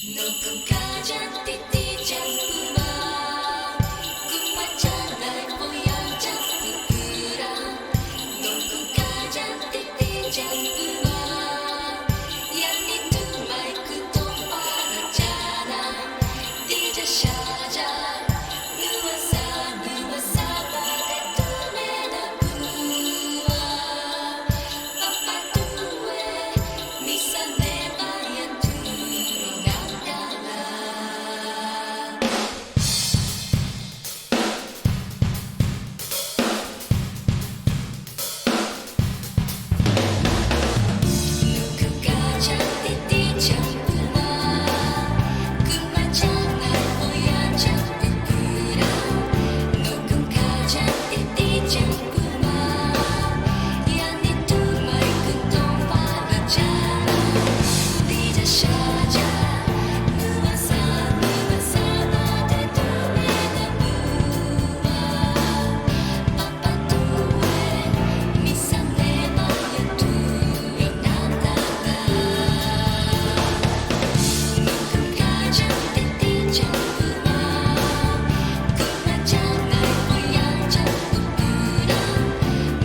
녹음 가장 띠띠장구마 꿈맞잖아 뽀얀장 부끄러 녹음 가장 띠띠장구마 양이 두 마이크 똑바랐잖아 띠자 샤자 누워서 바닥 뚜메나 부와 빠빠뚜에 미산내 마얀 두로 나타나 누구 가장 띠띠장구마 꿈맞잖아 뽀얀장 부끄러 녹음 가장 띠띠장구마 양이 두 마이크 똑바랐잖아 띠자 샤자 누워서 바닥 뚜메나 부와 빠빠뚜에 미산내 마얀 두로 나타나 녹음 가장 띠띠장구마 꿈맞잖아 뽀얀장 부끄러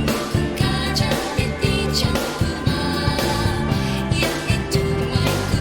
녹음 가장 띠띠장구마 양이 두 마이크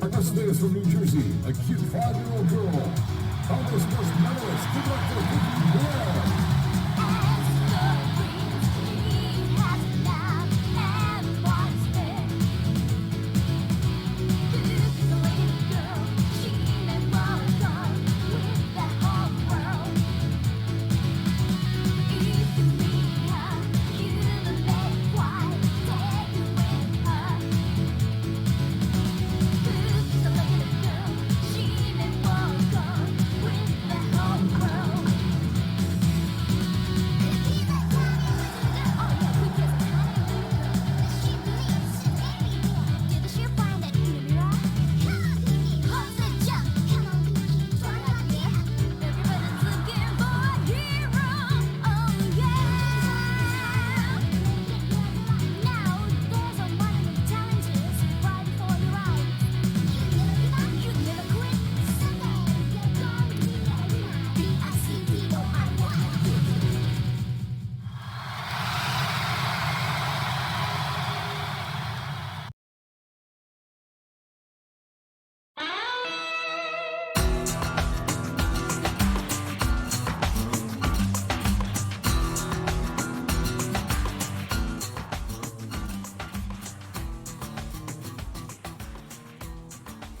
Augusta is from New Jersey, a cute 5-year-old girl. Congress First medalist. Good luck for Vicky Blair.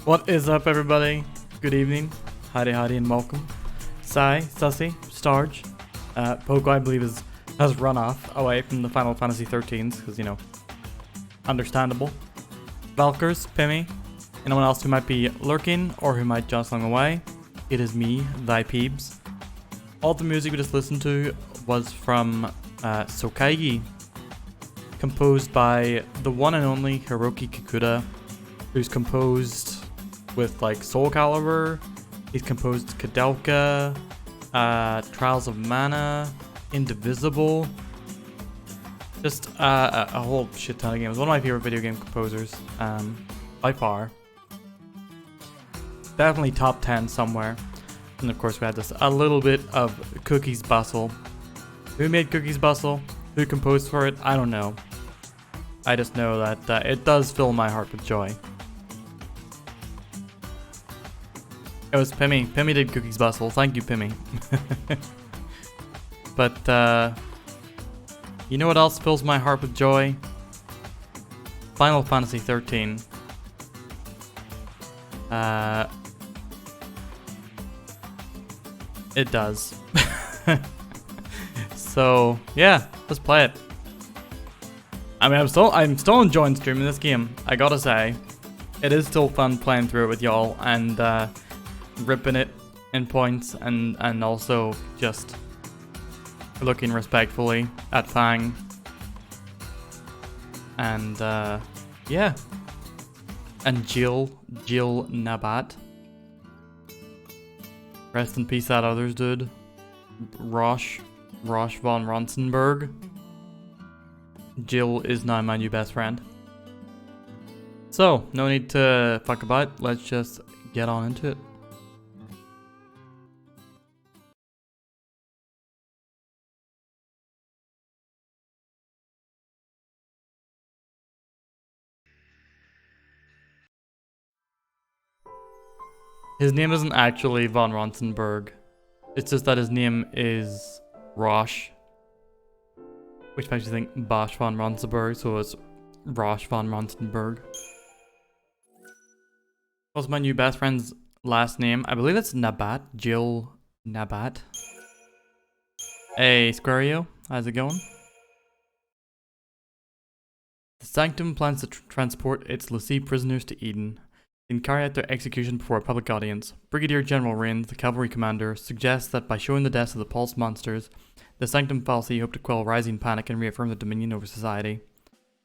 What is up, everybody? Good evening, howdy and welcome. Sai, Sussy, Starge, Poco I believe has run off away from the Final Fantasy XIII's because, you know, understandable. Valkers, Pimmy, anyone else who might be lurking or who might just along the way, it is me, thy peebs. All the music we just listened to was from Sokaigi, composed by the one and only Hiroki Kikuta, who's composed with like Soul Calibur, he's composed Kadelka, Trials of Mana, Indivisible, just a whole shit ton of games. One of my favorite video game composers, by far. Definitely top 10 somewhere. And of course we had this a little bit of Cookies Bustle. Who made Cookies Bustle? Who composed for it? I don't know. I just know that it does fill my heart with joy. It was Pimmy. Pimmy did Cookies Bustle. Thank you, Pimmy. But, you know what else fills my heart with joy? Final Fantasy XIII. It does. So, yeah, let's play it. I mean, I'm still enjoying streaming this game, I gotta say. It is still fun playing through it with y'all and ripping it in points and also just looking respectfully at Fang. And yeah. And Jill Nabat. Rest in peace that others dude. Rosh von Ronsenberg. Jill is now my new best friend. So, no need to fuck about, let's just get on into it. His name isn't actually von Ronsenberg. It's just that his name is Rosh. Which makes you think Bosch von Ronsenberg, so it's Rosh von Ronsenberg. What's my new best friend's last name? I believe it's Nabat. Jill Nabat. Hey, Squario. How's it going? The Sanctum plans to transport its Lassie prisoners to Eden and carry out their execution before a public audience. Brigadier General Rains, the cavalry commander, suggests that by showing the deaths of the pulsed monsters, the Sanctum Falsi hope to quell rising panic and reaffirm the dominion over society.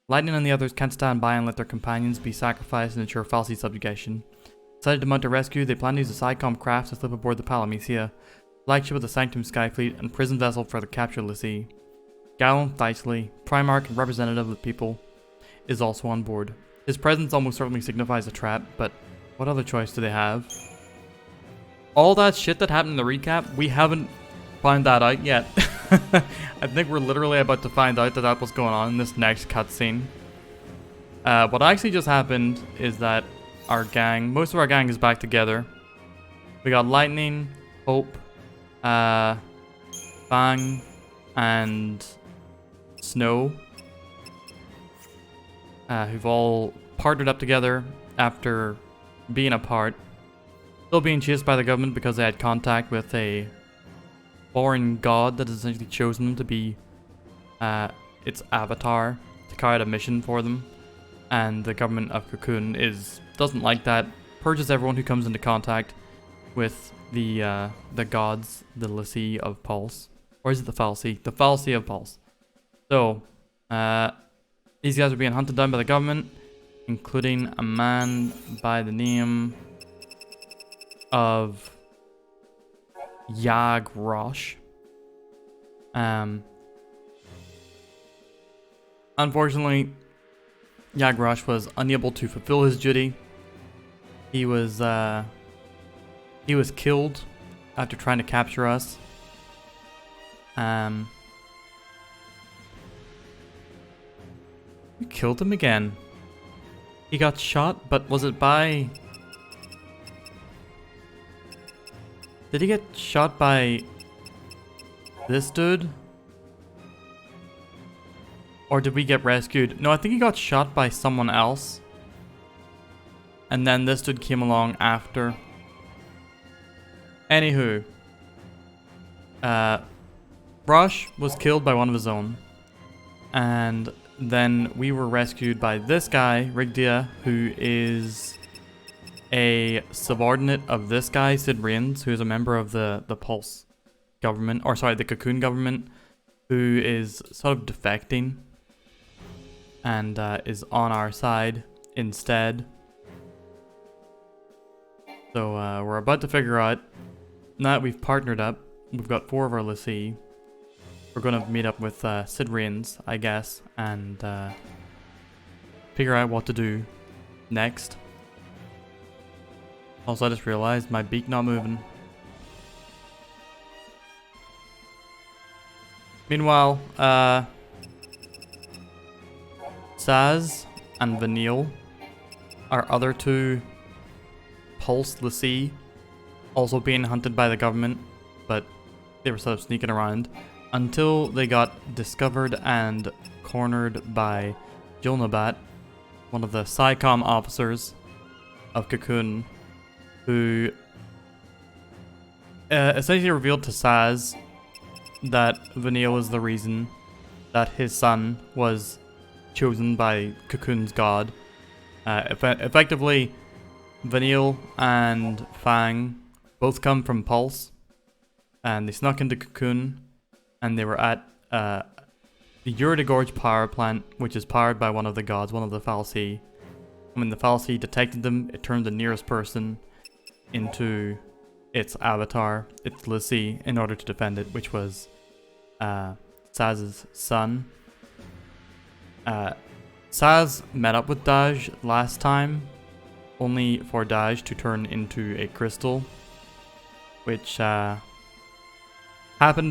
Lightning and the others can't stand by and let their companions be sacrificed and ensure Falsi subjugation. Decided to mount a rescue, they plan to use a SciComm craft to slip aboard the Palamecia, flagship of the Sanctum Skyfleet and prison vessel for the captured Lassie. Gallon Theisley, Primarch and representative of the people, is also on board. His presence almost certainly signifies a trap, but what other choice do they have? All that shit that happened in the recap, we haven't found that out yet. I think we're literally about to find out that was going on in this next cutscene. What actually just happened is that our gang. Most of our gang is back together. We got Lightning, Hope, Fang, and Snow, who've all partnered up together after being apart. Still being chased by the government because they had contact with a foreign god that has essentially chosen them to be its avatar to carry out a mission for them. And the government of Cocoon doesn't like that. Purges everyone who comes into contact with the gods, the Lassie of Pulse. Or is it the Fallacy? The Fallacy of Pulse. So, these guys are being hunted down by the government, including a man by the name of Yag Rosh. Unfortunately, Yag Rosh was unable to fulfill his duty. He was killed after trying to capture us. We killed him again. He got shot, but was it by... Did he get shot by this dude? Or did we get rescued? No, I think he got shot by someone else. And then this dude came along after. Anywho. Rush was killed by one of his own. And then we were rescued by this guy, Rigdia, who is a subordinate of this guy, Sid Rains, who is a member of the Pulse government, or sorry, the Cocoon government, who is sort of defecting and is on our side instead. So we're about to figure out, now that we've partnered up, we've got 4 of our Lassie. We're going to meet up with Sid Rains, I guess, and figure out what to do next. Also, I just realized my beak not moving. Meanwhile, Saz and Vanille, our other 2 Pulse Lassie, also being hunted by the government, but they were sort of sneaking around until they got discovered and cornered by Jilnabat, one of the SciComm officers of Cocoon, who essentially revealed to Saz that Vanille was the reason that his son was chosen by Cocoon's god. Effectively, Vanille and Fang both come from Pulse, and they snuck into Cocoon, and they were at the Urida Gorge power plant, which is powered by one of the gods, one of the Fallacy. When the Fallacy detected them, it turned the nearest person into its avatar, its Lassie, in order to defend it, which was Saz's son. Saz met up with Daj last time, only for Daj to turn into a crystal, which happened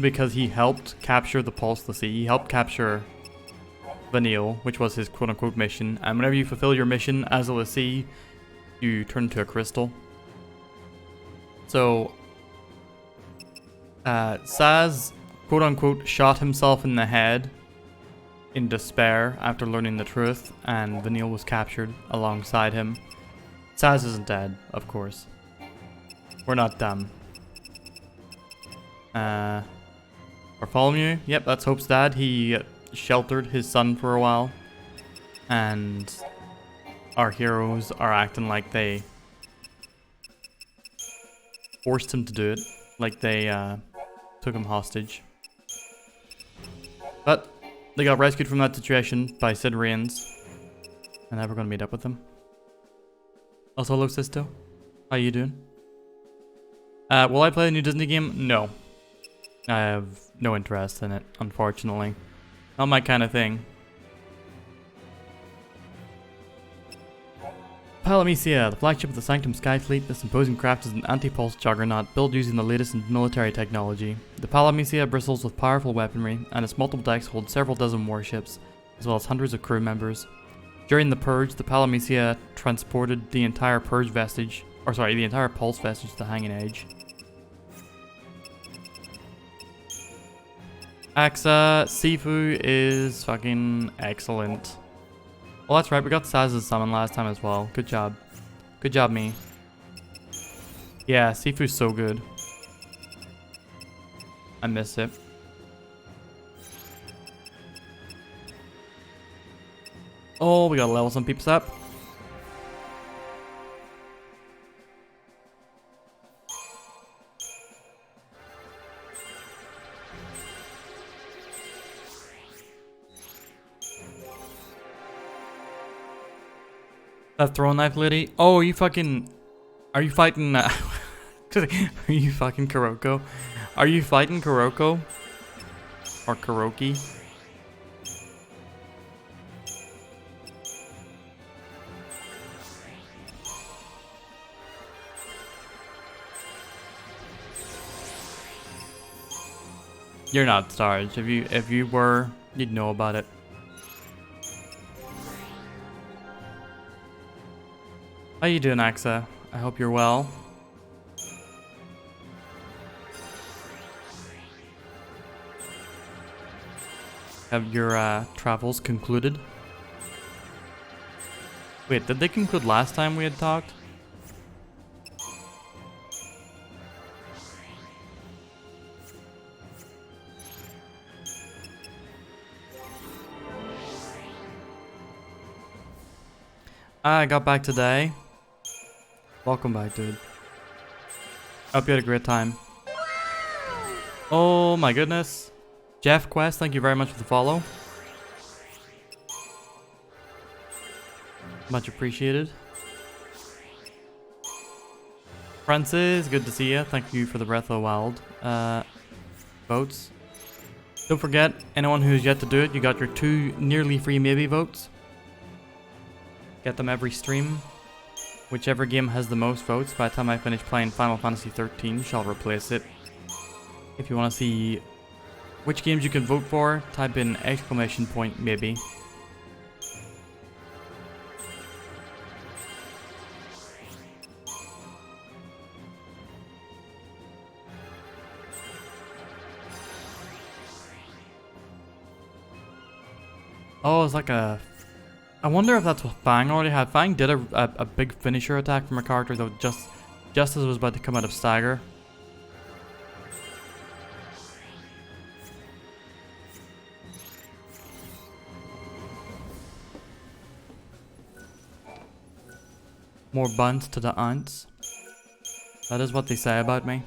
because he helped capture the Pulse Lassie. He helped capture Vanille, which was his quote-unquote mission, and whenever you fulfill your mission as a Lassie, you turn into a crystal. So, Saz, quote-unquote, shot himself in the head in despair after learning the truth, and Vanille was captured alongside him. Saz isn't dead, of course. We're not dumb. Bartholomew, yep, that's Hope's dad. He sheltered his son for a while, and our heroes are acting like they forced him to do it, like they took him hostage. But they got rescued from that situation by Sid Rains, and now we're gonna meet up with them. Also, hello Sisto, how you doing? Will I play the new Disney game? No. I have no interest in it, unfortunately. Not my kind of thing. Palamecia, the flagship of the Sanctum Sky Fleet, this imposing craft is an anti-pulse juggernaut built using the latest in military technology. The Palamecia bristles with powerful weaponry, and its multiple decks hold several dozen warships, as well as hundreds of crew members. During the Purge, the Palamecia transported the entire Purge vestige, or sorry, the entire Pulse vestige to the Hanging Age. Axa, Sifu is fucking excellent. Well, that's right, we got Saz's summon last time as well. Good job. Good job, me. Yeah, Sifu's so good. I miss it. Oh, we gotta level some peeps up. That throwing knife lady? Oh, are you fighting are you fucking Kuroko? Are you fighting Kuroko? Or Kuroki? You're not Sarge. If you were, you'd know about it. How you doing, Axa? I hope you're well. Have your travels concluded? Wait, did they conclude last time we had talked? I got back today. Welcome back, dude. Hope you had a great time. Oh my goodness. Jeff Quest, thank you very much for the follow. Much appreciated. Francis, good to see you. Thank you for the Breath of the Wild votes. Don't forget, anyone who's yet to do it, you got your 2 nearly free maybe votes. Get them every stream. Whichever game has the most votes by the time I finish playing Final Fantasy XIII shall replace it. If you want to see which games you can vote for, type in ! maybe. Oh, it's like a... I wonder if that's what Fang already had. Fang did a big finisher attack from a character that just as it was about to come out of stagger. More buns to the aunts. That is what they say about me.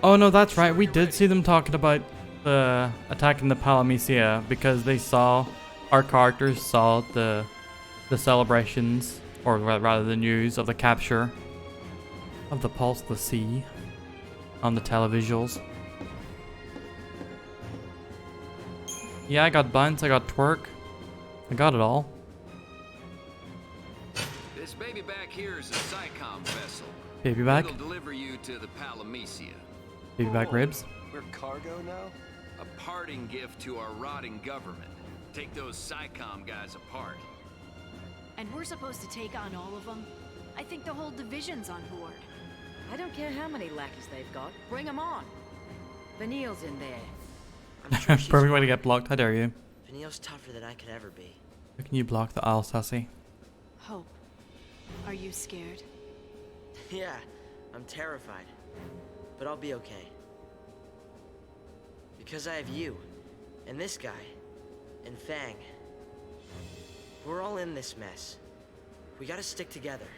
Oh no, that's right. We did see them talking about the attacking the Palamecia because they saw our characters saw the celebrations, or rather the news of the capture of the Pulse of the Sea on the televisuals. Yeah, I got Bounce, I got Twerk, I got it all. This baby back here is a SciComm vessel. Baby back. It'll deliver you to the Palamecia. Baby back ribs. We're cargo now? A parting gift to our rotting government. Take those SciComm guys apart. And we're supposed to take on all of them? I think the whole division's on board. I don't care how many lackeys they've got. Bring them on. Vanille's in there. I'm sure she's Perfect way to get blocked. How dare you? Vanille's tougher than I could ever be. How can you block the owl, sassy? Hope. Are you scared? Yeah, I'm terrified. But I'll be okay. Because I have you, and this guy, and Fang. We're all in this mess. We gotta stick together.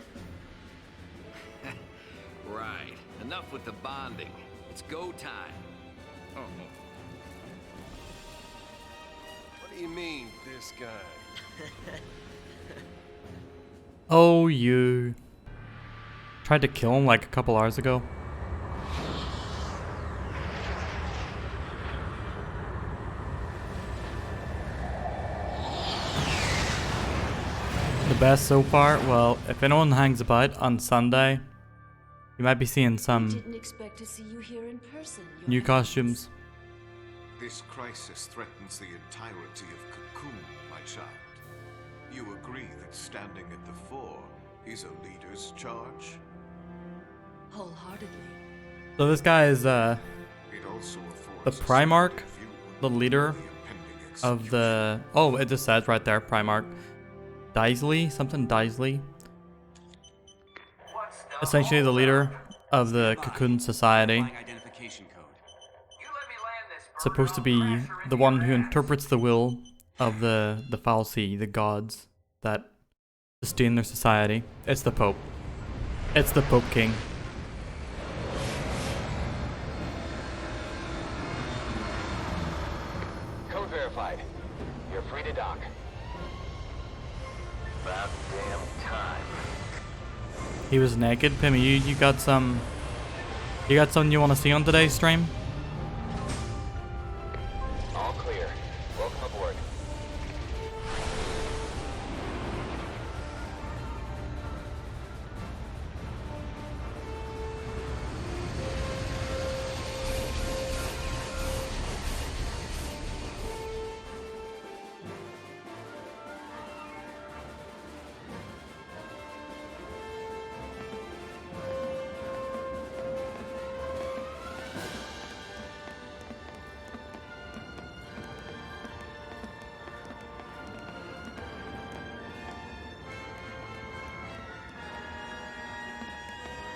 Right. Enough with the bonding. It's go time. Oh. What do you mean, this guy? Oh, you. Tried to kill him like a couple hours ago. best so far? Well, if anyone hangs about on Sunday, you might be seeing some Didn't expect to see you here in person. Your new Highness. costumes. This crisis threatens the entirety of Cocoon, my child. You agree that standing at the fore is a leader's charge? Wholeheartedly. So this guy is It also the affords a Primarch, splendid view the leader of the impending of the... Oh, it just says right there, Primarch. Daisley? Something Daisley? Essentially the leader of the Cocoon Society. Supposed to be the one who interprets the will of the Fal'Cie, the gods that sustain their society. It's the Pope. It's the Pope King. Code verified. You're free to dock. About damn time. He was naked. Pimmy, you got some... You got something you want to see on today's stream? All clear. Welcome aboard.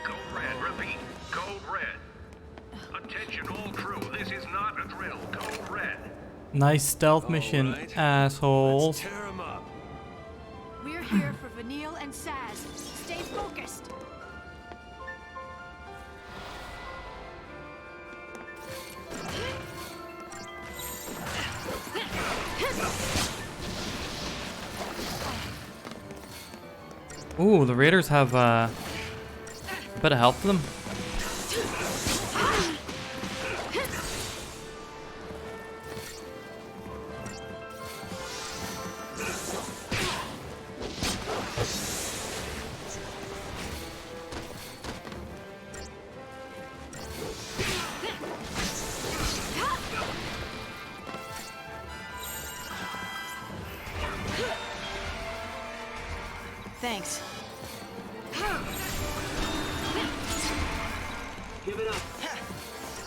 Code red, repeat. Code red. Attention all crew, this is not a drill. Code red. Nice stealth mission, right. assholes. Tear him up. We're here for Vanille and Saz. Stay focused. Ooh, the Raiders have a bit of help to them. Thanks.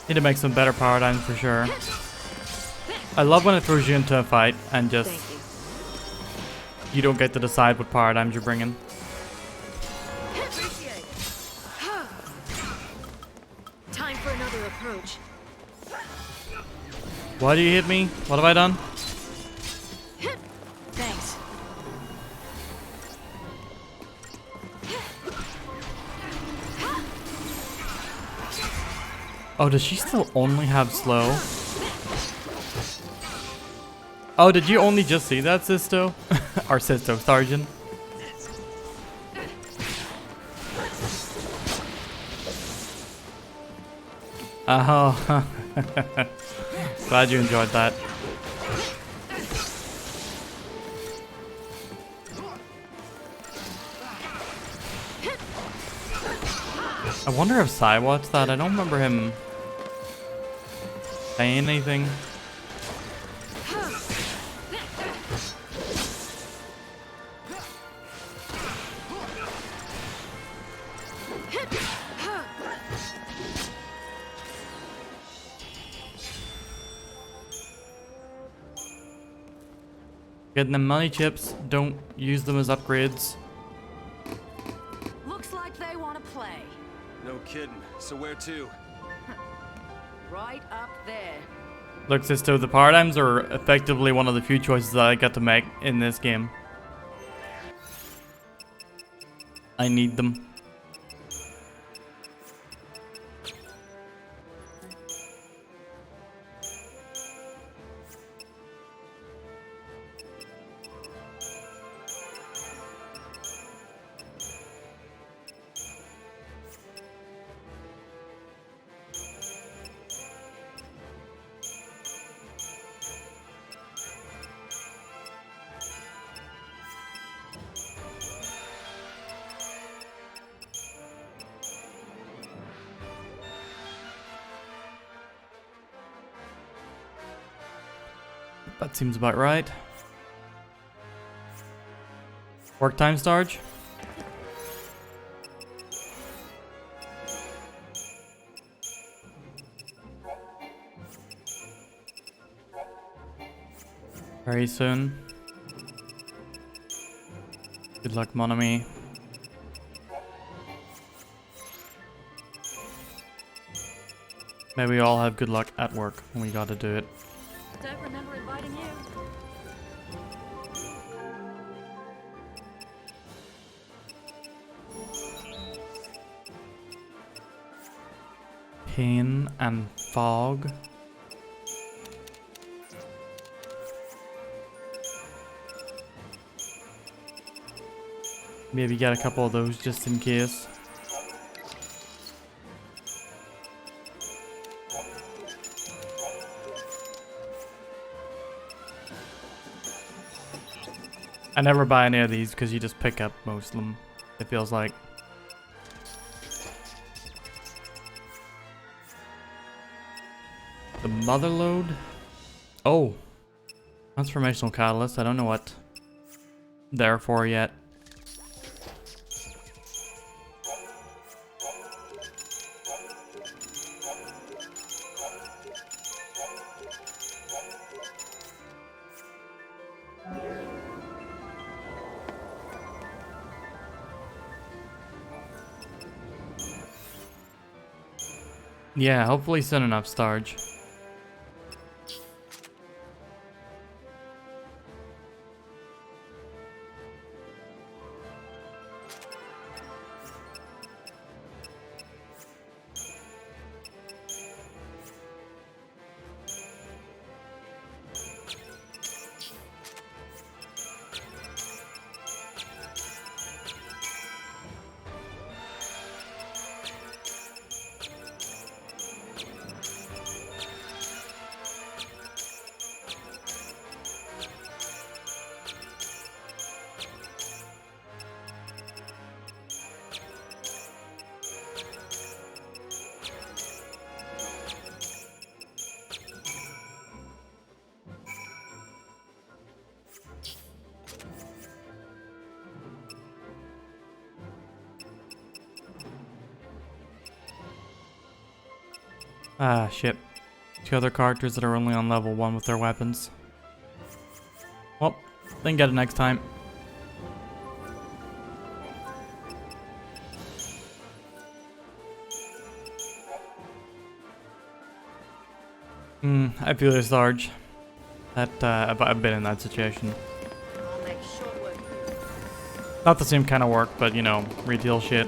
Need to make some better paradigms for sure. I love when it throws you into a fight and just Thank you. you don't get to decide what paradigms you're bringing. Appreciate. Time for another approach. Why do you hit me? What have I done? Thanks. Oh, does she still only have slow? Oh, did you only just see that, Sisto? Or Sisto, Sergeant? Oh, glad you enjoyed that. I wonder if Sai watched that. I don't remember him saying anything. Getting them money chips, don't use them as upgrades. Looks like they want to play. No kidding. So where to? Right up there. Look, Sisto, the paradigms are effectively one of the few choices that I get to make in this game. I need them. that seems about right. Work time, Starge? Very soon. Good luck, mon ami. May we all have good luck at work when we gotta do it. Don't remember inviting you. Pain and fog. Maybe get a couple of those just in case. I never buy any of these because you just pick up most of them, it feels like. The mother load? Oh. Transformational catalyst. I don't know what they're for yet. Yeah, hopefully soon enough, Starge. Ah, shit. Two other characters that are only on level 1 with their weapons. Well, then get it next time. I feel this, Sarge. That, I've been in that situation. I'll make short work of you. Not the same kind of work, but, you know, retail shit.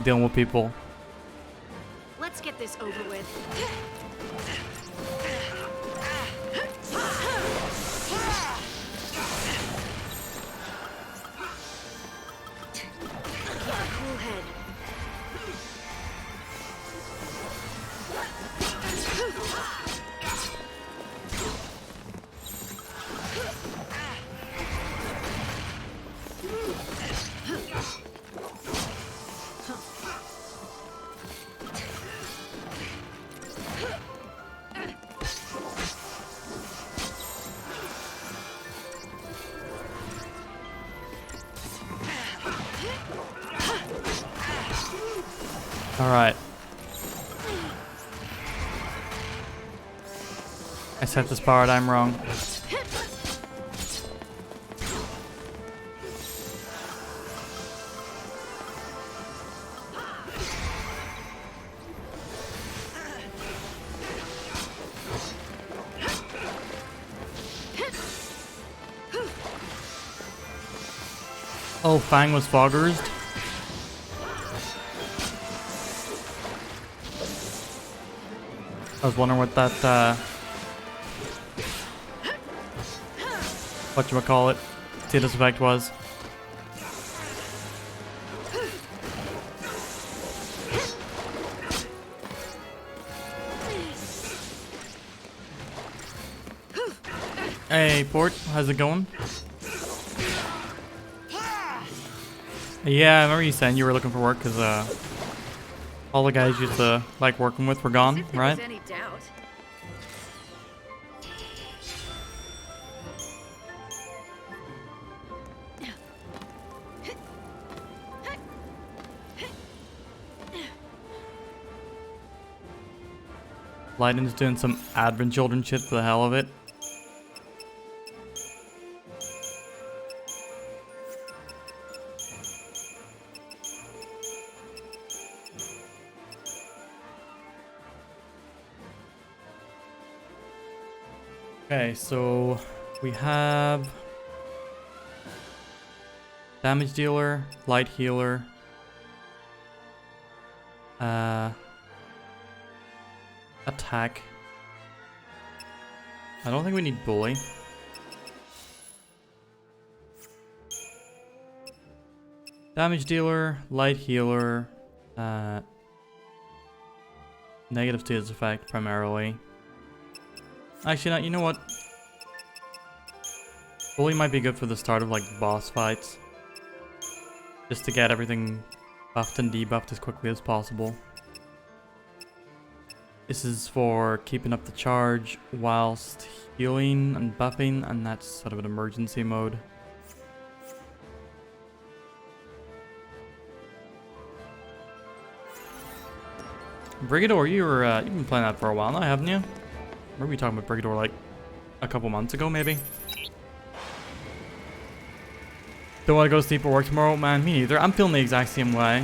Dealing with people. Let's get this over with. Cool head. Alright. I set this paradigm wrong. Oh, Fang was foggers. I was wondering what that, whatchamacallit, status effect was. Hey, Port, how's it going? Yeah, I remember you saying you were looking for work because, all the guys you used to like working with were gone, As if there right? was any doubt. Lightning's doing some Advent Children shit for the hell of it. Okay, so we have damage dealer, light healer, attack. I don't think we need bully. Damage dealer, light healer, negative status effect primarily. Actually, no, you know what? Bully might be good for the start of like boss fights. Just to get everything buffed and debuffed as quickly as possible. This is for keeping up the charge whilst healing and buffing, and that's sort of an emergency mode. Brigador, you've been playing that for a while now, haven't you? Were we talking about Brigador like a couple months ago, maybe? Don't want to go to sleep or work tomorrow? Man, me neither. I'm feeling the exact same way.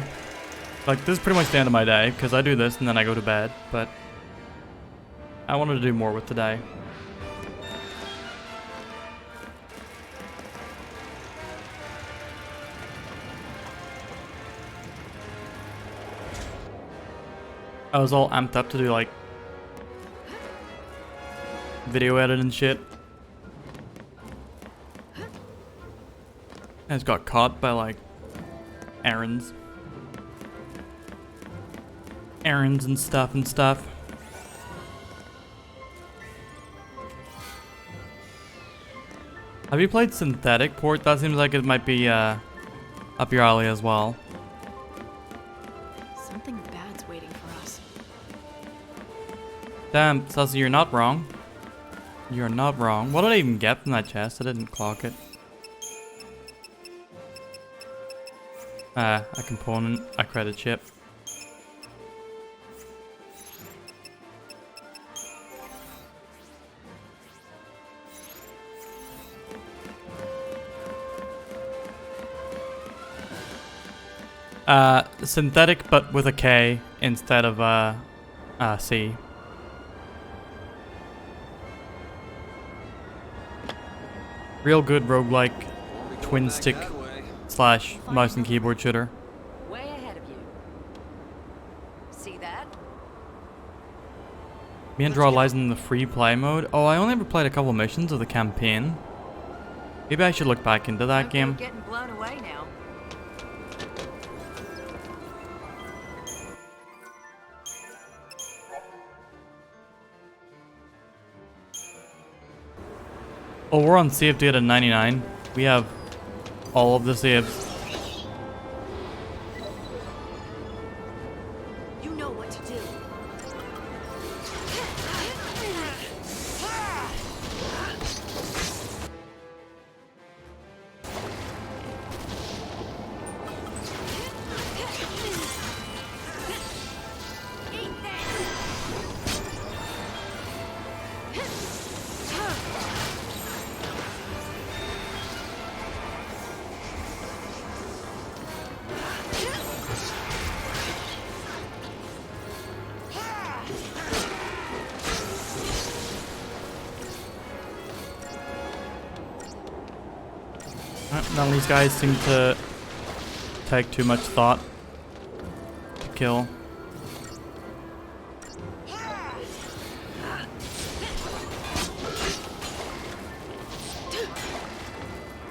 Like, this is pretty much the end of my day, because I do this and then I go to bed, but I wanted to do more with today. I was all amped up to do, like, video edit and shit. I just got caught by like errands and stuff. Have you played Synthetic Port? That seems like it might be up your alley as well. Something bad's waiting for us. Damn, Sussy, you're not wrong. You're not wrong. What did I even get from that chest? I didn't clock it. A component, a credit chip. Synthetic, but with a K instead of C. Real good roguelike twin stick / mouse and keyboard shooter. Way ahead of you. See that? Me and Draw lies in the free play mode. Oh, I only ever played a couple missions of the campaign. Maybe I should look back into that game. Getting blown away now. Oh, we're on save date at 99. We have all of the saves. You know what to do. None of these guys seem to take too much thought to kill.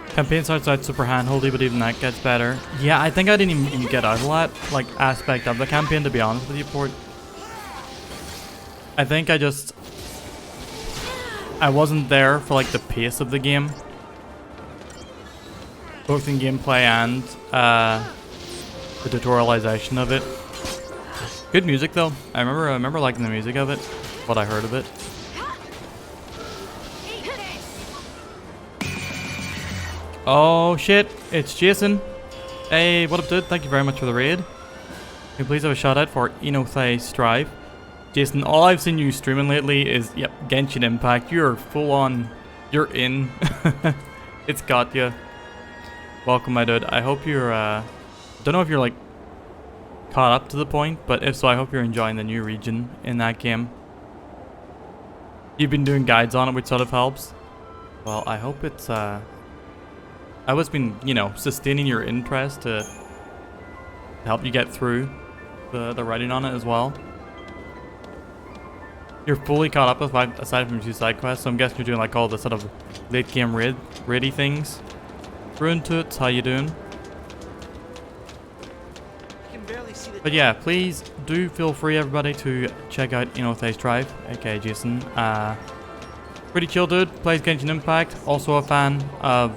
Campaign starts out super handholdy, but even that gets better. Yeah, I think I didn't even get out of that like aspect of the campaign, to be honest with you, Port. I think I wasn't there for like the pace of the game, both in gameplay and the tutorialization of it. Good music though. I remember liking the music of it, what I heard of it. Oh shit, it's Jason. Hey, what up dude? Thank you very much for the raid. Can you please have a shout out for Enothay Strive? Jason, all I've seen you streaming lately is, yep, Genshin Impact. You're full on, you're in. It's got you. Welcome, my dude. I hope you're, don't know if you're like caught up to the point, but if so, I hope you're enjoying the new region in that game. You've been doing guides on it, which sort of helps. Well, I hope it's, I hope it's been, you know, sustaining your interest to help you get through the writing on it as well. You're fully caught up with aside from 2 side quests, so I'm guessing you're doing like all the sort of late game raid-y things. Ruin Toots, how you doing? But yeah, please do feel free, everybody, to check out Inotha's Drive, aka Jason. Pretty chill dude, plays Genshin Impact, also a fan of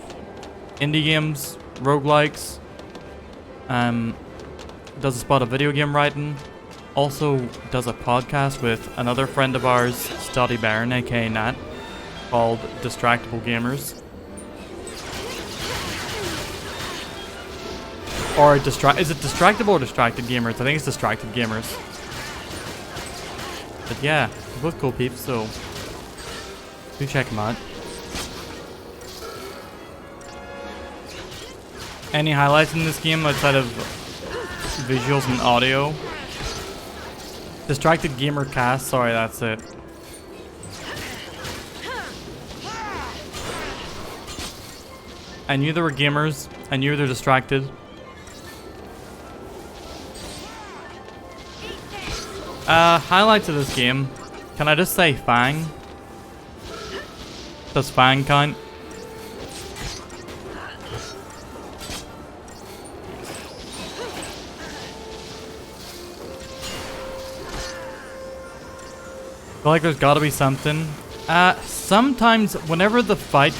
indie games, roguelikes, does a spot of video game writing, also does a podcast with another friend of ours, Stoddy Baron, aka Nat, called Distractible Gamers. Or is it Distractible or Distracted Gamers? I think it's Distracted Gamers. But yeah, they're both cool peeps, so do check them out. Any highlights in this game outside of visuals and audio? Distracted Gamer Cast, sorry, that's it. I knew there were gamers, I knew they're distracted. Highlights of this game. Can I just say Fang? Does Fang count? I feel like there's gotta be something. Sometimes whenever the fight,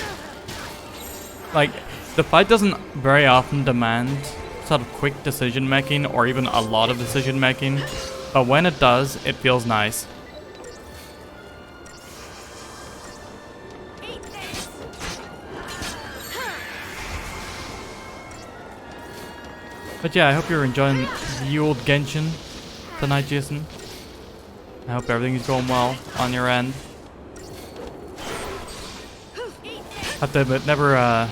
like, the fight doesn't very often demand sort of quick decision making or even a lot of decision making. But when it does, it feels nice. But yeah, I hope you're enjoying the old Genshin tonight, Jason. I hope everything is going well on your end. Have to admit, never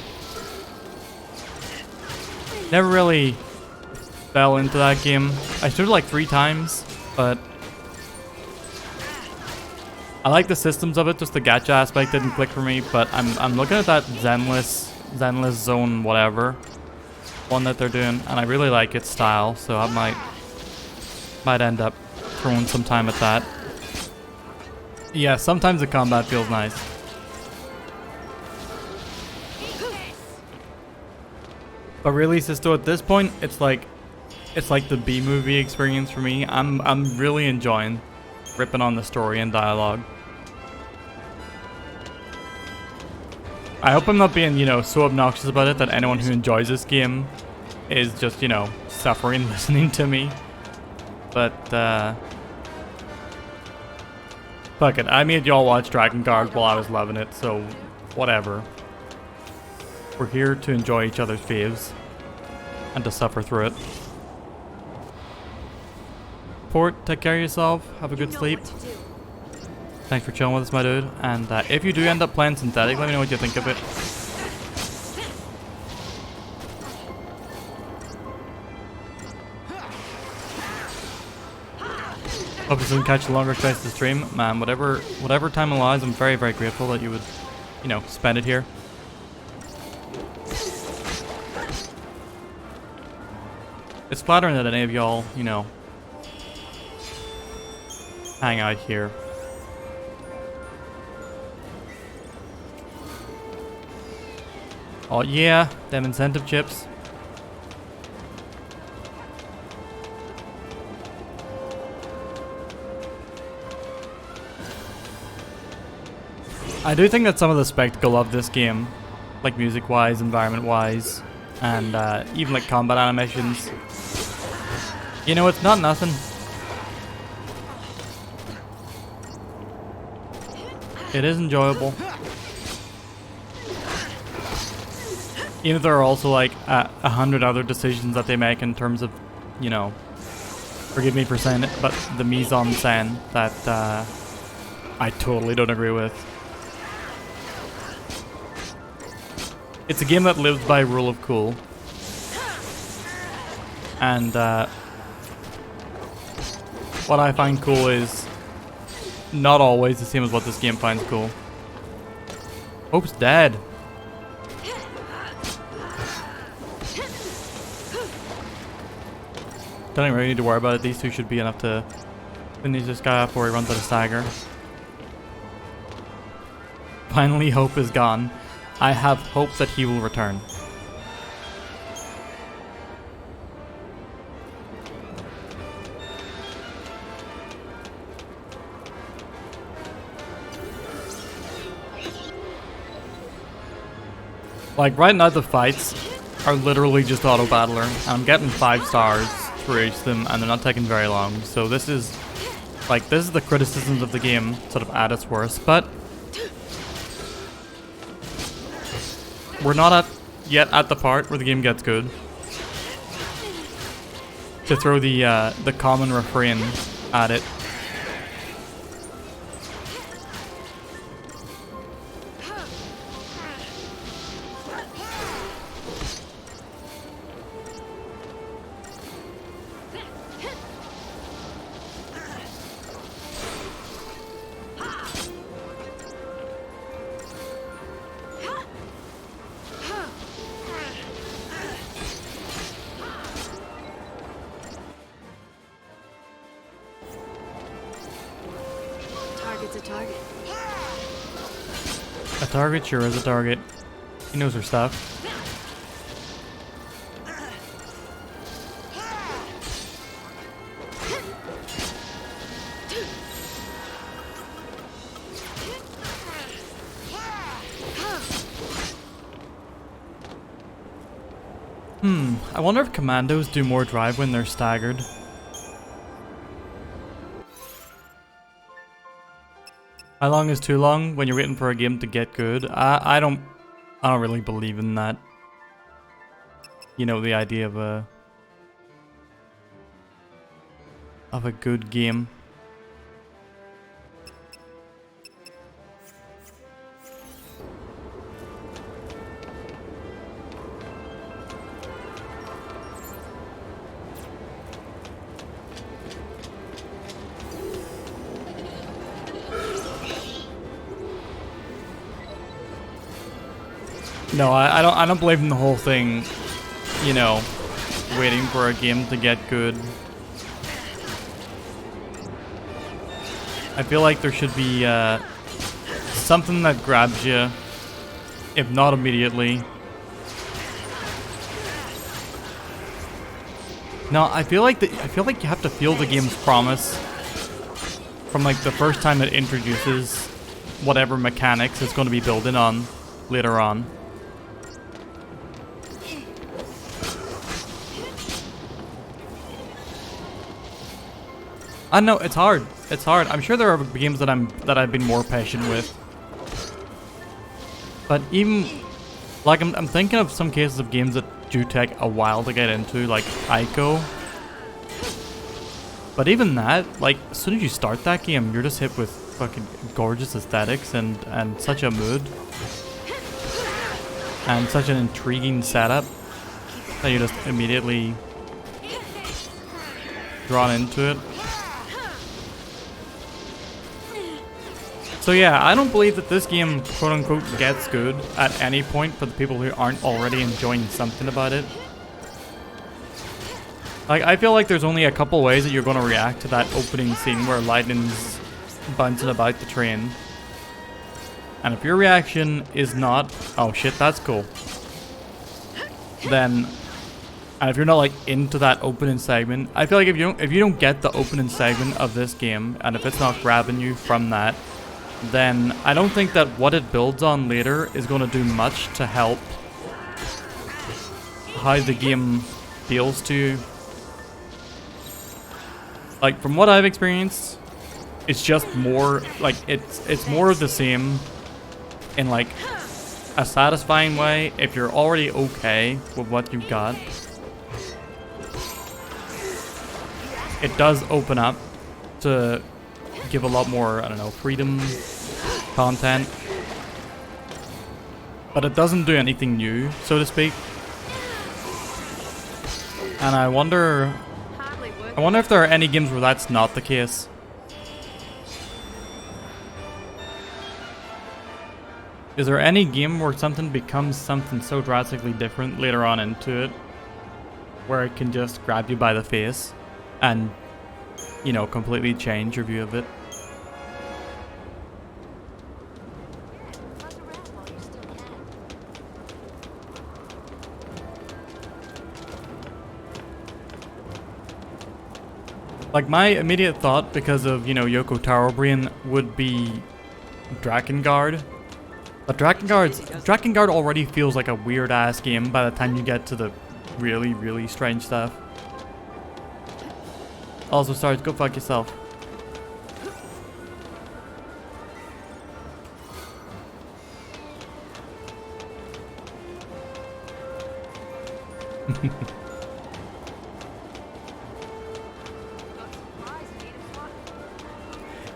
really fell into that game. I started like 3 times, but I like the systems of it. Just the gacha aspect didn't click for me. But I'm looking at that Zenless Zone whatever one that they're doing, and I really like its style. So I might end up throwing some time at that. Yeah, sometimes the combat feels nice. But really, Sisto, at this point, it's like the B-movie experience for me. I'm really enjoying ripping on the story and dialogue. I hope I'm not being, you know, so obnoxious about it that anyone who enjoys this game is just, you know, suffering listening to me. But, fuck it. I made y'all watch Dragon Guard while I was loving it, so whatever. We're here to enjoy each other's faves and to suffer through it. Port, take care of yourself. Have a good sleep. Thanks for chilling with us, my dude. And if you do end up playing Synthetic, let me know what you think of it. Hope you didn't catch the longer stretch to stream. Man, whatever time allows, I'm very, very grateful that you would, you know, spend it here. It's flattering that any of y'all, you know, hang out here. Oh yeah, them incentive chips. I do think that some of the spectacle of this game, like music-wise, environment-wise, and even like combat animations, you know, it's not nothing. It is enjoyable. Even if there are also like 100 other decisions that they make in terms of, you know, Forgive me for saying it, but the mise-en-scène that I totally don't agree with. It's a game that lives by rule of cool. And what I find cool is not always the same as what this game finds cool. Hope's dead. Don't really need to worry about it. These two should be enough to finish this guy up before he runs out of stagger. Finally, Hope is gone. I have hope that he will return. Like, right now the fights are literally just auto battler. I'm getting 5 stars for each of them, and they're not taking very long. So this is, like, this is the criticisms of the game, sort of at its worst. But we're not yet at the part where the game gets good. To throw the common refrain at it. A target sure is a target. He knows her stuff. I wonder if commandos do more drive when they're staggered. How long is too long when you're waiting for a game to get good? I don't really believe in that. You know, the idea of a good game. No, I don't believe in the whole thing, you know, waiting for a game to get good. I feel like there should be something that grabs you, if not immediately. No, I feel like you have to feel the game's promise from like the first time it introduces whatever mechanics it's going to be building on later on. I know it's hard. It's hard. I'm sure there are games that I've been more patient with. But even like I'm thinking of some cases of games that do take a while to get into, like Ico. But even that, like as soon as you start that game, you're just hit with fucking gorgeous aesthetics and such a mood. And such an intriguing setup that you're just immediately drawn into it. So yeah, I don't believe that this game, quote-unquote, gets good at any point for the people who aren't already enjoying something about it. Like, I feel like there's only a couple ways that you're going to react to that opening scene where Lightning's bouncing about the train. And if your reaction is not, oh shit, that's cool, then, and if you're not like into that opening segment, I feel like if you don't get the opening segment of this game, and if it's not grabbing you from that, then I don't think that what it builds on later is going to do much to help how the game feels to you. Like, from what I've experienced, it's just more, like, it's more of the same in, like, a satisfying way if you're already okay with what you've got. it does open up to give a lot more, I don't know, freedom, content. But it doesn't do anything new, so to speak. And I wonder if there are any games where that's not the case. Is there any game where something becomes something so drastically different later on into it, where it can just grab you by the face and, you know, completely change your view of it? Like, my immediate thought, because of, you know, Yoko Taro Brain, would be Drakengard. But Drakengard already feels like a weird-ass game by the time you get to the really, really strange stuff. Also, Sarge, go fuck yourself.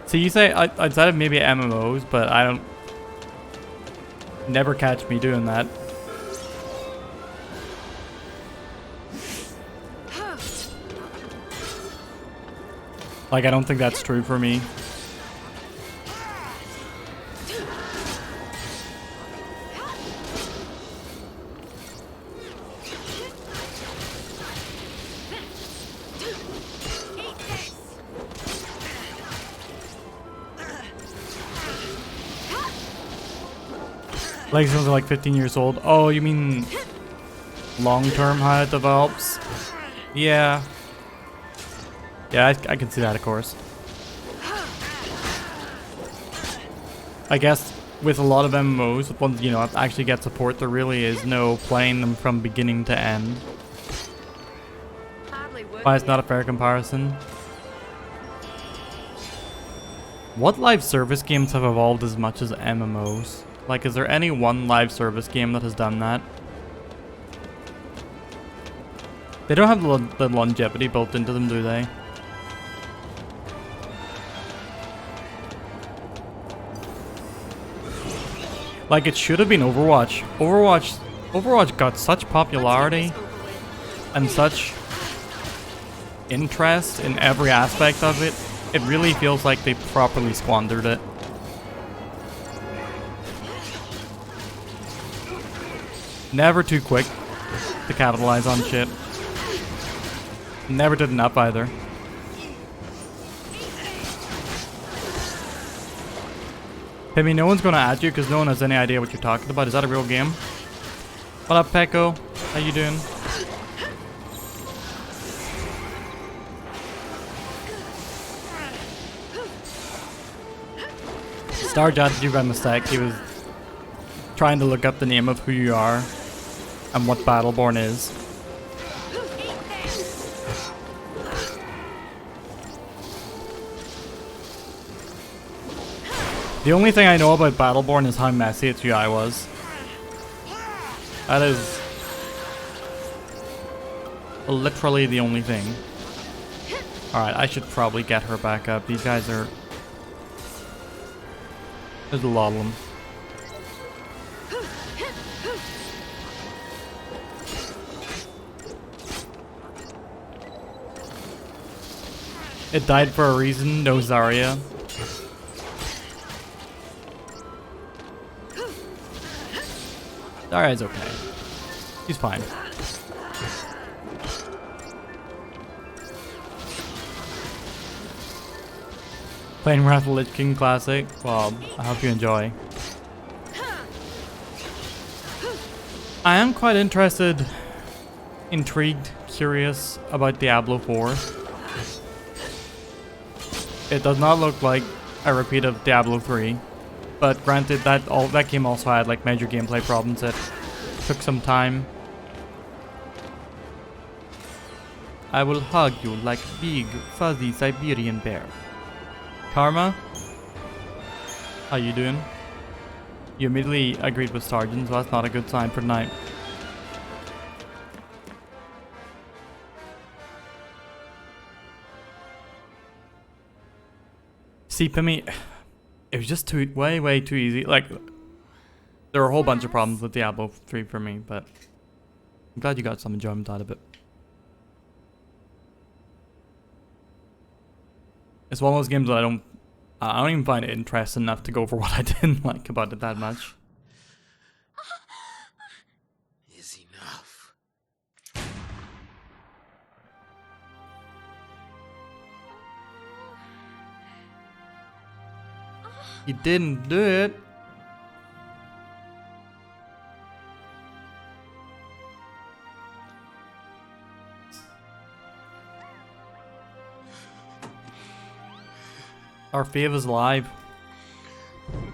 So you say outside of maybe MMOs, but I don't... Never catch me doing that. Like, I don't think that's true for me. Legacy are like 15 years old. Oh, you mean long-term how it develops? Yeah. Yeah, I can see that, of course. I guess with a lot of MMOs, with ones, you know, that actually get support, there really is no playing them from beginning to end. Why it's not a fair comparison. What live service games have evolved as much as MMOs? Like, is there any one live service game that has done that? They don't have the longevity built into them, do they? Like, it should have been Overwatch. Overwatch got such popularity and such interest in every aspect of it. It really feels like they properly squandered it. Never too quick to capitalize on shit. Never did enough either. Pimmy, no one's gonna add you because no one has any idea what you're talking about. Is that a real game? What up, Pecco? How you doing? Starge added you by mistake. He was trying to look up the name of who you are and what Battleborn is. The only thing I know about Battleborn is how messy its UI was. That is literally the only thing. Alright, I should probably get her back up. These guys are... There's a lot of them. It died for a reason, no Zarya. Zarya's okay. He's fine. Playing Wrath of the Lich King Classic. Well, I hope you enjoy. I am quite interested, intrigued, curious about Diablo 4. It does not look like a repeat of Diablo 3, but granted that game also had like major gameplay problems that took some time. I will hug you like a big fuzzy Siberian bear. Karma, how you doing? You immediately agreed with Sergeant, so that's not a good sign for tonight. See, Pimmy, it was just too way too easy. Like, there are a whole bunch of problems with Diablo 3 for me, but I'm glad you got some enjoyment out of it. It's one of those games that I don't even find it interesting enough to go for what I didn't like about it that much. Is enough. You didn't do it. Our Fav is alive.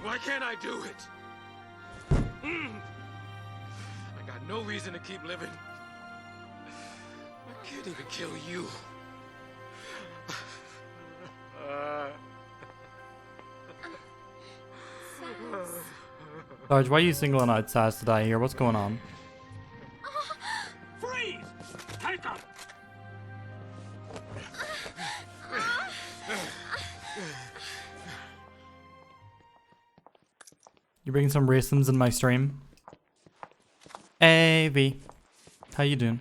Why can't I do it? I got no reason to keep living. I can't even kill you. Sarge, why are you singling out Saz to die here? What's going on? Freeze! Take him! You bringing some raisins in my stream? Hey V, how you doing?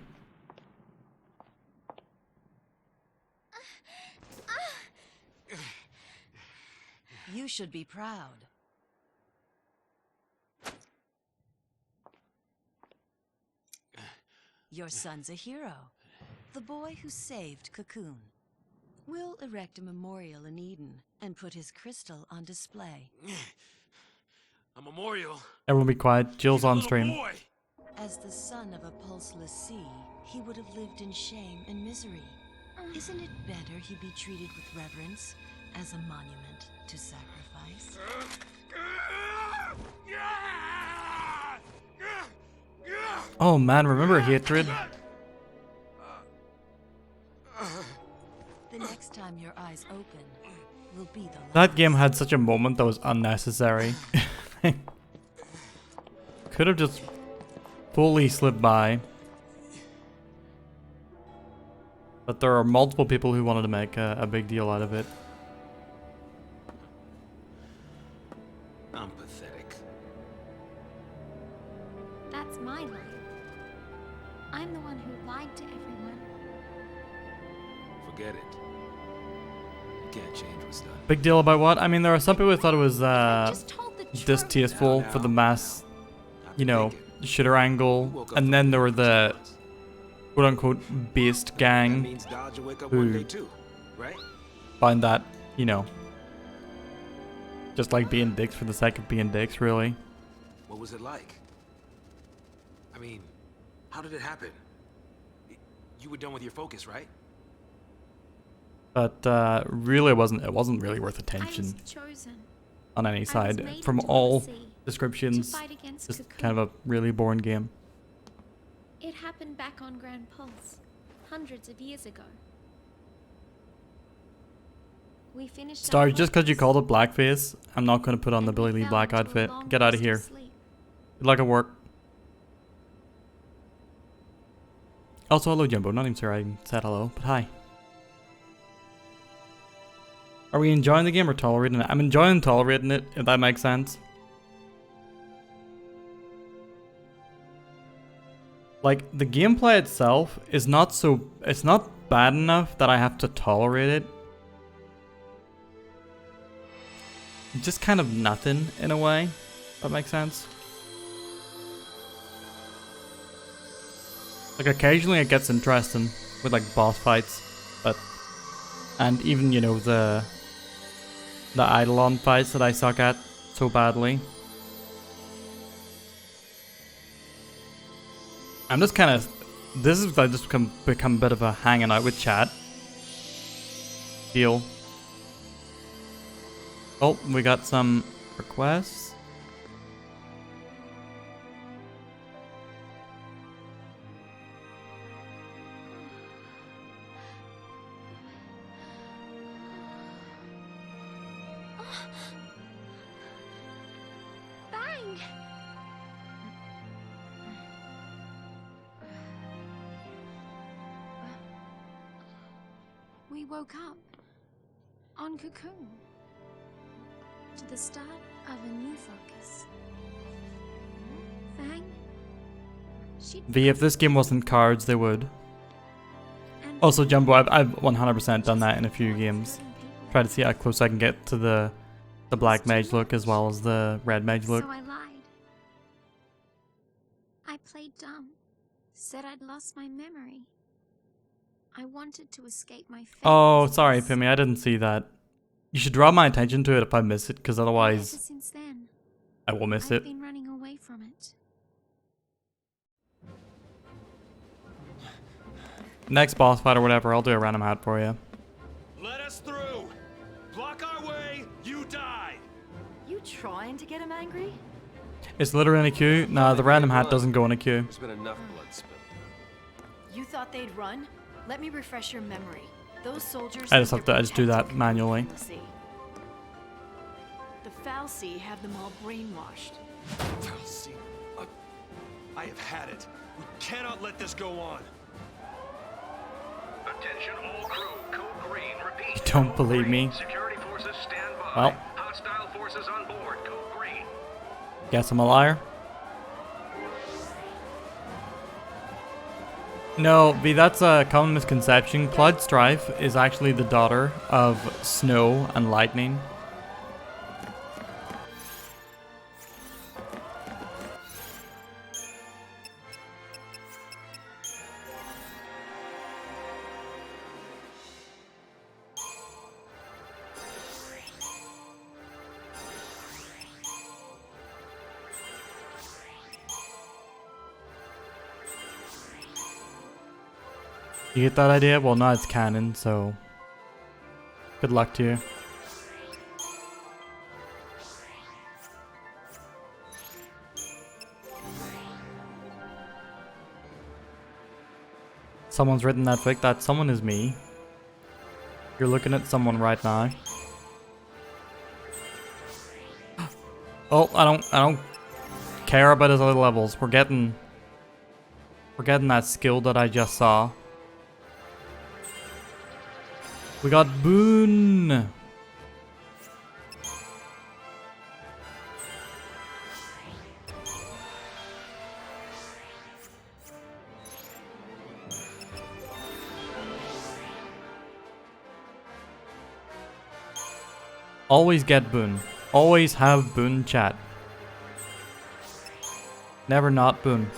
You should be proud. Your son's a hero. The boy who saved Cocoon. We'll erect a memorial in Eden and put his crystal on display. A memorial. Everyone be quiet. Jill's on stream. Boy. As the son of a pulseless sea, he would have lived in shame and misery. Isn't it better he be treated with reverence as a monument to sacrifice? Oh man, remember Hatred? The next time your eyes open will be the last. That game had such a moment that was unnecessary. Could have just fully slipped by. But there are multiple people who wanted to make a big deal out of it. I'm pathetic. That's my life. I'm the one who lied to everyone. Forget it. You can't change what's done. Big deal about what? I mean, there are some people who thought it was distasteful for the mass, you know, shooter angle, and then there were the quote-unquote based gang who find that, you know, just like being dicks for the sake of being dicks, really. What was it like? I mean, how did it happen? You were done with your focus, right? But really, it wasn't really worth attention on any side. From all descriptions, just kind of a really boring game. It happened back on Grand Pulse, hundreds of years ago. We finished. Star, just because you called it blackface, I'm not going to put on the Billy Lee Black outfit. Get out of here. Good luck at work. Also, hello Jumbo. Not even sure I said hello, but hi. Are we enjoying the game or tolerating it? I'm enjoying tolerating it, if that makes sense. Like, the gameplay itself is not so... It's not bad enough that I have to tolerate it. It's just kind of nothing, in a way. If that makes sense. Like, occasionally it gets interesting with, like, boss fights. But... And even, you know, the Eidolon fights that I suck at so badly. I'm just kind of... This is like just become a bit of a hanging out with chat deal. Oh, we got some requests. Bang! We woke up on Cocoon. to the start of a new focus. Fang? V, if this game wasn't cards, they would. Also, Jumbo, I've 100% done that in a few games. Try to see how close I can get to the black mage look as well as the red mage look. So I lied. I played dumb. Said I'd lost my memory. I wanted to escape my fate. Oh, sorry, Pimmy, I didn't see that. You should draw my attention to it if I miss it, because otherwise Since then, I will miss I've it. been running away from it. Next boss fight or whatever, I'll do a random hat for you. Let us through! Block our way, you die! You trying to get him angry? It's literally in a queue. Nah, the random hat doesn't go in a queue. There's been enough blood spilled. You thought they'd run? Let me refresh your memory. Those soldiers. I just do that manually. The Fal'Cie have them all brainwashed. Fal'Cie, I have had it. We cannot let this go on. Attention all crew. Code green. Repeat. You don't believe me? Security forces stand by. Well. Hostile forces on board. Code green. Guess I'm a liar. No, V, that's a common misconception. Cloud Strife is actually the daughter of Snow and Lightning. You get that idea? Well, now it's canon, so good luck to you. Someone's written that fic. That someone is me. You're looking at someone right now. Oh, I don't care about his other levels. We're getting that skill that I just saw. We got Boon. Always get Boon. Always have Boon chat. Never not Boon.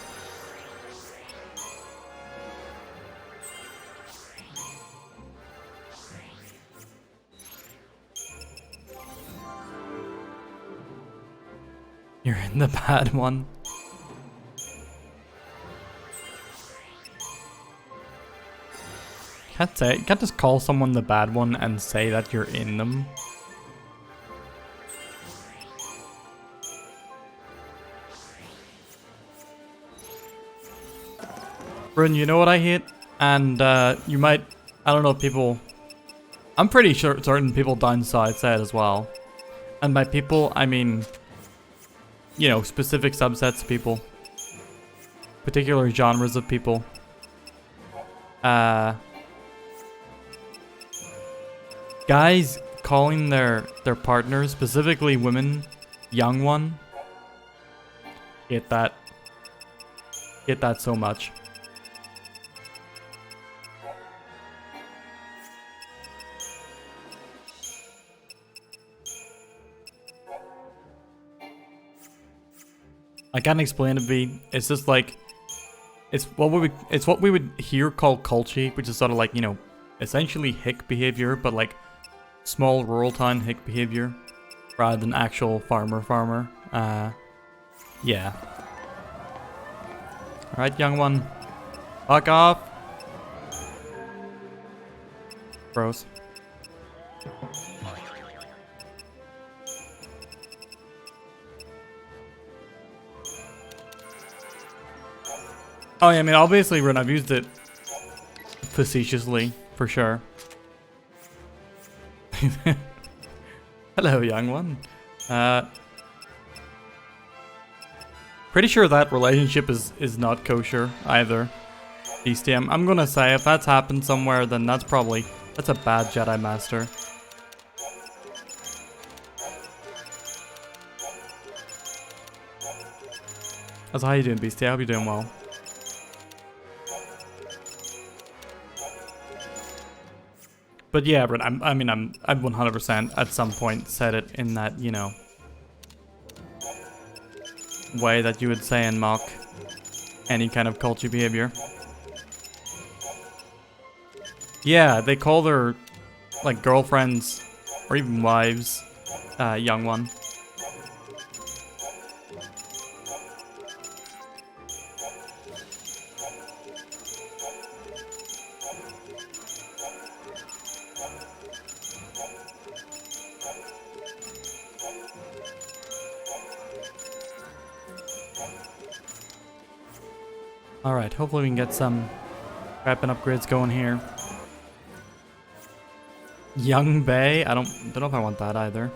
You're in the bad one. Can't just call someone the bad one and say that you're in them. Bryn, you know what I hate? And you might, I don't know if people, I'm pretty sure certain people down south say it as well. And by people, I mean, you know, specific subsets of people. Particular genres of people. Guys calling their partners, specifically women, young one. Hate that. Hate that so much. I can't explain it, V. It's just like it's what we would here call culty, which is sort of like, you know, essentially hick behavior, but like small rural town hick behavior rather than actual farmer. Yeah. Alright, young one. Fuck off. Bros. Oh yeah, I mean, obviously, I've used it facetiously, for sure. Hello, young one. Pretty sure that relationship is not kosher either. BSTM. I'm gonna say if that's happened somewhere, then that's a bad Jedi Master. So how you doing, Beastie? I hope you're doing well. But yeah, but I'm 100% at some point said it in that, you know, way that you would say and mock any kind of culty behavior. Yeah, they call their, like, girlfriends or even wives, young one. Alright, hopefully we can get some weapon upgrades going here. Young Bay? I don't know if I want that either.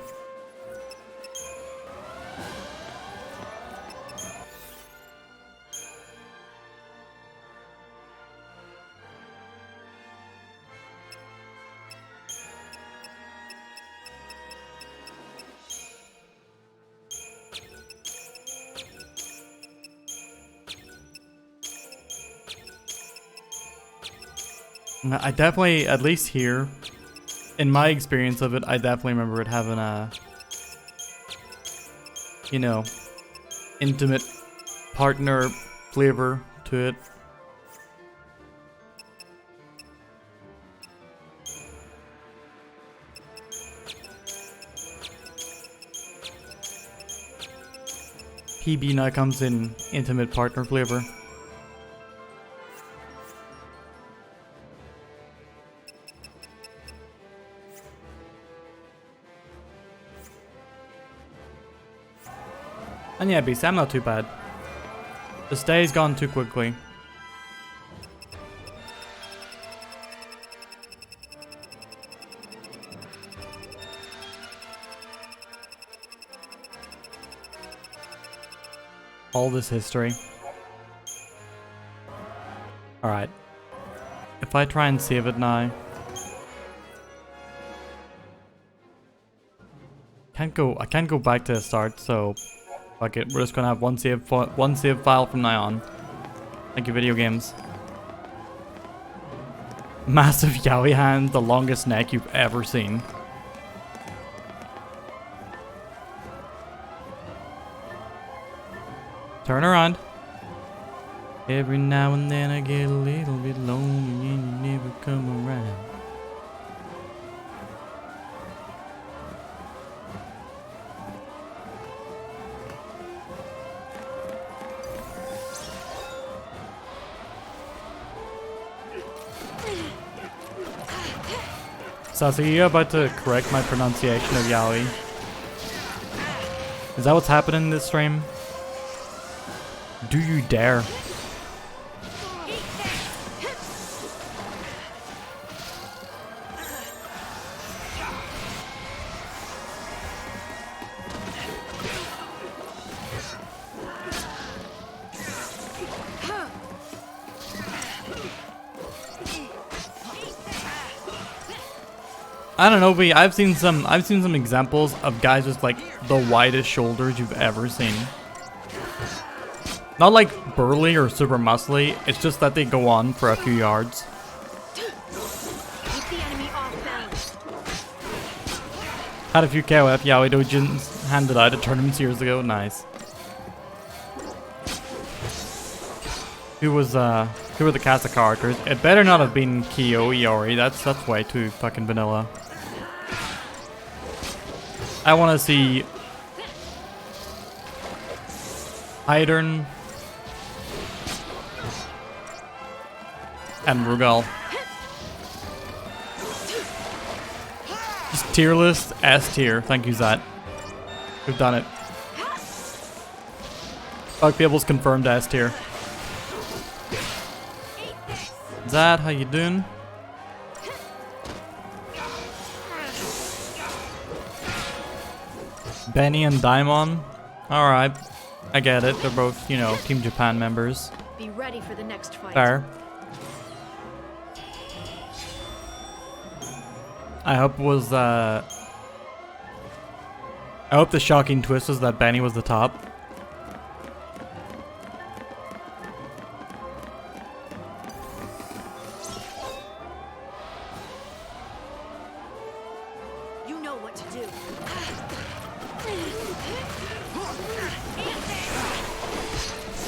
I definitely, at least here, in my experience of it, I definitely remember it having a, you know, intimate partner flavor to it. PB now comes in intimate partner flavor. And yeah, Beast, I'm not too bad. This day's gone too quickly. All this history. Alright. If I try and save it now. I can't go back to the start, so fuck it. We're just gonna have one save file from now on. Thank you, video games. Massive yaoi hand, the longest neck you've ever seen. Turn around. Every now and then I get a little bit lonely and you never come around. Sassy, are you about to correct my pronunciation of yaoi? Is that what's happening in this stream? Do you dare? I don't know, but I've seen some examples of guys with like the widest shoulders you've ever seen. Not like burly or super muscly, it's just that they go on for a few yards. Had a few KOF yaoi dojins handed out at tournaments years ago, nice. Who were the cast of characters? It better not have been Kyo Iori, that's way too fucking vanilla. I want to see Hydern and Rugal. Just tier list, S tier. Thank you, Zat. We've done it. Bug People's confirmed S tier. Zat, how you doing? Benny and Daimon. Alright. I get it. They're both, you know, Team Japan members. Be ready for the next fight. Fair. I hope it was, I hope the shocking twist was that Benny was the top.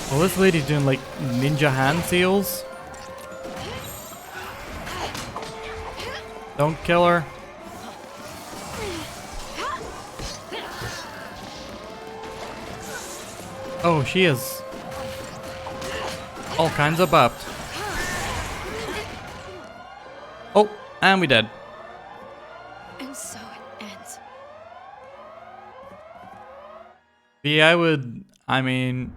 Well, this lady's doing like ninja hand seals. Don't kill her. Oh, she is all kinds of buffed. Oh, and we dead. And so it ends. Yeah, I mean,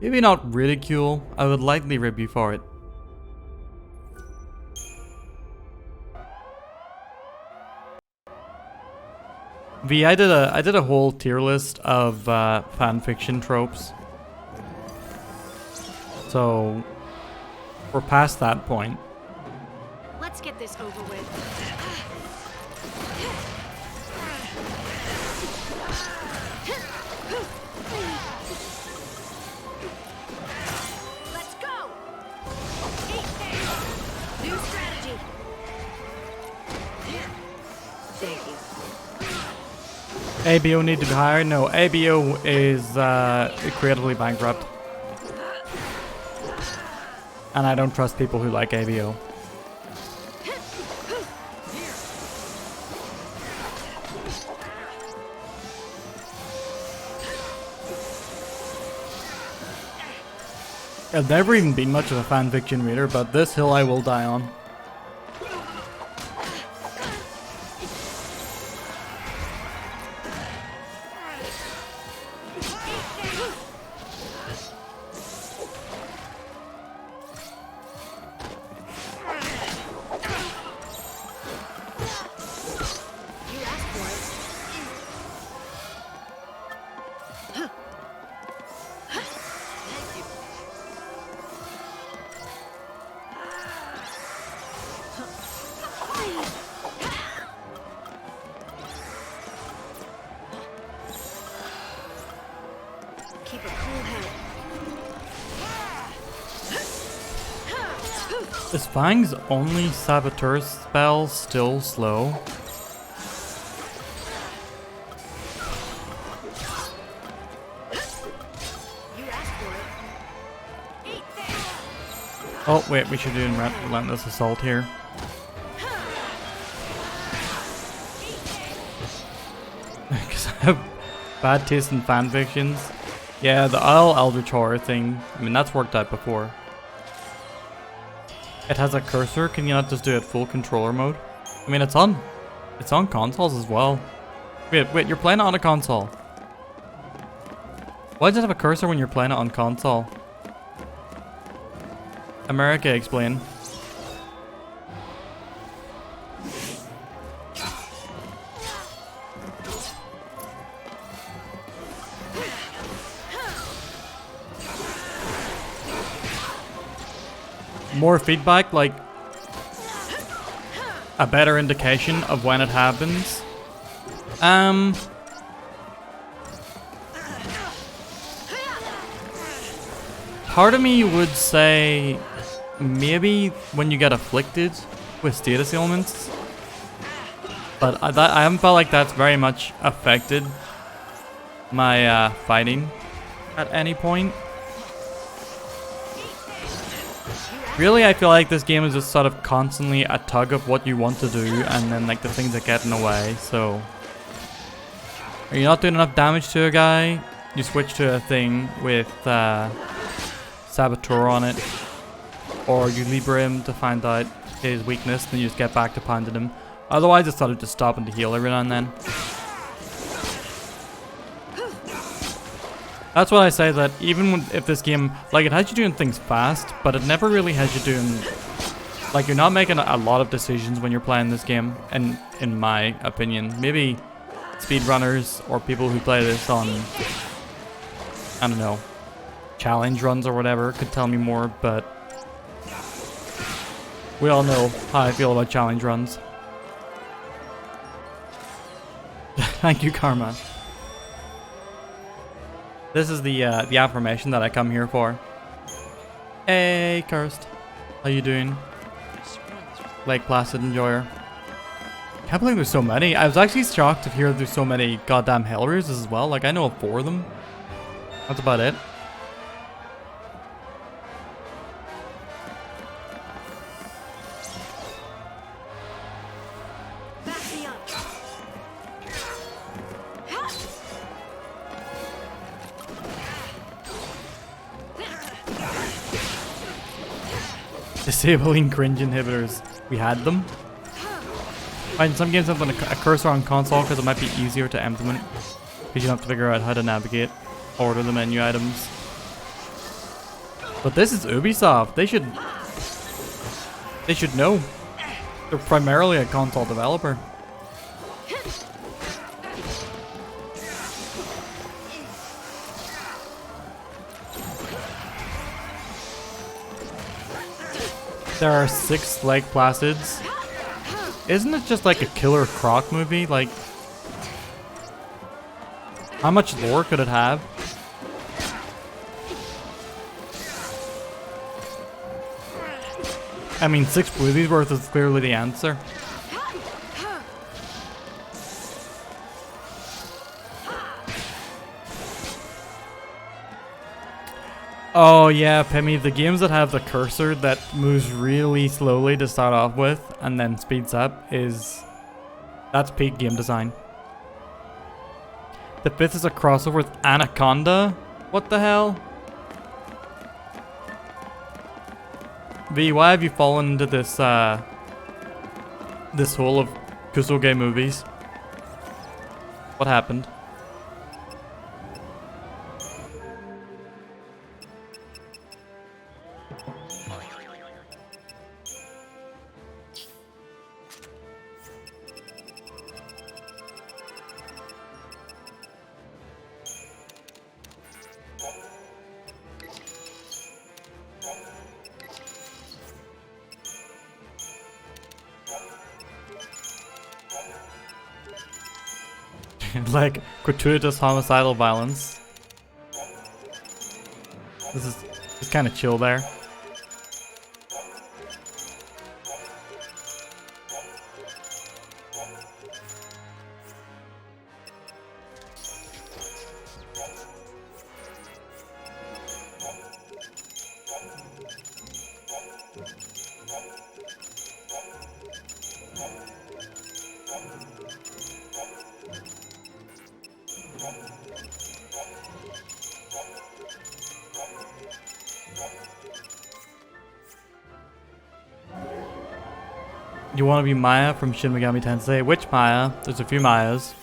maybe not ridicule. I would likely rib you for it. I did a whole tier list of fanfiction tropes. So we're past that point. Let's get this over with. Let's go. New strategy. Thank you. ABO need to be higher? No, ABO is creatively bankrupt. And I don't trust people who like ABO. I've never even been much of a fanfiction reader, but this hill I will die on. Keep a cool head. Is Fang's only saboteur spell still slow? You asked for it. Oh wait, we should do relentless assault here. Because I have bad taste in fanfictions. Yeah, the Eldritch Horror thing, I mean that's worked out before. It has a cursor, can you not just do it full controller mode? I mean it's on consoles as well. Wait, you're playing it on a console. Why does it have a cursor when you're playing it on console? America, explain. More feedback, like a better indication of when it happens. Part of me would say maybe when you get afflicted with status ailments, but I haven't felt like that's very much affected my fighting at any point. Really, I feel like this game is just sort of constantly a tug of what you want to do and then like the things that get in the way. So are you not doing enough damage to a guy? You switch to a thing with Saboteur on it, or you Libra him to find out his weakness, then you just get back to pounding him. Otherwise, it's sort of just stopping to heal every now and then. That's why I say that even if this game, like, it has you doing things fast, but it never really has you doing, like, you're not making a lot of decisions when you're playing this game, and in my opinion. Maybe speedrunners or people who play this on, I don't know, challenge runs or whatever could tell me more, but we all know how I feel about challenge runs. Thank you, Karma. This is the affirmation that I come here for. Hey, Cursed. How you doing? Lake Placid Enjoyer. Can't believe there's so many. I was actually shocked to hear there's so many goddamn Hellraisers as well. Like, I know of 4 of them. That's about it. Disabling cringe inhibitors. We had them. In some games, I've done a cursor on console because it might be easier to implement. Because you don't have to figure out how to navigate, order the menu items. But this is Ubisoft. They should know. They're primarily a console developer. There are 6 Lake Placids. Isn't it just like a Killer Croc movie? Like, how much lore could it have? I mean, 6 Bluesies worth is clearly the answer. Oh yeah, Pimmy, the games that have the cursor that moves really slowly to start off with and then speeds up that's peak game design. The 5th is a crossover with Anaconda? What the hell? V, why have you fallen into this this hole of Kusoge movies? What happened? Like gratuitous homicidal violence. This is kind of chill there. You want to be Maya from Shin Megami Tensei? Which Maya? There's a few Mayas.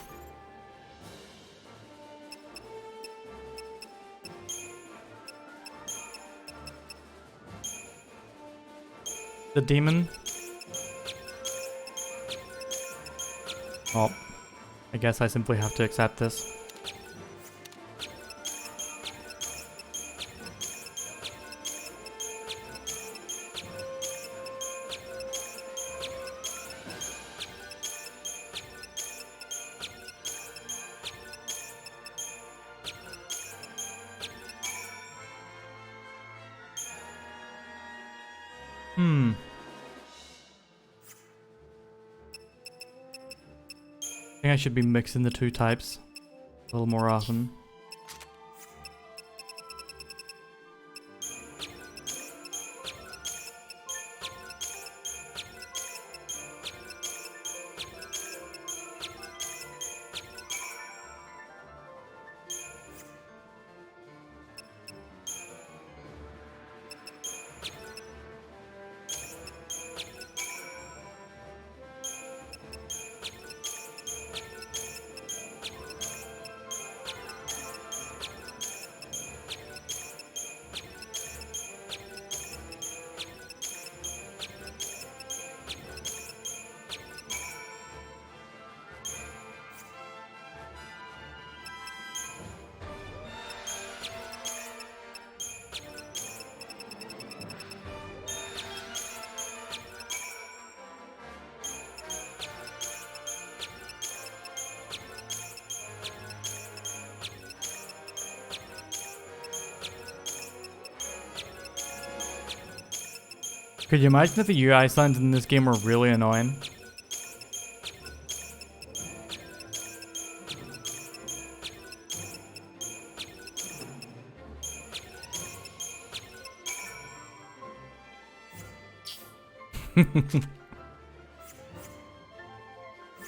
The demon? Well, I guess I simply have to accept this. I think I should be mixing the 2 types a little more often. Could you imagine if the UI signs in this game were really annoying?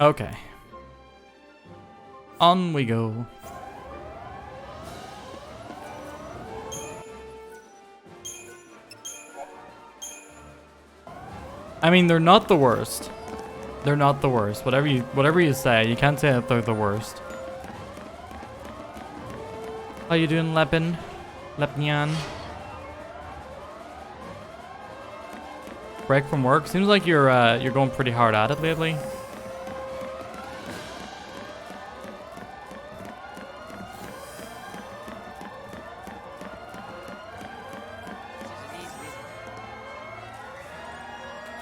Okay. On we go. I mean, they're not the worst. They're not the worst. Whatever you say, you can't say that they're the worst. How you doing, Lepin? Lepnian? Break from work? Seems like you're going pretty hard at it lately.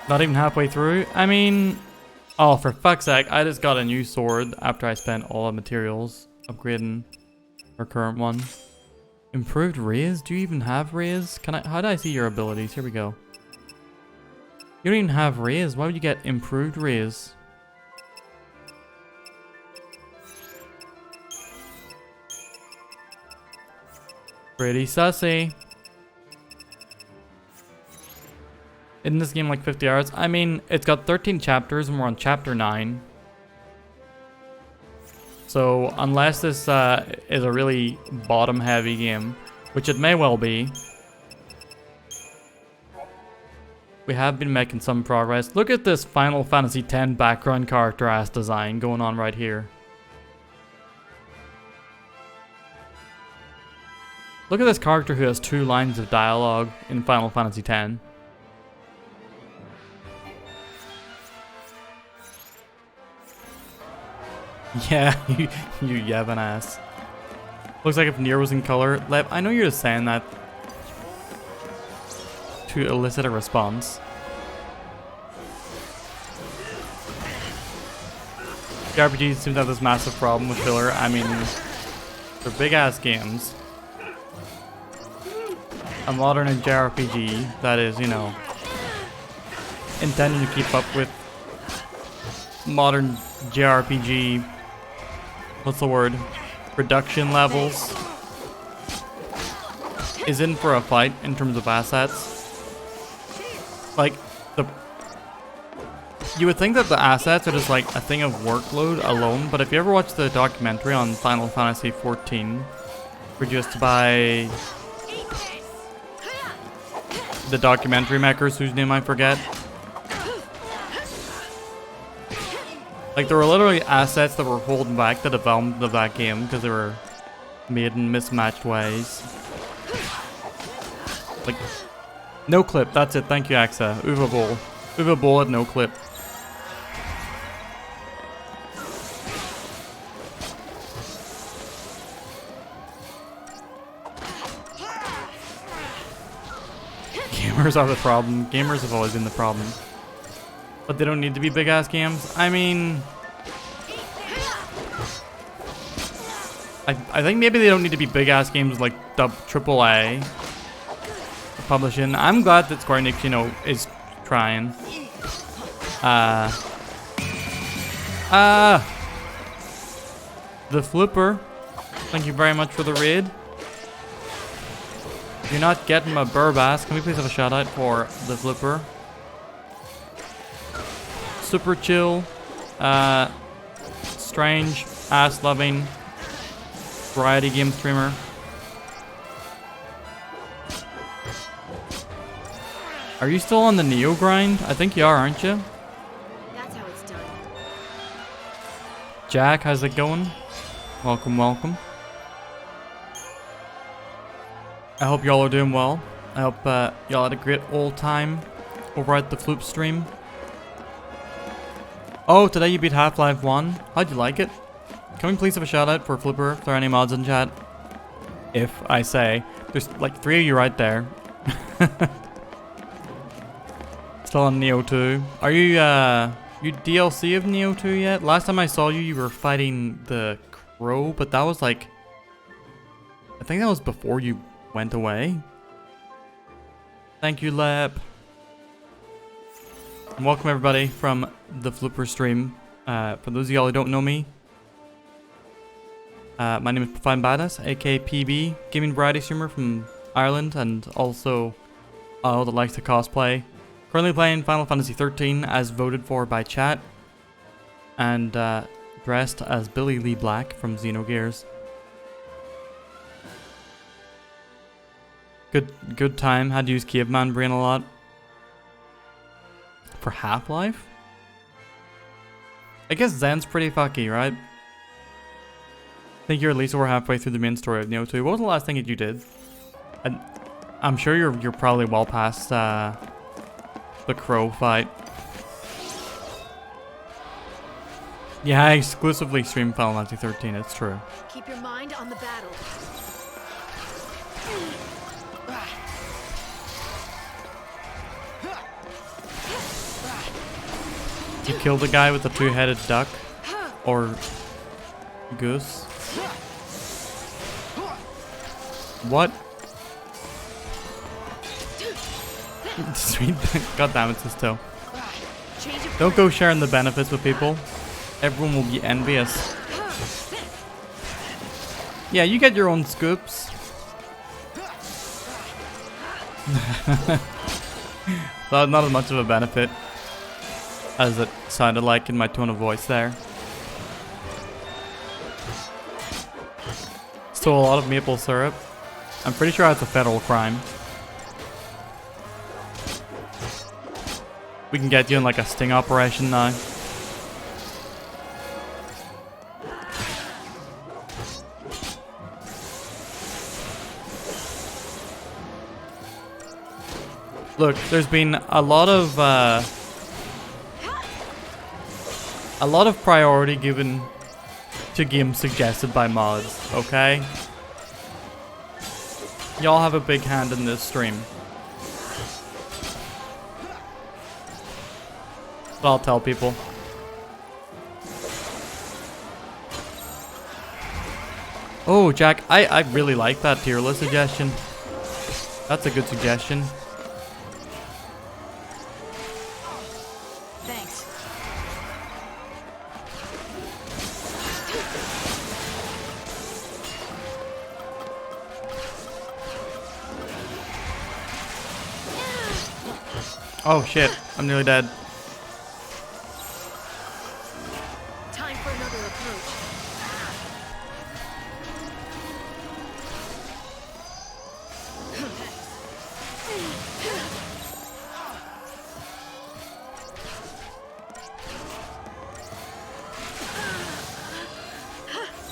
Not even halfway through? I mean... Oh, for fuck's sake, I just got a new sword after I spent all the materials upgrading our current one. Improved raise? Do you even have raise? How do I see your abilities? Here we go. You don't even have raise. Why would you get improved raise? Pretty sussy. Isn't this game like 50 hours? I mean, it's got 13 chapters and we're on chapter 9. So, unless this is a really bottom-heavy game, which it may well be, we have been making some progress. Look at this Final Fantasy X background character ass design going on right here. Look at this character who has 2 lines of dialogue in Final Fantasy X. Yeah, you yabbing ass. Looks like if Nier was in color. Lev, I know you're just saying that to elicit a response. The RPGs seem to have this massive problem with filler. I mean, they're big ass games. A modern JRPG that is, you know, intending to keep up with modern JRPG, what's the word, production levels, is in for a fight in terms of assets. Like, you would think that the assets are just like a thing of workload alone, but if you ever watch the documentary on Final Fantasy XIV, produced by the documentary makers whose name I forget, like, there were literally assets that were holding back the development of that game because they were made in mismatched ways. Like, no clip, that's it, thank you Axa. Uva Bowl. Uva Bowl had no clip. Gamers are the problem. Gamers have always been the problem. But they don't need to be big ass games. I mean, I think maybe they don't need to be big ass games like AAA publishing. I'm glad that Square Enix, you know, is trying. The Flipper, thank you very much for the raid. You're not getting my burbass. Can we please have a shout out for the Flipper? Super chill, strange, ass-loving, variety game streamer. Are you still on the Neo grind? I think you are, aren't you? That's how it's done. Jack, how's it going? Welcome, welcome. I hope y'all are doing well. I hope y'all had a great old time over at the Floop stream. Oh, today you beat Half-Life 1. How'd you like it? Can we please have a shout out for Flipper if there are any mods in chat? If I say, there's like 3 of you right there. Still on Neo 2. Are you you DLC of Neo 2 yet? Last time I saw you, you were fighting the Crow, but that was like, I think that was before you went away. Thank you, Lab. And welcome everybody from the Flipper stream. For those of y'all who don't know me, my name is Profine Badass, aka PB, gaming variety streamer from Ireland, and also that likes to cosplay Currently playing Final Fantasy XIII as voted for by chat, and dressed as Billy Lee Black from Xenogears. Good time. Had to use Caveman Brain a lot. For Half-Life? I guess Zen's pretty fucky, right? I think you're at least over halfway through the main story of Neo 2. What was the last thing that you did? I'm sure you're probably well past the Crow fight. Yeah, I exclusively stream Final Fantasy 13, it's true. Keep your mind on the battle. You kill the guy with the two-headed duck or goose. What? Sweet. God damn it, this toe. Don't go sharing the benefits with people. Everyone will be envious. Yeah, you get your own scoops. Well, not as much of a benefit as it sounded like in my tone of voice there. Stole a lot of maple syrup. I'm pretty sure that's a federal crime. We can get you in like a sting operation now. Look, there's been a lot of priority given to games suggested by mods, okay? Y'all have a big hand in this stream. But I'll tell people. Oh, Jack, I really like that tier list suggestion. That's a good suggestion. Thanks. Oh shit, I'm nearly dead. Time for another approach.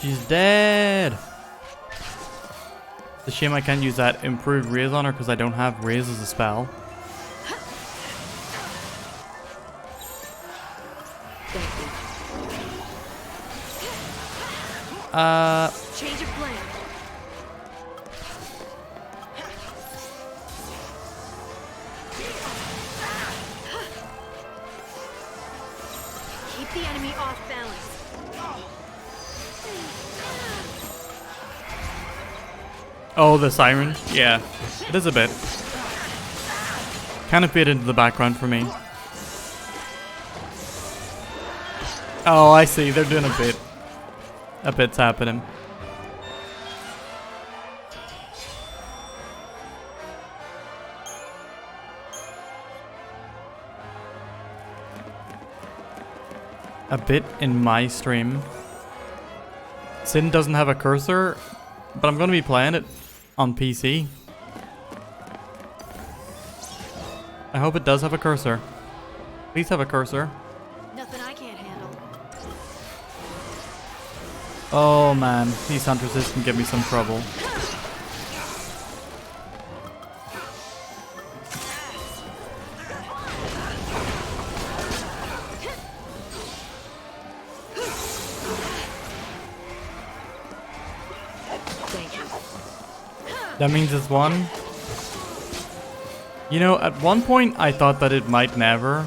She's dead. It's a shame I can't use that improved raise on her because I don't have raise as a spell. Change of plan. Keep the enemy off balance. Oh, the siren? Yeah, it is a bit. Kind of fade into the background for me. Oh, I see. They're doing a bit. A bit's happening. A bit in my stream. Sin doesn't have a cursor, but I'm going to be playing it on PC. I hope it does have a cursor. Please have a cursor. Nothing I can't handle. Oh man, these huntresses can give me some trouble. That means it's one. You know, at one point I thought that it might never.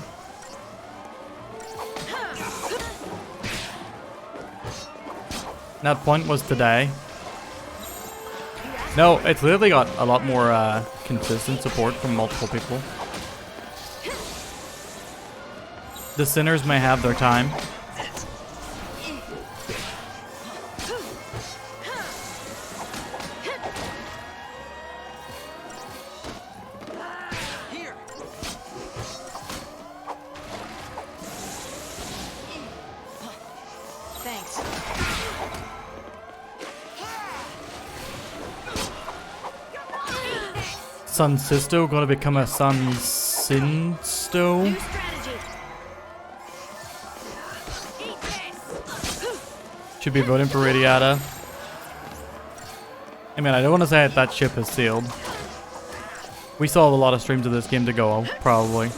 That point was today. No, it's literally got a lot more consistent support from multiple people. The sinners may have their time. Sun Sisto gonna become a Sun Sinsto? New strategy. Eat this. Should be voting for Radiata. I mean, I don't want to say that ship has sailed. We still have a lot of streams of this game to go, probably.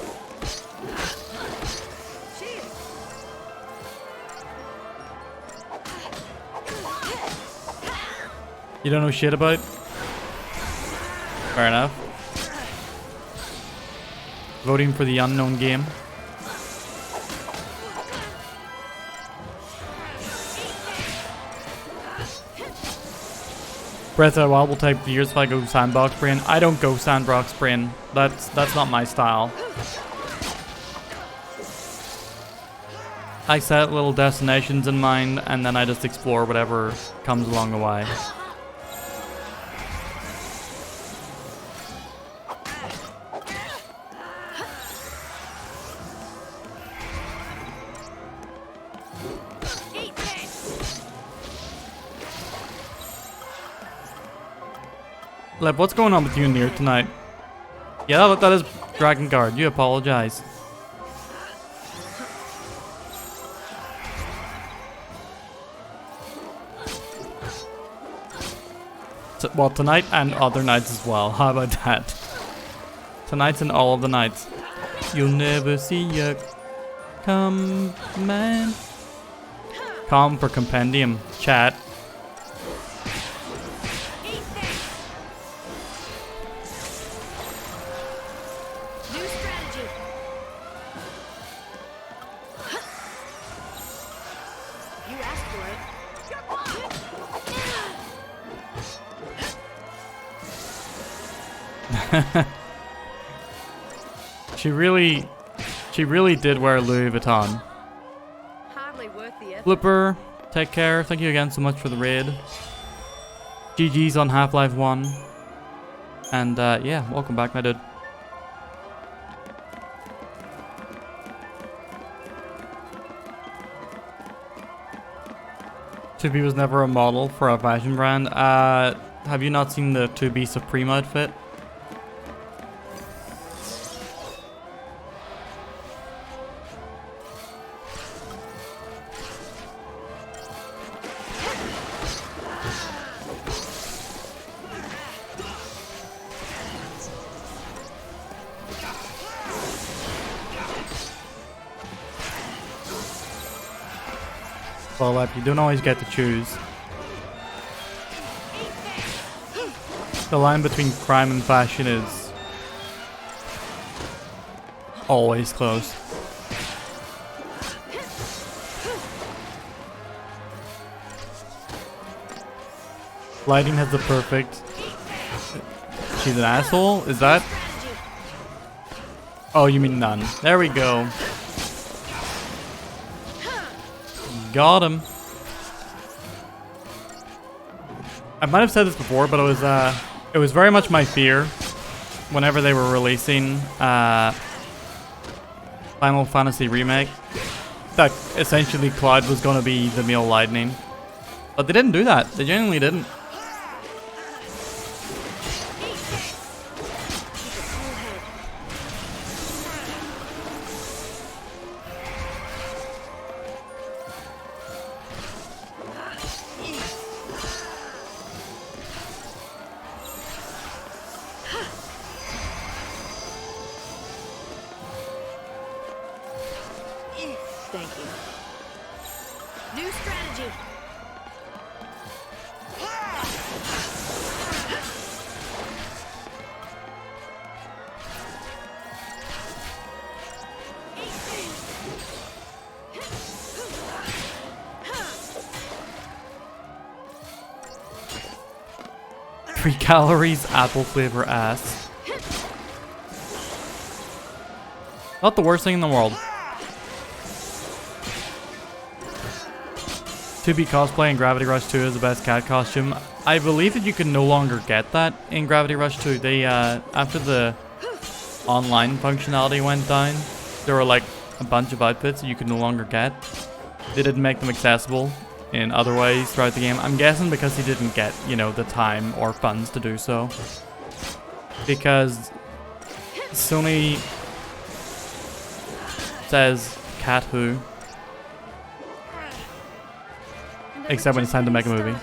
You don't know shit about? Fair enough. Voting for the unknown game. Breath of the Wild will take years if I go sandbox brain. I don't go sandbox brain. That's not my style. I set little destinations in mind and then I just explore whatever comes along the way. Leb, what's going on with you and Nier tonight? Yeah, that is Dragon Guard. You apologize. Well, tonight and other nights as well. How about that? Tonight's and all of the nights. You'll never see a come man. Com for compendium. Chat. She really did wear Louis Vuitton. Hardly worth the effort. Flipper, take care. Thank you again so much for the raid. GG's on Half-Life 1. And yeah, welcome back, my dude. Tubi was never a model for a fashion brand. Have you not seen the Tubi Supreme outfit? Well, you don't always get to choose. The line between crime and fashion is always close. Lighting has the perfect... She's an asshole? Is that... Oh, you mean none. There we go. Got him. I might have said this before, but it was very much my fear whenever they were releasing Final Fantasy Remake that essentially Cloud was going to be the male Lightning. But they didn't do that. They genuinely didn't. Thank you. New strategy. Free calories, apple flavor ass. Not the worst thing in the world. To be cosplay in Gravity Rush 2 is the best cat costume. I believe that you can no longer get that in Gravity Rush 2. They after the online functionality went down, there were like a bunch of outfits that you could no longer get. They didn't make them accessible in other ways throughout the game. I'm guessing because he didn't get, you know, the time or funds to do so. because Sony says cat who, except when it's time to make a movie.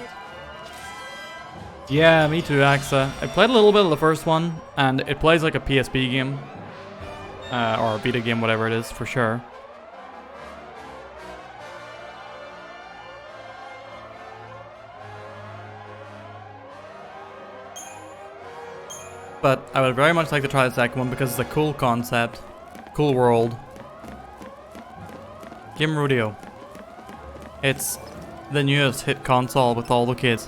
Yeah, me too, Axa. I played a little bit of the first one, and it plays like a PSP game, or a Vita game, whatever it is, for sure. But I would very much like to try the second one because it's a cool concept, cool world. Game Rodeo. It's the newest hit console with all the kids.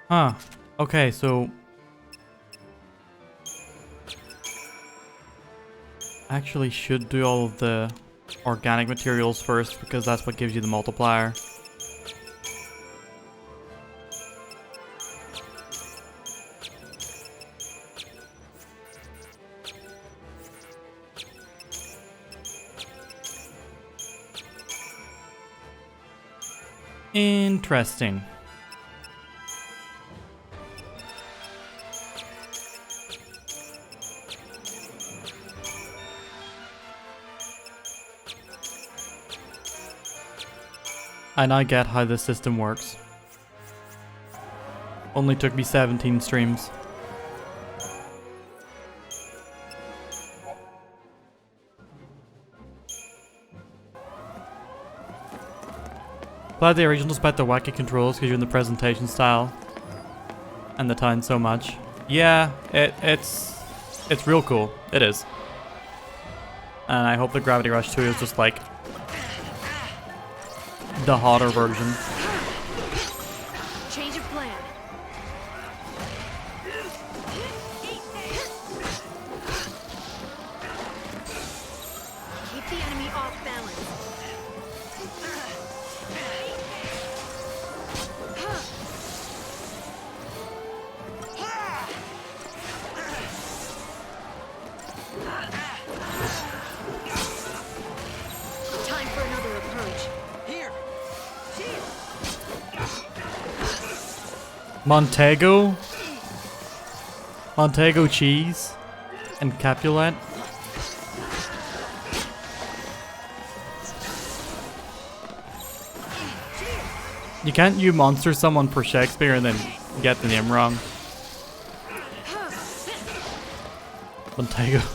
Huh. Okay, so actually should do all of the organic materials first because that's what gives you the multiplier. Interesting. I now get how this system works. Only took me 17 streams. Glad the original despite the wacky controls because you're in the presentation style and the town so much. Yeah, it's real cool. It is. And I hope the Gravity Rush 2 is just like the hotter version. Change of plan. Keep the enemy off balance. Time for another approach. Here. Montego cheese and Capulet. You can't you monster someone for Shakespeare and then get the name wrong.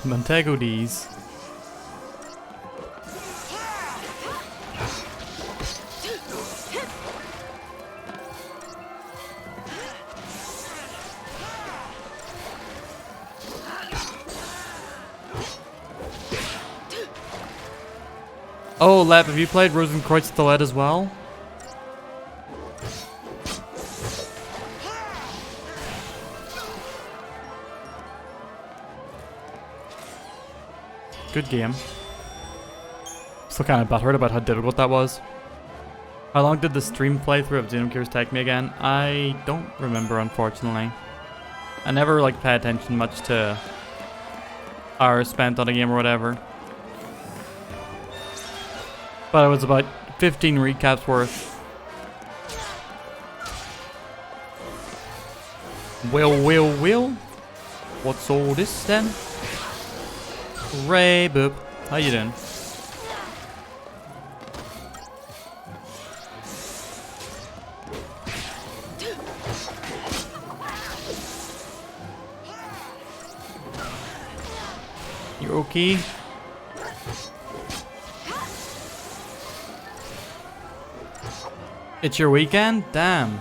Montego D's. Oh, Lab, have you played Rosenkreuz Thalet as well? Good game. Still kind of butthurt about how difficult that was. How long did the stream playthrough of Xenogears take me again? I don't remember, unfortunately. I never like pay attention much to hours spent on a game or whatever. But it was about 15 recaps worth. Well. What's all this then? Ray Boop. How you doing? You okay? It's your weekend? Damn.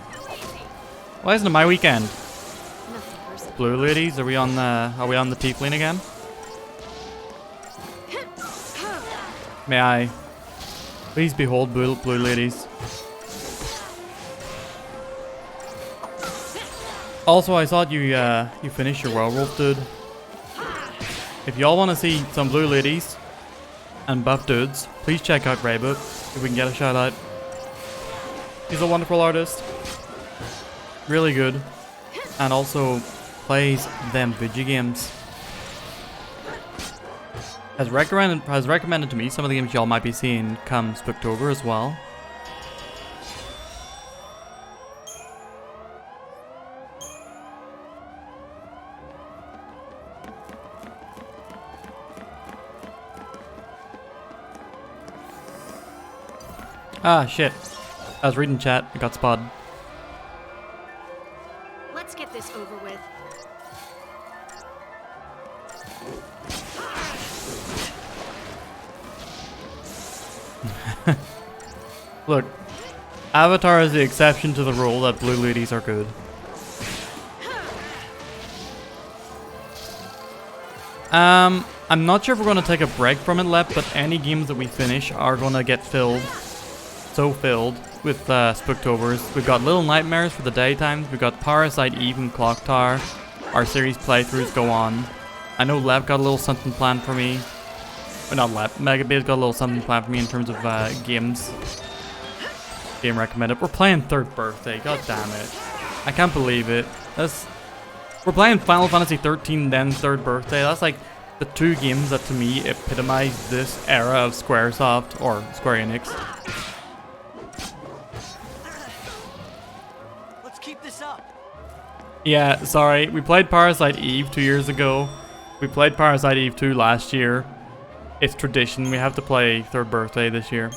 Why isn't it my weekend? Blue ladies, are we on the tiefling again? May I please behold blue ladies? Also, I thought you finished your werewolf, dude. If y'all want to see some blue ladies and buff dudes, please check out Raybook if we can get a shout out. He's a wonderful artist, really good, and also plays them video games. Has recommended to me some of the games y'all might be seeing come Spooktober as well. Ah, shit. I was reading chat. I got spotted. Let's get this over with. Look, Avatar is the exception to the rule that blue ladies are good. I'm not sure if we're going to take a break from it, Lep, but any games that we finish are going to get filled. So filled with Spooktobers. We've got Little Nightmares for the daytimes. We've got Parasite Eve and Clock Tower. Our series playthroughs go on. I know Lev got a little something planned for me. Or not Lev, Megabase got a little something planned for me in terms of games. Game recommended. We're playing Third Birthday, god damn it. I can't believe it. We're playing Final Fantasy XIII then Third Birthday. That's like the two games that to me epitomize this era of Squaresoft or Square Enix. Let's keep this up. Yeah, sorry. We played Parasite Eve 2 years ago. We played Parasite Eve 2 last year. It's tradition. We have to play Third Birthday this year.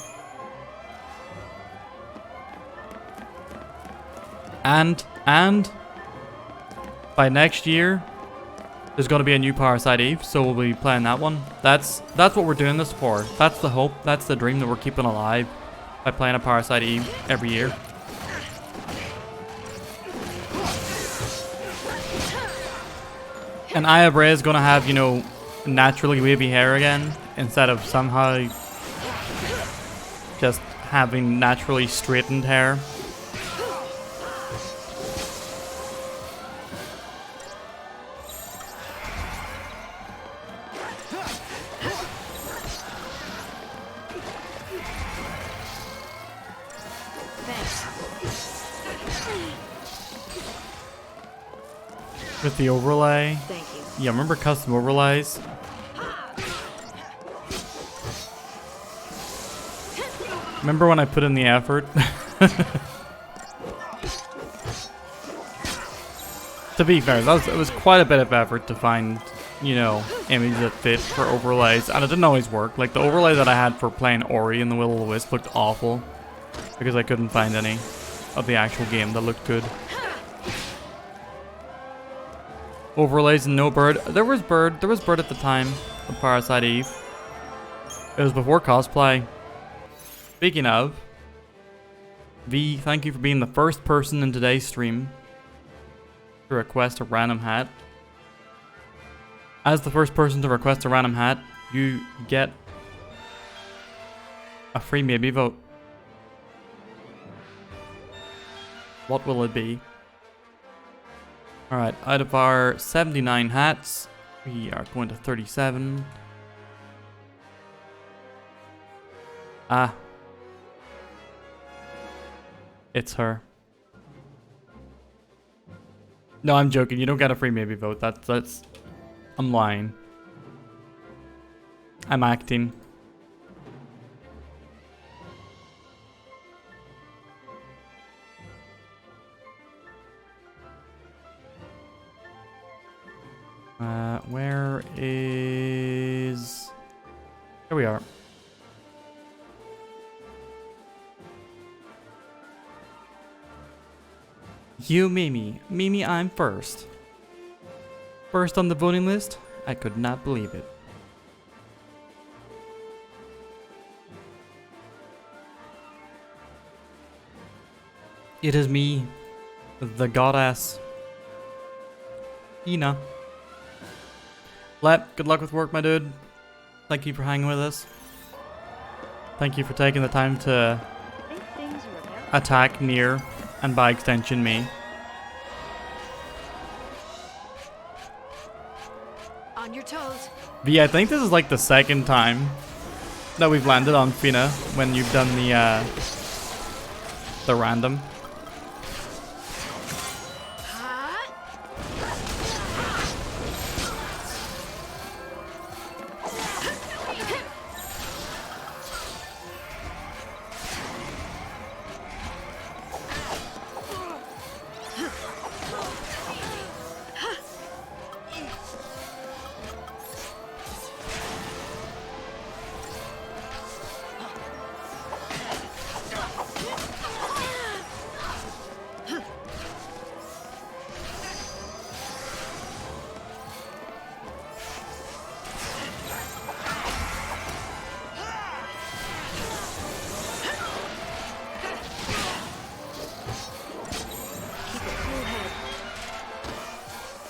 And by next year, there's going to be a new Parasite Eve, so we'll be playing that one. That's what we're doing this for. That's the hope. That's the dream that we're keeping alive by playing a Parasite Eve every year. And Aya Brea is going to have, you know, naturally wavy hair again, instead of somehow just having naturally straightened hair. With the overlay. Thank you. Yeah, remember custom overlays? Remember when I put in the effort? To be fair, it was quite a bit of effort to find, you know, images that fit for overlays, and it didn't always work. Like the overlay that I had for playing Ori and the Will of the Wisp looked awful because I couldn't find any of the actual game that looked good. Overlays and no bird. There was bird at the time of Parasite Eve. It was before cosplay. Speaking of, V, thank you for being the first person in today's stream to request a random hat. As the first person to request a random hat, you get a free maybe vote. What will it be? Alright, out of our 79 hats, we are going to 37. Ah. It's her. No, I'm joking. You don't get a free maybe vote. That's... I'm lying. I'm acting. Where is... Here we are. You, Mimi. Mimi, I'm first. First on the voting list? I could not believe it. It is me, the goddess, Ina. Lep, good luck with work, my dude. Thank you for hanging with us. Thank you for taking the time to attack Nier, and by extension me. On your toes. V, I think this is like the second time that we've landed on Fina when you've done the random.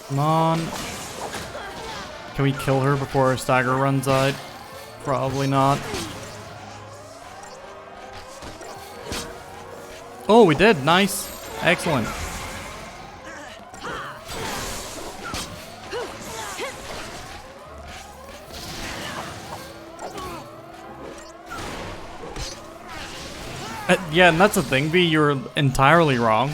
Come on. Can we kill her before her stagger runs out? Probably not. Oh, we did. Nice. Excellent. Yeah, and that's the thing, V. You're entirely wrong.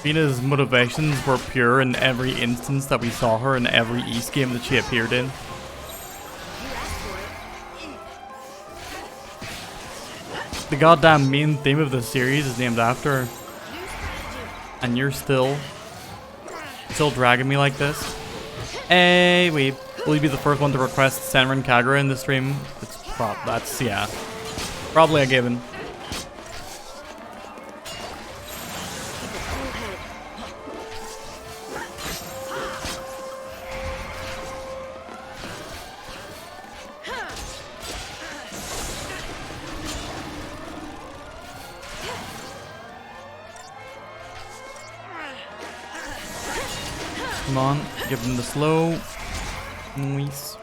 Fina's motivations were pure in every instance that we saw her in every East game that she appeared in. The goddamn main theme of the series is named after her. And you're still dragging me like this. Hey, wait. Will you be the first one to request Senran Kagura in the stream? That's, yeah. Probably a given. Come on, give them the slow. Nice.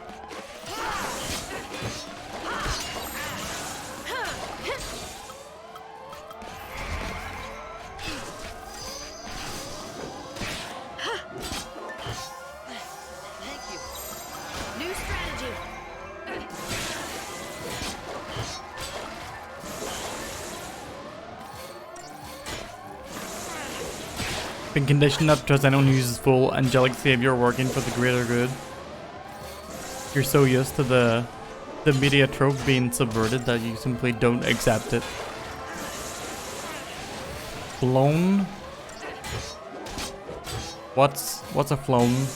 Been conditioned not to trust anyone who uses full angelic savior working for the greater good. You're so used to the media trope being subverted that you simply don't accept it. Flown? What's a flown?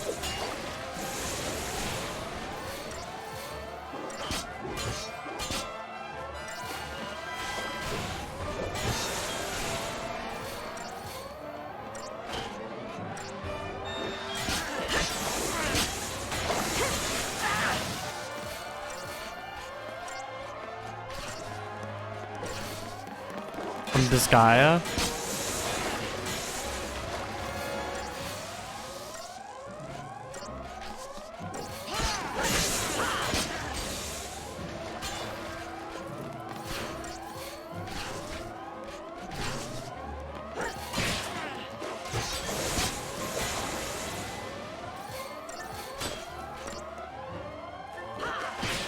Disgaea.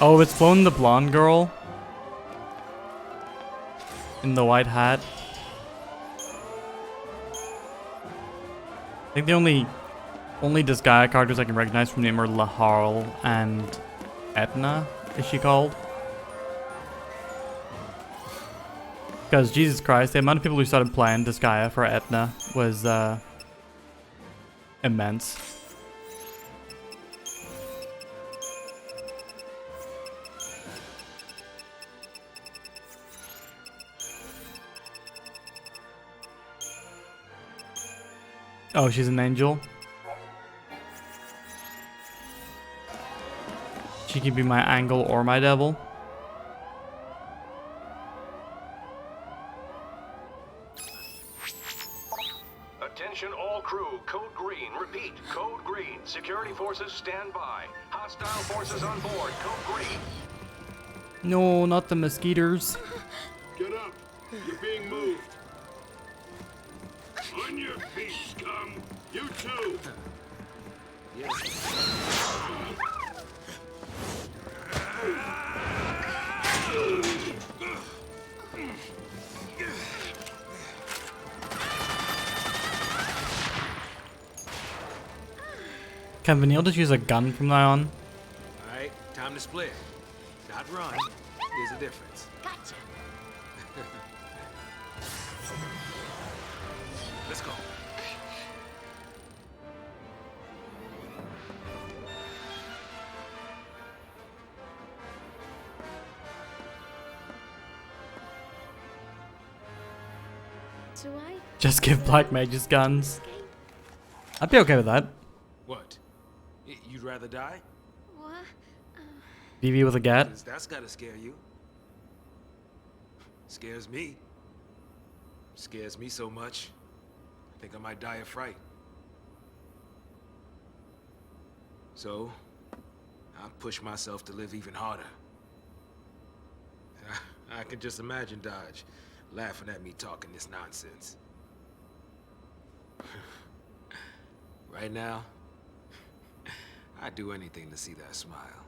Oh, it's flown the blonde girl in the white hat. I think the only Disgaea characters I can recognize from name are Laharl and Etna, is she called? Because Jesus Christ, the amount of people who started playing Disgaea for Etna was immense. Oh, she's an angel. She can be my angel or my devil. Attention all crew, code green. Repeat, code green. Security forces stand by. Hostile forces on board, code green. No, not the mosquitoes. Get up. You're being moved. On your feet, scum. You too. Can Vanille just use a gun from now on? Alright, time to split. Not run. There's a difference. Gotcha. Let's go. Do I? Just give black mages guns. I'd be okay with that. What? You'd rather die? What? BB with a gat. 'Cause that's gotta scare you. Scares me. Scares me so much. I think I might die of fright. So, I'll push myself to live even harder. I can just imagine Dodge laughing at me talking this nonsense. Right now, I'd do anything to see that smile.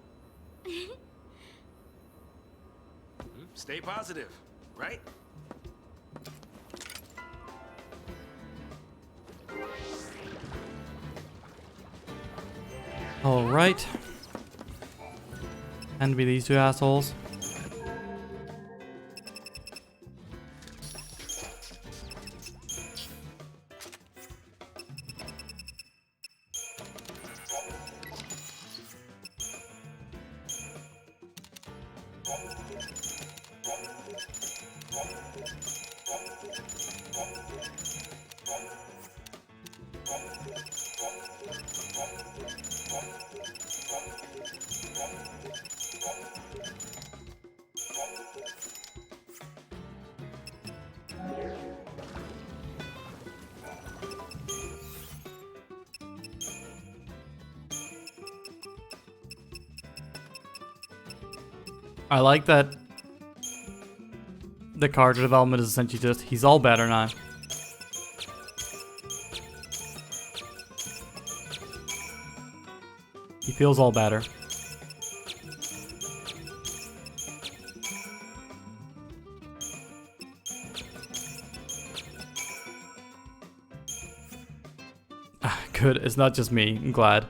Stay positive, right? All right. And be these two assholes. I like that the character development is essentially just, he's all better now. He feels all better. Good, it's not just me, I'm glad.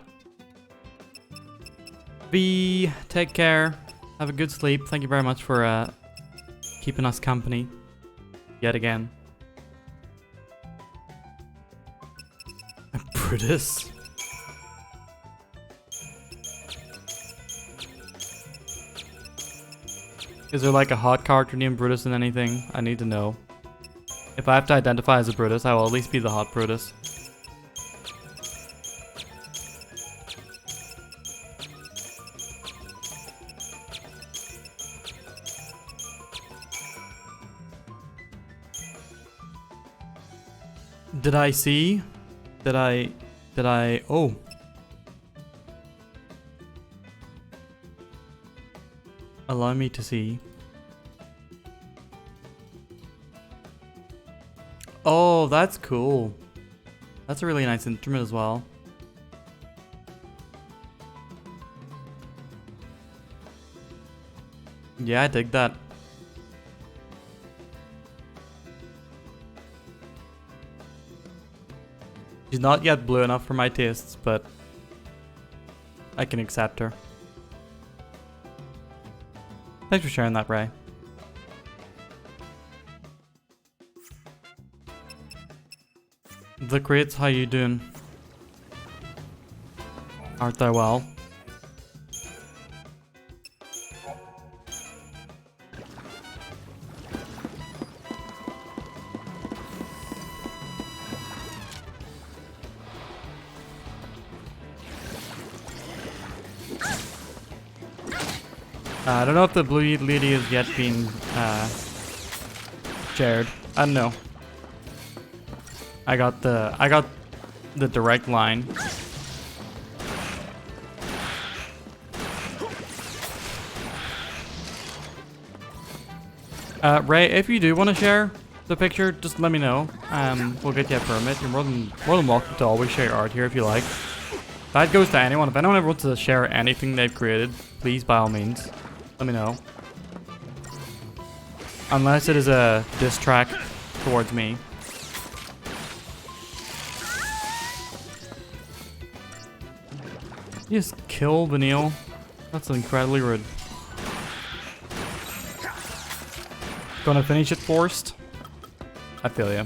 B, take care. Have a good sleep. Thank you very much for keeping us company yet again. Brutus. Is there like a hot character named Brutus in anything? I need to know. If I have to identify as a Brutus, I will at least be the hot Brutus. Did I see? Did I, oh. Allow me to see. Oh, that's cool. That's a really nice instrument as well. Yeah, I dig that. She's not yet blue enough for my tastes, but I can accept her. Thanks for sharing that, Ray. The crates, how you doing? Art thou well? I don't know if the blue lady is yet being shared. I don't know. I got the direct line. Ray, if you do want to share the picture, just let me know. We'll get you a permit. You're more than welcome to always share your art here if you like. That goes to anyone. If anyone ever wants to share anything they've created, please, by all means, let me know. Unless it is a diss track towards me. You just kill Vanille? That's incredibly rude. Gonna finish it forced? I feel ya.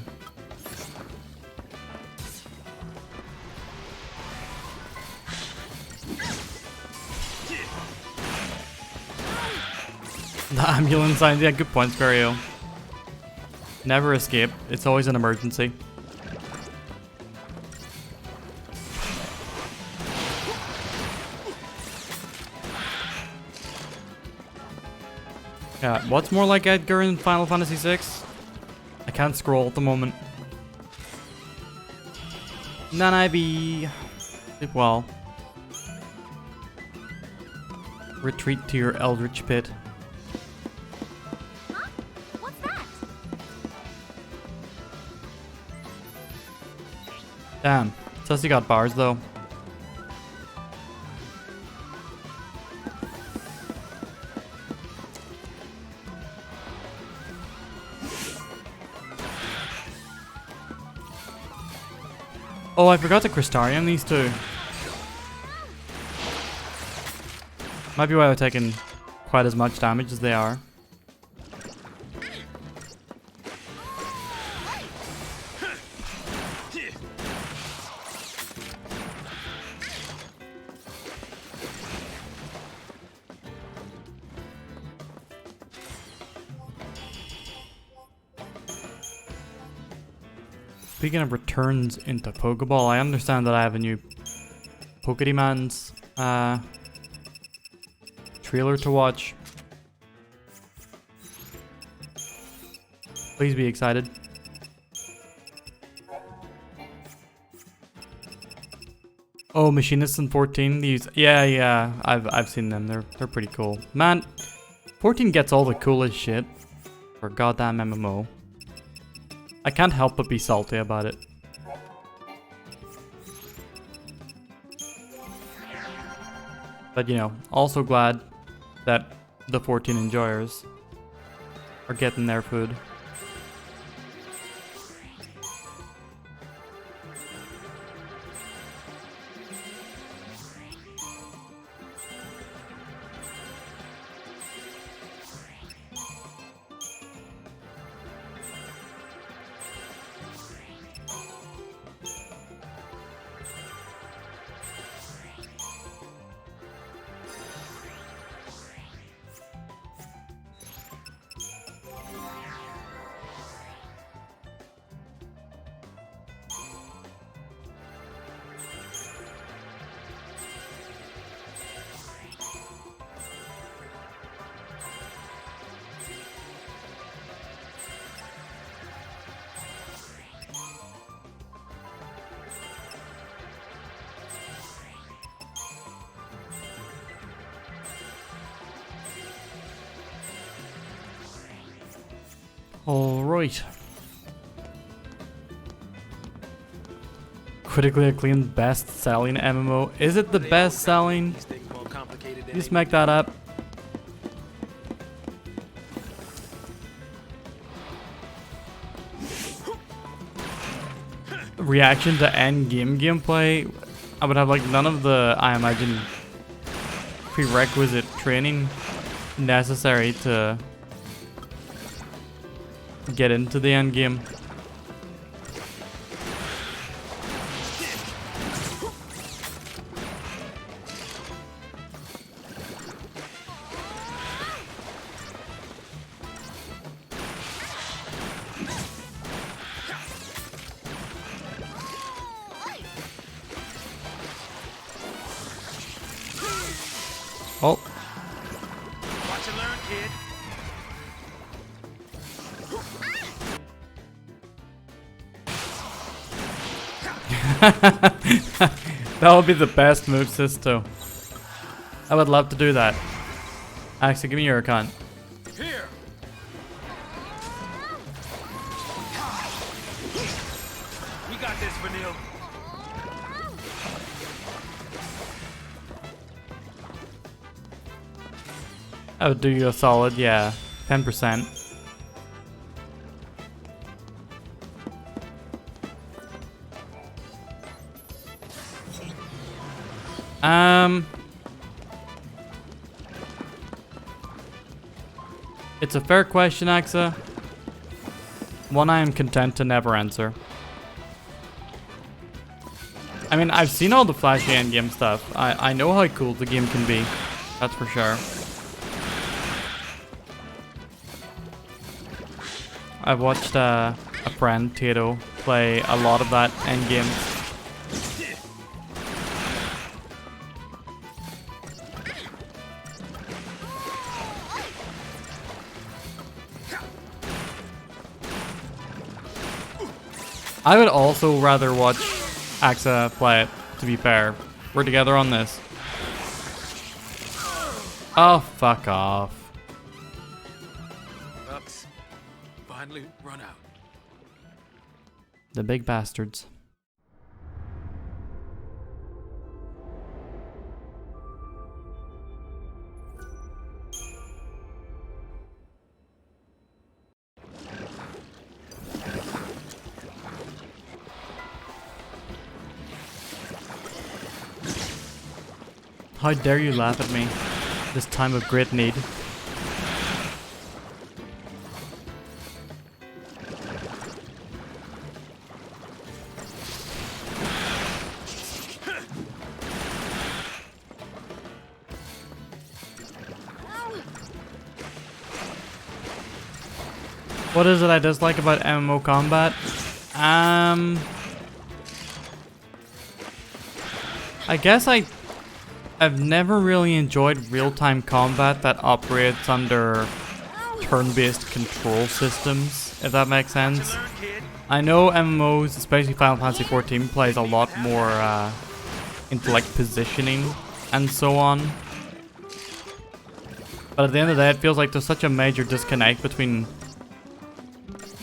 The ambulance signs, yeah, good points, Vario. Never escape, it's always an emergency. Yeah, what's more like Edgar in Final Fantasy VI? I can't scroll at the moment. Nanabi. Sleep well. Retreat to your eldritch pit. Huh? What's that? Damn. Sussy got bars though. Oh, I forgot to Crystarium these two. Might be why they're taking quite as much damage as they are. Speaking of returns into Pokeball, I understand that I have a new Pokedemon's trailer to watch. Please be excited. Oh, Machinists in 14. These, yeah, I've seen them. They're pretty cool. Man, 14 gets all the coolest shit for a goddamn MMO. I can't help but be salty about it. But you know, also glad that the 14 enjoyers are getting their food. Alright. Critically acclaimed best-selling MMO. Is it the best-selling? Just make that up. Reaction to end-game gameplay. I would have like none of the, I imagine, prerequisite training necessary to get into the end game. Oh. That would be the best move, Sisto. I would love to do that. Actually, give me your account. Here. We got this, Vanille. I would do you a solid, yeah. 10%. It's a fair question, Axa. One I am content to never answer. I mean, I've seen all the flashy endgame stuff. I know how cool the game can be. That's for sure. I've watched a friend, Tato, play a lot of that endgame. I would also rather watch Axa play it, to be fair. We're together on this. Oh, fuck off. Ducks finally run out. The big bastards. How dare you laugh at me this time of great need. What is it I dislike about MMO combat? I guess I've never really enjoyed real-time combat that operates under turn-based control systems, if that makes sense. I know MMOs, especially Final Fantasy XIV, plays a lot more into like positioning and so on. But at the end of the day, it feels like there's such a major disconnect between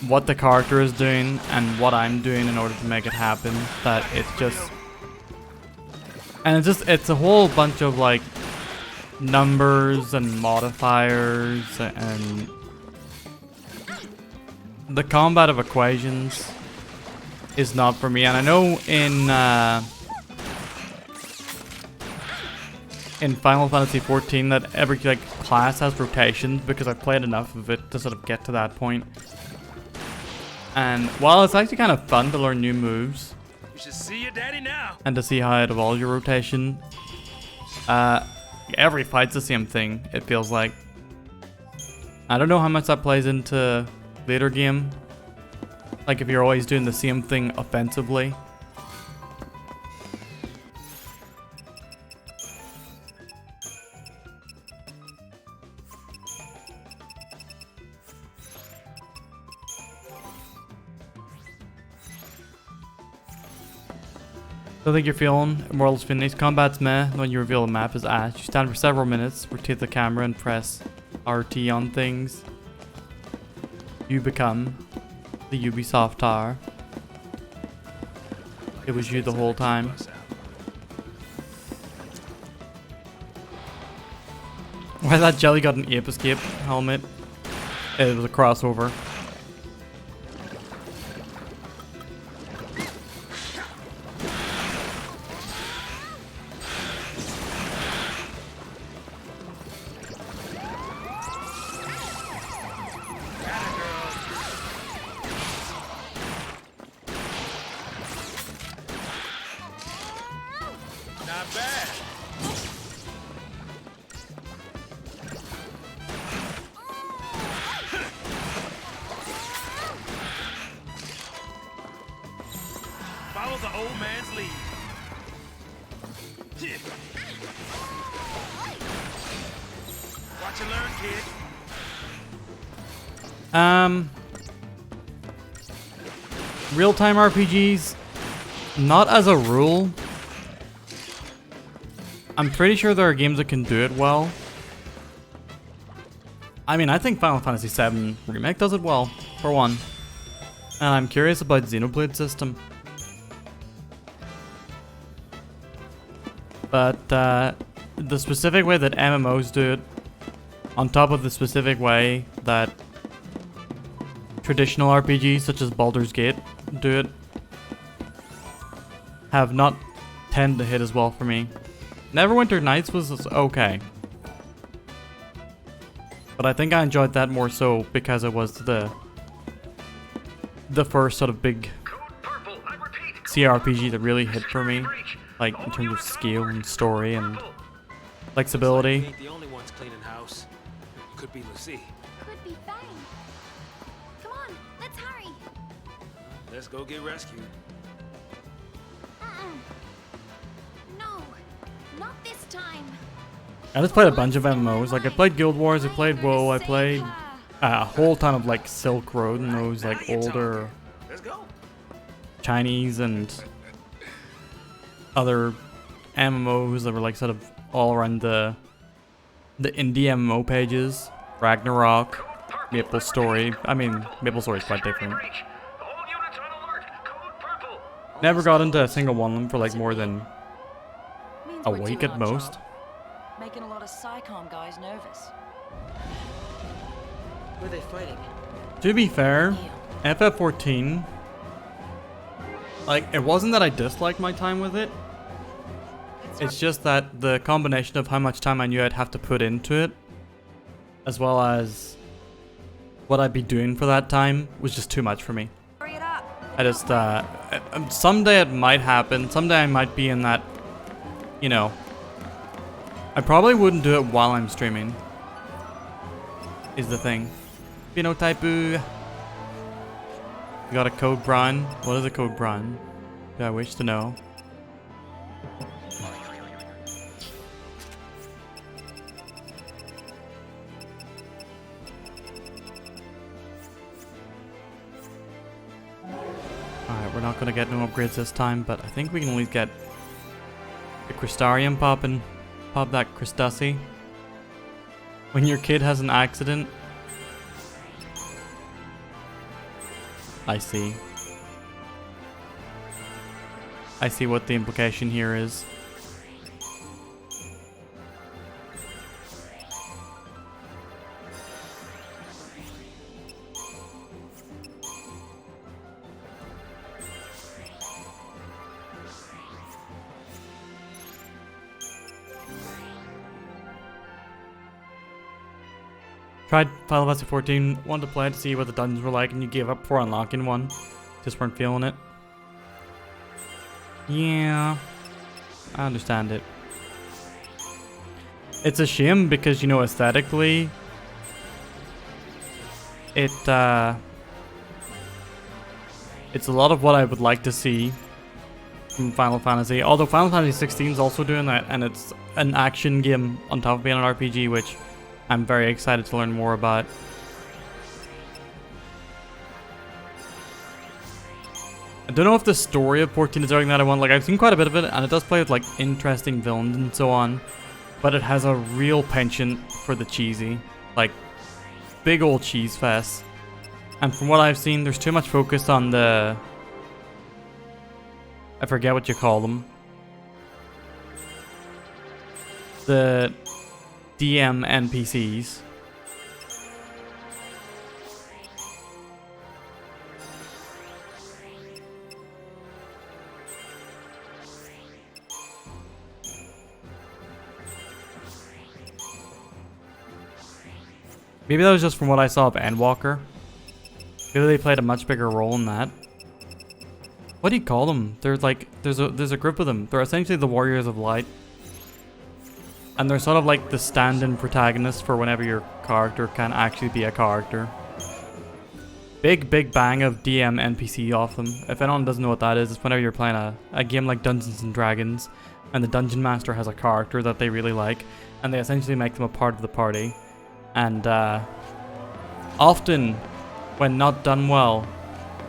what the character is doing and what I'm doing in order to make it happen, that it's just... And it's a whole bunch of like numbers and modifiers, and the combat of equations is not for me. And I know in Final Fantasy XIV that every like class has rotations, because I've played enough of it to sort of get to that point. And while it's actually kind of fun to learn new moves, We should see your daddy now. and to see how it evolves your rotation, every fight's the same thing, it feels like. I don't know how much that plays into later game, like if you're always doing the same thing offensively. Don't think you're feeling Immortals Finish. Combat's meh. When you reveal a map is ash. You stand for several minutes, rotate the camera and press RT on things. You become the Ubisoft Tower. It was you the whole time. Why that jelly got an ape escape helmet? It was a crossover. Not bad. Follow the old man's lead. Watch and learn, kid. Real-time RPGs, not as a rule. I'm pretty sure there are games that can do it well. I mean, I think Final Fantasy VII Remake does it well, for one. And I'm curious about Xenoblade system. But the specific way that MMOs do it, on top of the specific way that traditional RPGs such as Baldur's Gate do it, have not tend to hit as well for me. Neverwinter Nights was okay. But I think I enjoyed that more so because it was the first sort of big CRPG that really hit for me. Like in terms of scale and story and flexibility. Ain't the only ones cleaning house. Could be Lucy. Could be Fang. Come on, let's hurry. Let's go get rescued. No, not this time. I just played a bunch of MMOs. Like I played Guild Wars, I played WoW, I played a whole ton of like Silk Road and those like older Chinese and other MMOs that were like sort of all around the indie MMO pages. Ragnarok, Maple Story. I mean, Maple Story is quite different. Never got into a single one of them for like more than a week at most. Making a lot of SciComm guys nervous. Who are they fighting? To be fair, FF14, like, it wasn't that I disliked my time with it. It's just that the combination of how much time I knew I'd have to put into it, as well as what I'd be doing for that time, was just too much for me. I just, someday it might happen. Someday I might be in that, you know, I probably wouldn't do it while I'm streaming, is the thing. Phenotype-oo. You got a code, Brian? What is a code, Brian? Do I wish to know? Alright, we're not gonna get no upgrades this time, but I think we can at least get the Crystarium popping. Pop that Christusy. When your kid has an accident. I see. I see what the implication here is. Tried Final Fantasy XIV, wanted to play it to see what the dungeons were like, and you gave up before unlocking one. Just weren't feeling it. Yeah, I understand it. It's a shame because, you know, aesthetically, it's a lot of what I would like to see from Final Fantasy. Although Final Fantasy XVI is also doing that, and it's an action game on top of being an RPG, which I'm very excited to learn more about. I don't know if the story of 14 is everything that I want. Like, I've seen quite a bit of it, and it does play with like interesting villains and so on, but it has a real penchant for the cheesy, like big old cheese fest. And from what I've seen, there's too much focus on the, I forget what you call them, the DM NPCs. Maybe that was just from what I saw of Endwalker. Maybe they played a much bigger role in that. What do you call them? They're like, there's a group of them. They're essentially the Warriors of Light. And they're sort of like the stand-in protagonist for whenever your character can actually be a character. Big bang of DM NPC off them. If anyone doesn't know what that is, it's whenever you're playing a game like Dungeons and Dragons, and the Dungeon Master has a character that they really like, and they essentially make them a part of the party. And often, when not done well,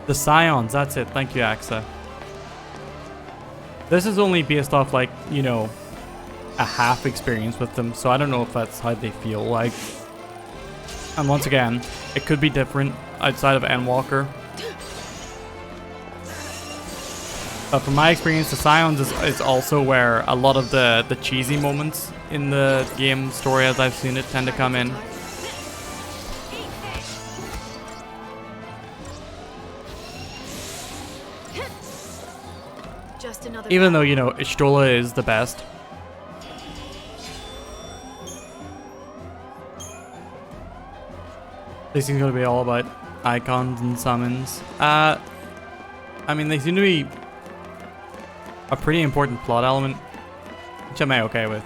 the Scions, that's it, thank you Axa. This is only based off, like, you know, a half experience with them, so I don't know if that's how they feel like. And once again, it could be different outside of Endwalker. But from my experience, the Scions is also where a lot of the cheesy moments in the game story, as I've seen it, tend to come in. Just another Even though, you know, Ishtola is the best. This is going to be all about icons and summons. I mean, they seem to be a pretty important plot element, which I'm okay with.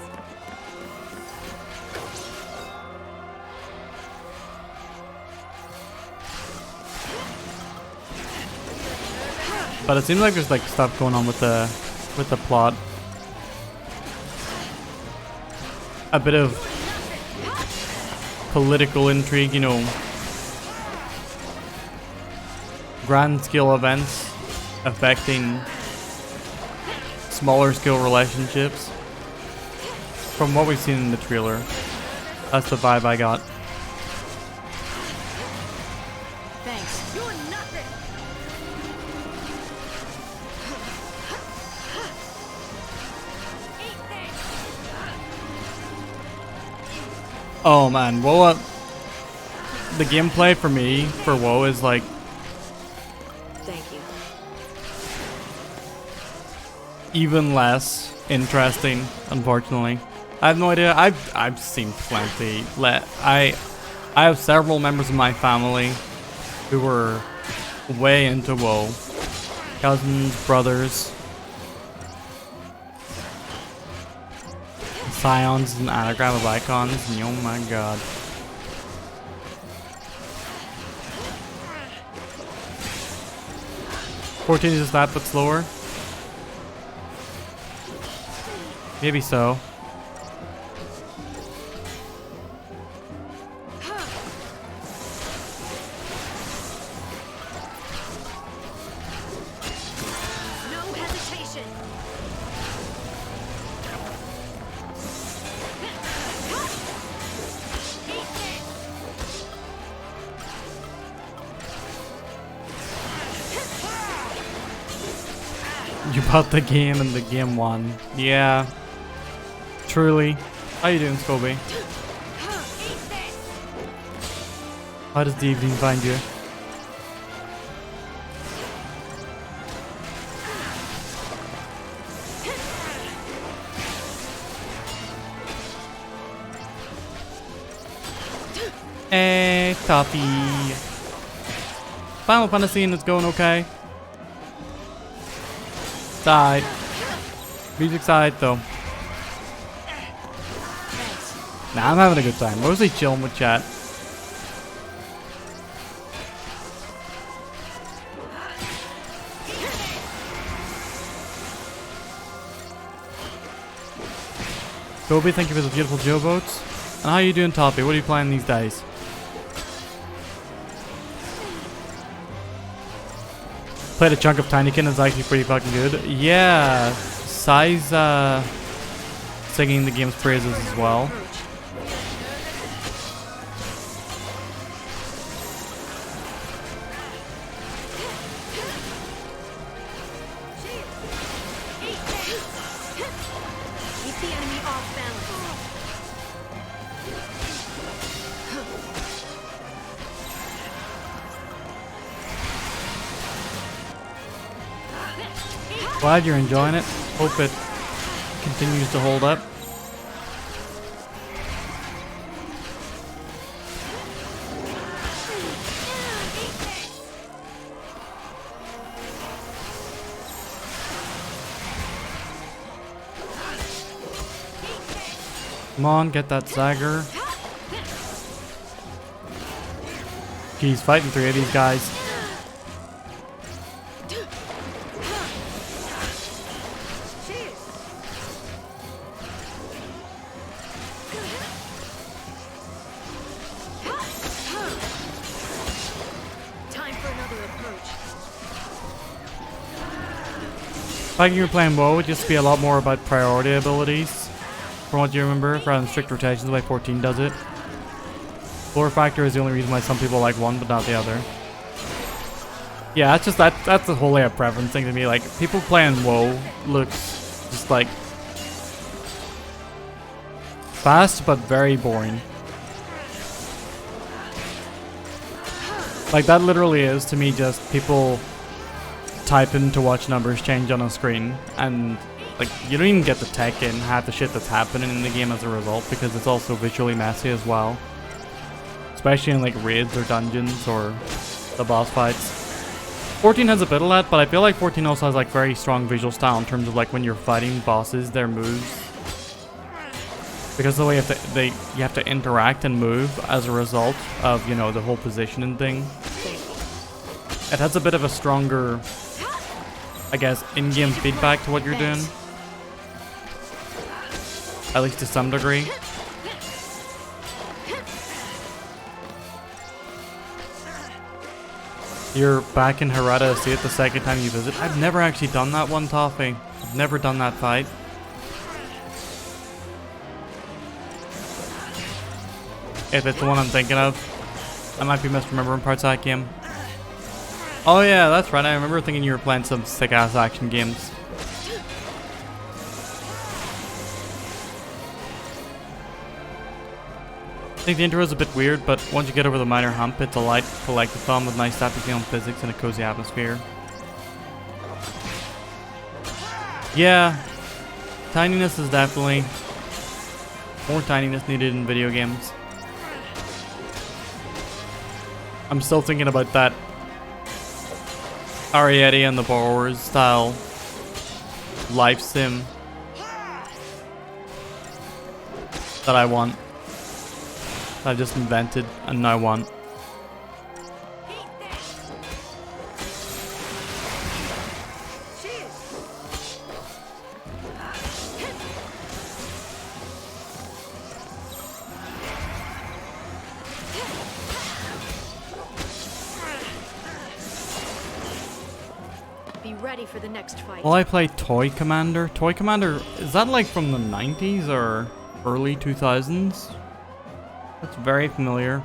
But it seems like there's like stuff going on with the plot. A bit of political intrigue, you know. Grand scale events affecting smaller scale relationships. From what we've seen in the trailer, that's the vibe I got. Thanks. You're nothing. Oh man, WoW, the gameplay for me for WoW is like Thank you. even less interesting, unfortunately. I have no idea. I've seen plenty. I have several members of my family who were way into WoW. Cousins, brothers. Scions is an anagram of icons, and oh my god. $14 is just that, but slower? Maybe so. No hesitation. You bought the game and the game won. Yeah. Truly. How you doing, Scobie? How does the evening find you? Hey, Toppy. Final Fantasy is going okay. Side. Music side though. Nah, I'm having a good time. Mostly chilling with chat. Toby, thank you for the beautiful Joe boats. And how you doing, Toppy? What are you playing these days? Played a chunk of Tinykin, it's actually pretty fucking good. Yeah, Sai's singing the game's praises as well. Keep the enemy off balance. Glad you're enjoying it. Hope it continues to hold up. Come on, get that Zagger. He's fighting 3 of these guys. Time for another approach. Back when you were playing WoW, it used to be a lot more about priority abilities, from what you remember, rather than strict rotations the way 14 does it. Lore factor is the only reason why some people like one but not the other. Yeah, that's just that's a wholly a preference thing to me. Like, people playing WoW looks just like fast but very boring. Like, that literally is to me just people typing to watch numbers change on a screen, and like, you don't even get the tech in half the shit that's happening in the game as a result, because it's also visually messy as well. Especially in like raids or dungeons or the boss fights. 14 has a bit of that, but I feel like 14 also has like very strong visual style in terms of like when you're fighting bosses, their moves. Because the way you have to interact and move as a result of, you know, the whole positioning thing. It has a bit of a stronger, I guess, in-game feedback to what you're doing. At least to some degree. You're back in Hirata Estate the second time you visit. I've never actually done that one, Toffee. I've never done that fight. If it's the one I'm thinking of. I might be misremembering parts of that game. Oh yeah, that's right. I remember thinking you were playing some sick-ass action games. I think the intro is a bit weird, but once you get over the minor hump, it's a light, collective film with nice sappy feeling physics and a cozy atmosphere. Yeah, tininess is definitely more tininess needed in video games. I'm still thinking about that Ariete and the Borrowers style life sim that I want. I've just invented and now want. Be ready for the next fight. Well, I play Toy Commander. Toy Commander, is that like from the 90s or early 2000s? That's very familiar.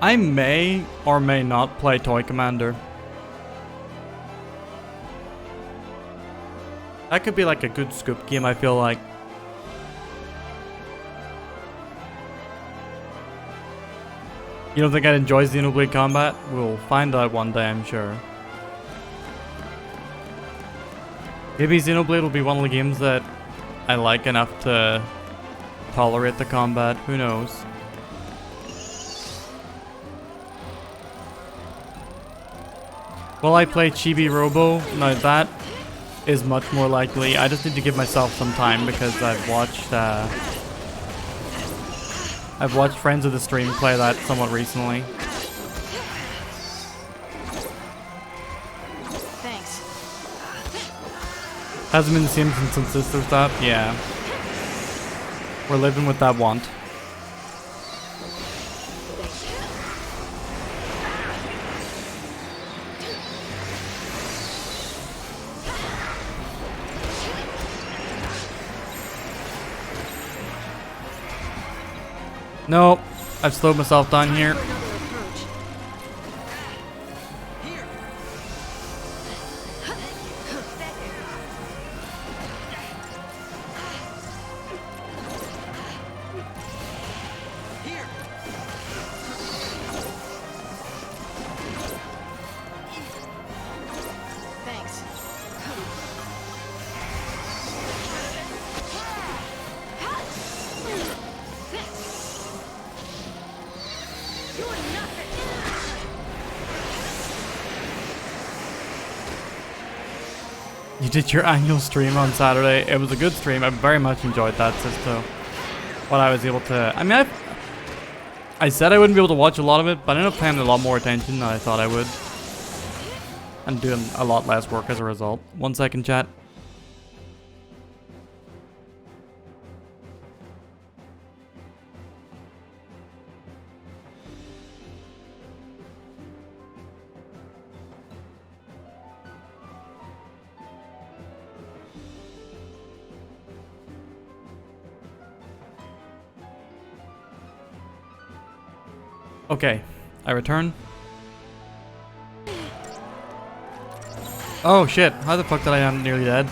I may or may not play Toy Commander. That could be like a good scoop game, I feel like. You don't think I'd enjoy Xenoblade Combat? We'll find out one day, I'm sure. Maybe Xenoblade will be one of the games that I like enough to tolerate the combat. Who knows? Will I play Chibi Robo? No, that is much more likely. I just need to give myself some time because I've watched friends of the stream play that somewhat recently. Thanks. Hasn't been the same since some sister stuff? Yeah. We're living with that want. Nope, I've slowed myself down here. You did your annual stream on Saturday. It was a good stream. I very much enjoyed that, Sisto. What I was able to... I mean, I said I wouldn't be able to watch a lot of it, but I ended up paying a lot more attention than I thought I would. and doing a lot less work as a result. 1 second, chat. Okay, I return. Oh shit, how the fuck did I end up nearly dead?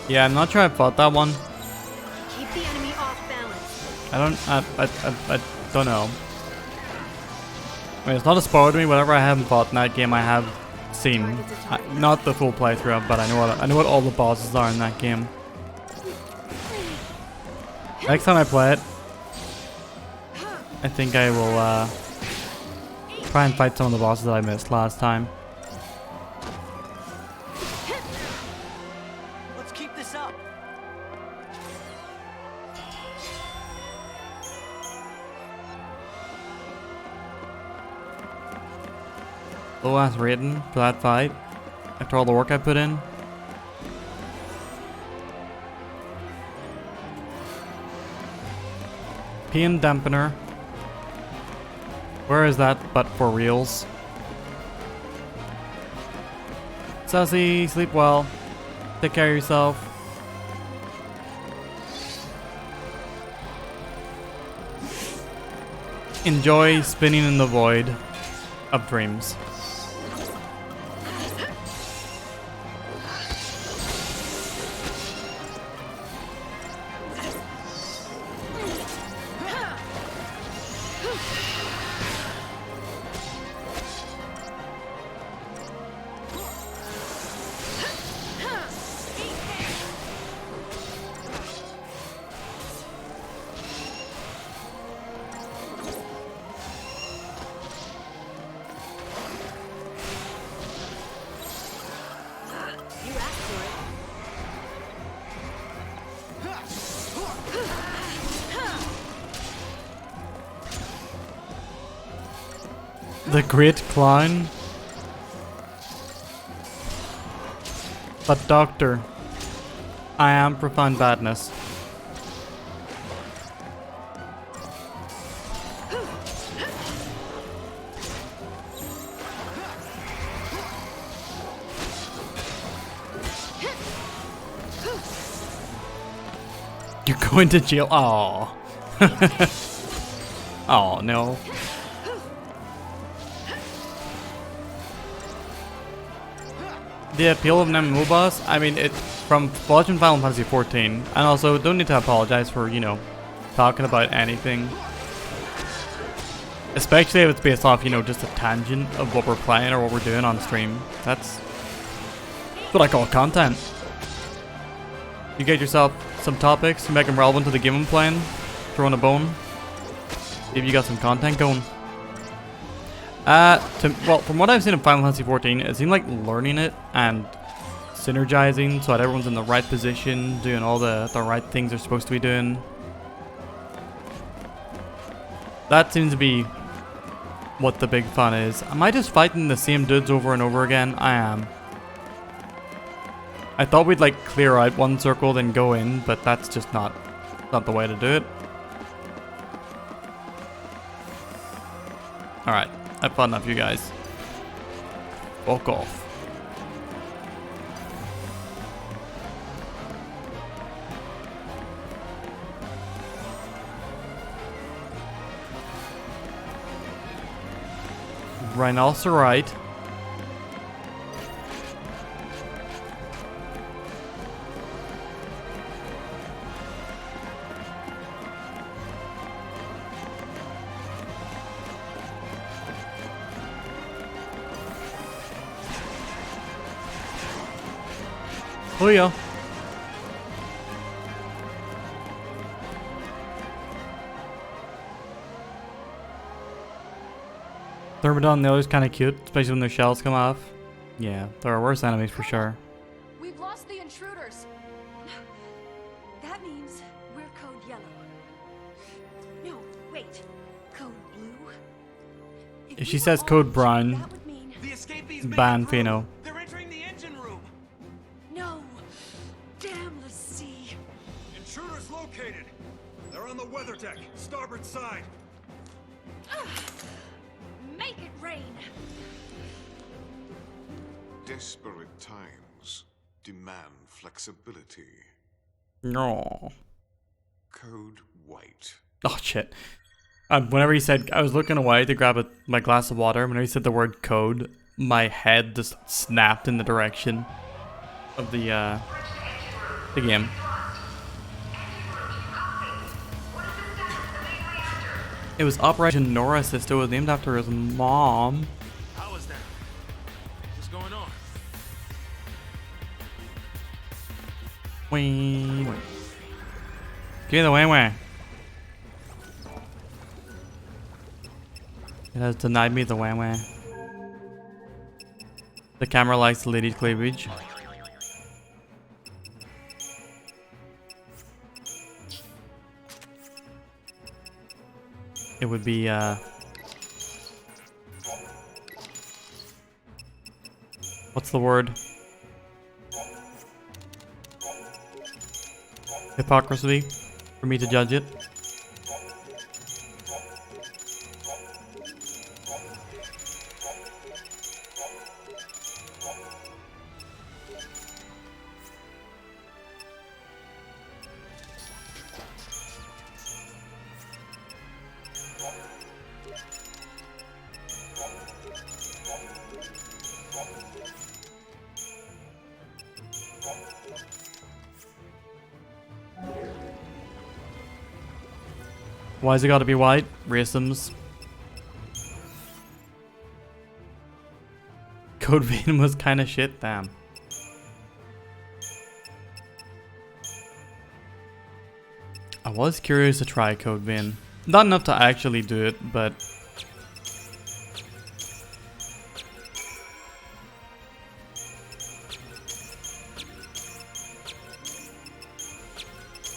Yeah, I'm not sure I fought that one. Keep the enemy off balance. I don't know. I mean, it's not a spoiler to me. Whatever I haven't fought in that game, I have seen. Not the full playthrough, but I know what all the bosses are in that game. Next time I play it, I think I will try and fight some of the bosses that I missed last time. Let's keep this up. Low ass rating for that fight after all the work I put in. Pain dampener. Where is that but for reals? Sassy, sleep well. Take care of yourself. Enjoy spinning in the void of dreams. The Great Clown. But Doctor, I am profound badness. You're going to jail. Oh. Oh no. The appeal of an MMO boss, I mean, it's from watching Final Fantasy XIV, and also don't need to apologize for, you know, talking about anything. Especially if it's based off, you know, just a tangent of what we're playing or what we're doing on stream. That's what I call content. You get yourself some topics, you make them relevant to the game I'm playing, throw in a bone, see if you got some content going. Well, from what I've seen in Final Fantasy XIV, it seemed like learning it and synergizing so that everyone's in the right position, doing all the right things they're supposed to be doing. That seems to be what the big fun is. Am I just fighting the same dudes over and over again? I am. I thought we'd like clear out one circle then go in, but that's just not the way to do it. Alright. I've fought enough, you guys. Fuck off. Rhinocerite. Oh yeah. Thermodon, the other's kind of cute, especially when their shells come off. Yeah, there are worse enemies for sure. We've lost the intruders. That means we're code yellow. No, wait. Code blue? If she says code brown, That would mean... The escapees made ban it through. Fino. They're entering the engine room. No! Damn the sea! Intruders located. They're on the weather deck, starboard side. Make it rain! Desperate times demand flexibility. No. Code white. Oh shit. Whenever he said, I was looking away to grab my glass of water. Whenever he said the word code, my head just snapped in the direction of the game. It was Operation Nora Sister. It was named after his mom. How is that? What's going on? Wee. Give me the way. It has denied me the way. The camera likes the lady's cleavage. It would be what's the word? Hypocrisy for me to judge it. Why's it gotta be white? Racisms. Code Vein was kinda shit, damn. I was curious to try Code Vein. Not enough to actually do it, but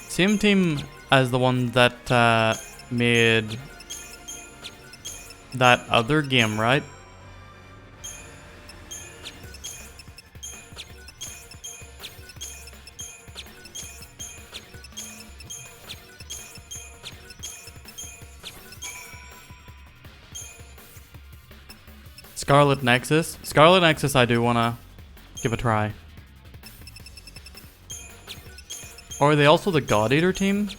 same team as the one that made that other game, right? Scarlet Nexus. Scarlet Nexus I do wanna give a try. Or are they also the God Eater team?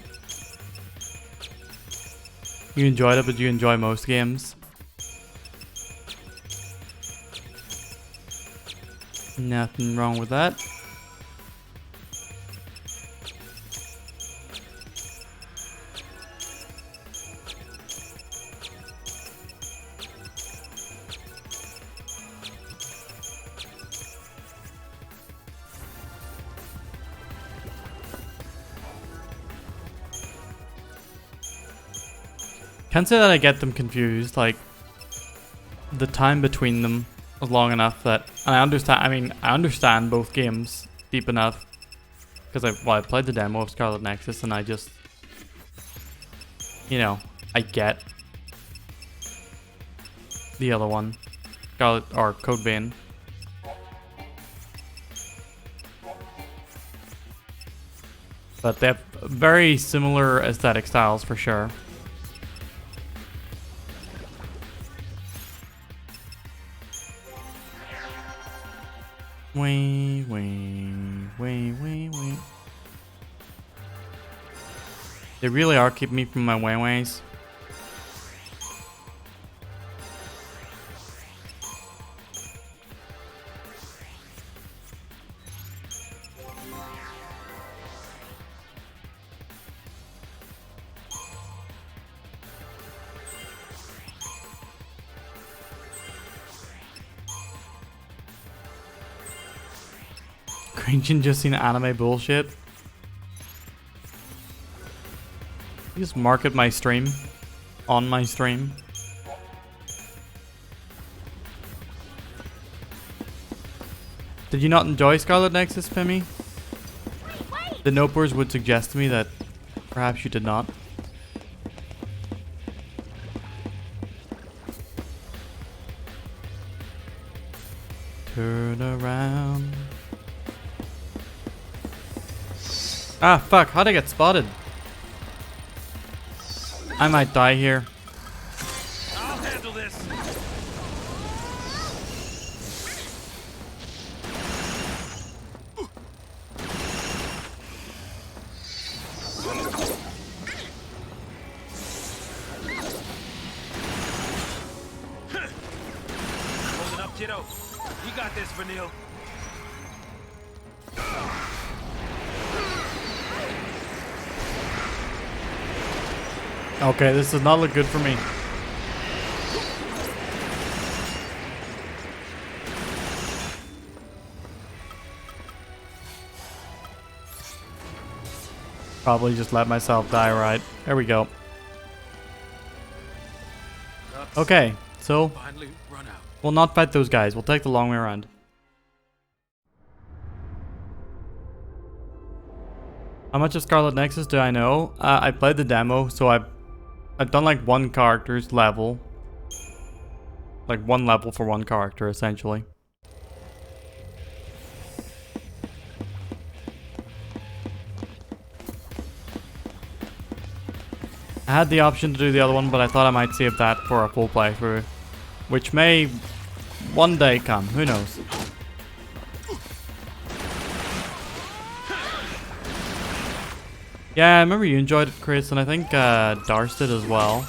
You enjoyed it, but you enjoy most games. Nothing wrong with that. Can't say that I get them confused, like, the time between them was long enough that, and I understand both games deep enough, because I played the demo of Scarlet Nexus, and I just, you know, I get the other one, Scarlet, or Code Vein. But they have very similar aesthetic styles for sure. Wee. They really are keeping me from my ways. Cringing just seen anime bullshit. You just market my stream on my stream. Did you not enjoy Scarlet Nexus, Pimmy? The Nopers would suggest to me that perhaps you did not. Turn around. Ah, fuck. How'd I get spotted? I might die here. I'll handle this. Hold it up, kiddo. You got this, Vanille. Okay, this does not look good for me. Probably just let myself die, right? There we go. Okay, so Finally run out. we'll not fight those guys. We'll take the long way around. How much of Scarlet Nexus do I know? I played the demo, so I've done like one character's level. Like one level for one character, essentially. I had the option to do the other one, but I thought I might save that for a full playthrough. Which may one day come, who knows. Yeah, I remember you enjoyed it, Chris, and I think Darce did as well.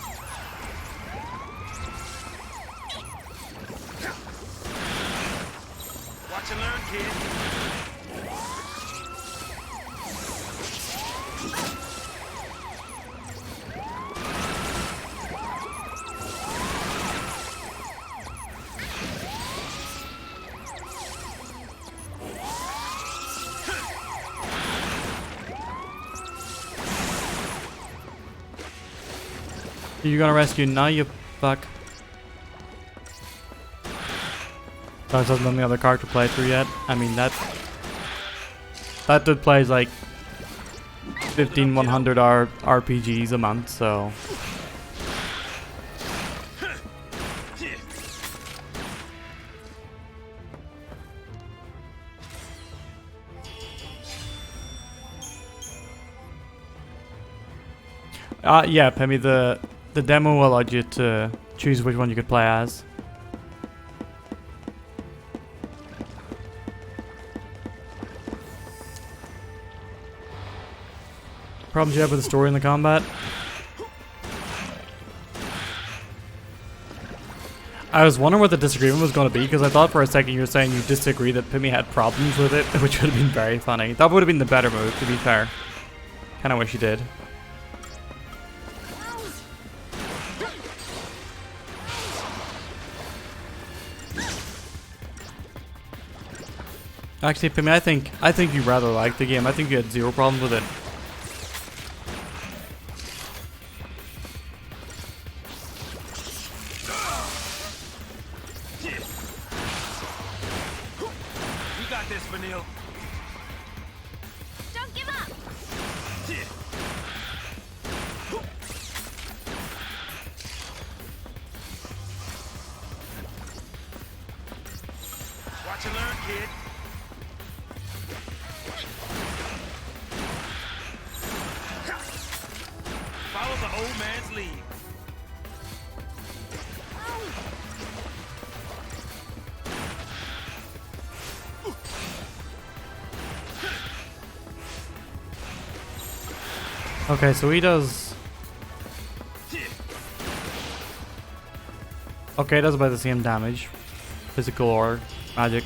Watch and learn, kid. You're gonna rescue now, you fuck. Darce hasn't done the other character playthrough yet. I mean, that dude plays like 1,100 RPGs a month, so. Yeah, Pemmy, the demo allowed you to choose which one you could play as. Problems you have with the story and the combat? I was wondering what the disagreement was going to be, because I thought for a second you were saying you disagree that Pimmy had problems with it, which would have been very funny. That would have been the better move, to be fair. Kinda wish you did. Actually, Pimmy, I think you rather liked the game. I think you had zero problems with it. You got this, Vanille. Don't give up! Watch and learn, kid. Follow the old man's lead. Okay, so he does... Okay, he does about the same damage. Physical or magic.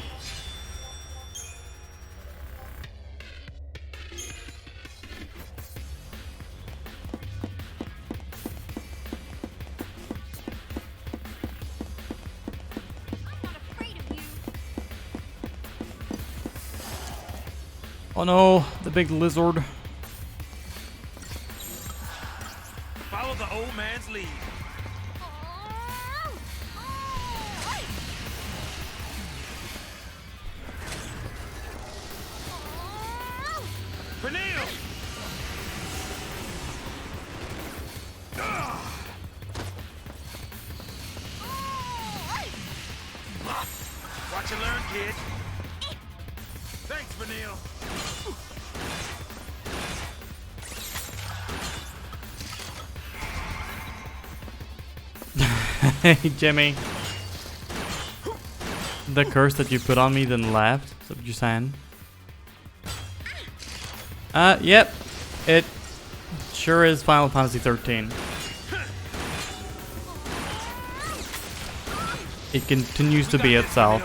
Oh no, the big lizard. Follow the old man's lead. Vanille! Watch and learn, kid. Thanks, Vanille. Hey, Jimmy. The curse that you put on me then left. Is that what you're saying? Yep. It sure is Final Fantasy XIII. It continues to be itself.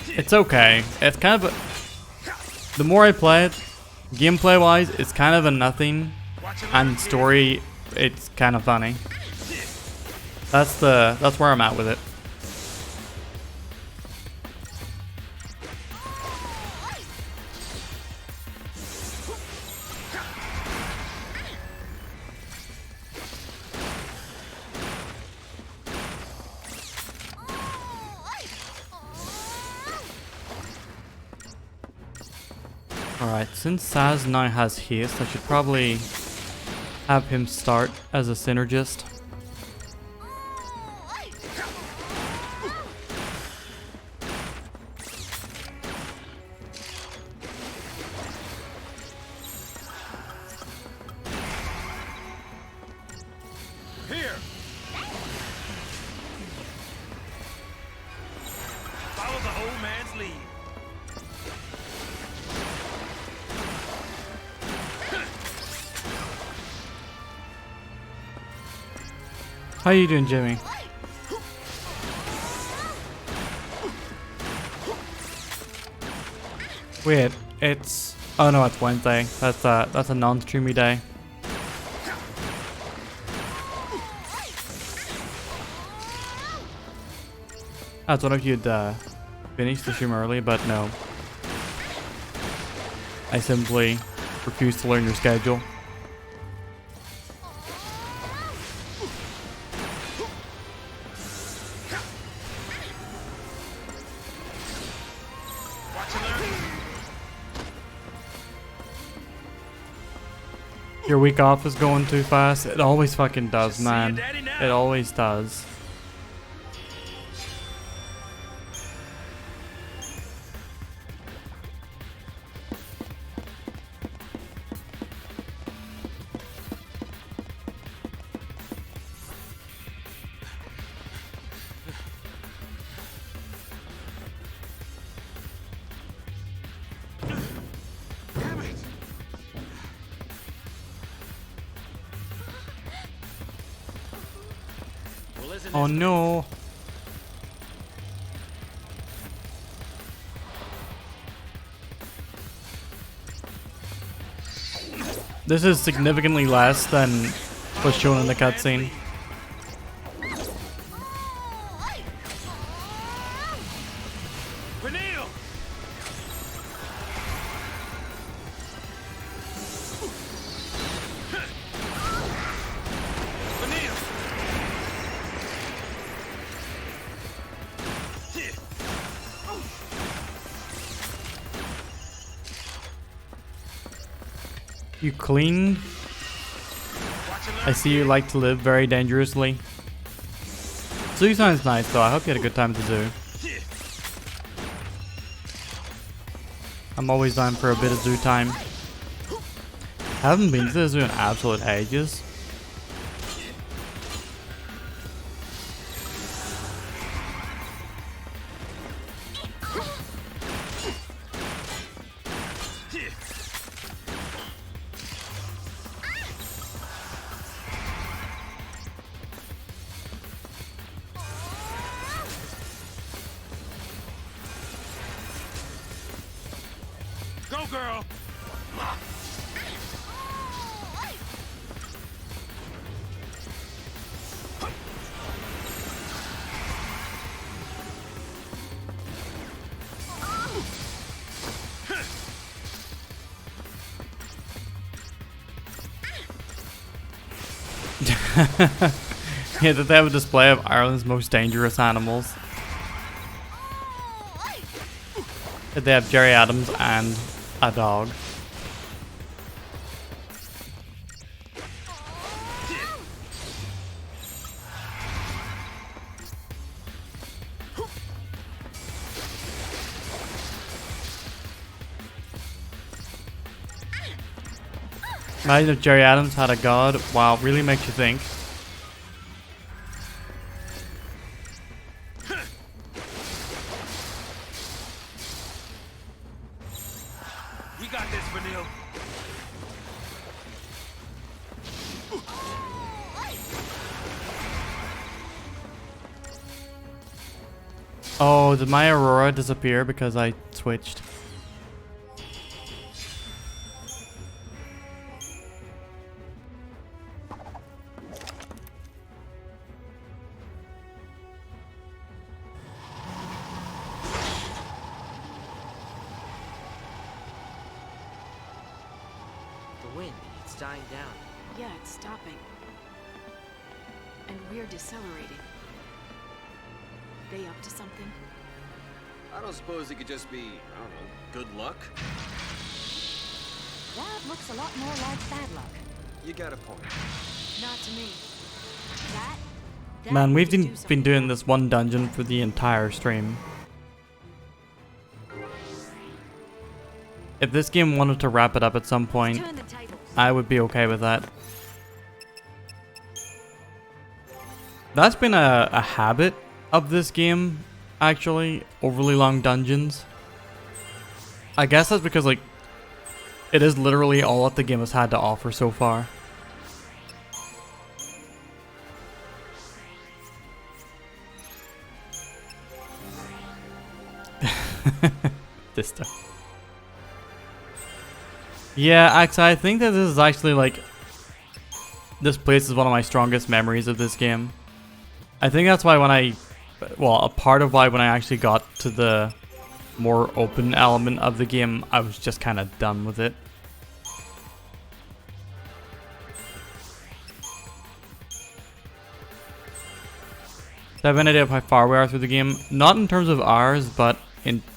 It's okay. It's kind of a... The more I play it, gameplay-wise, it's kind of a nothing. And story, it's kind of funny. That's where I'm at with it. Alright, since Saz now has haste, I should probably have him start as a synergist. Here! Follow the old man's lead. How you doing, Jimmy? Wait, it's... Oh no, it's Wednesday. That's a non-streamy day. I thought if you'd finish the stream early, but no. I simply refuse to learn your schedule. Your week off is going too fast. It always fucking does, man. It always does. Oh no. This is significantly less than was shown in the cutscene. You clean? I see you like to live very dangerously. Zoo sounds nice though. I hope you had a good time at the zoo. I'm always down for a bit of zoo time. Haven't been to the zoo in absolute ages. Go, girl! Yeah, that they have a display of Ireland's most dangerous animals. They have Jerry Adams and a dog. Imagine if Jerry Adams had a god. Wow, really makes you think. We got this, Vanille. Oh, did my Aurora disappear because I switched? The wind, it's dying down. Yeah, it's stopping. And we're decelerating. They up to something? I don't suppose it could just be, I don't know, good luck? That looks a lot more like bad luck. You got a point. Not to me. That Man, we've we could do been doing this one dungeon for the entire stream. If this game wanted to wrap it up at some point, I would be okay with that. That's been a habit of this game, actually, overly long dungeons. I guess that's because, like, it is literally all that the game has had to offer so far. This stuff. Yeah, actually, I think that this is actually, like, this place is one of my strongest memories of this game. I think that's why a part of why when I actually got to the more open element of the game, I was just kind of done with it. Do I have an idea of how far we are through the game? Not in terms of hours, but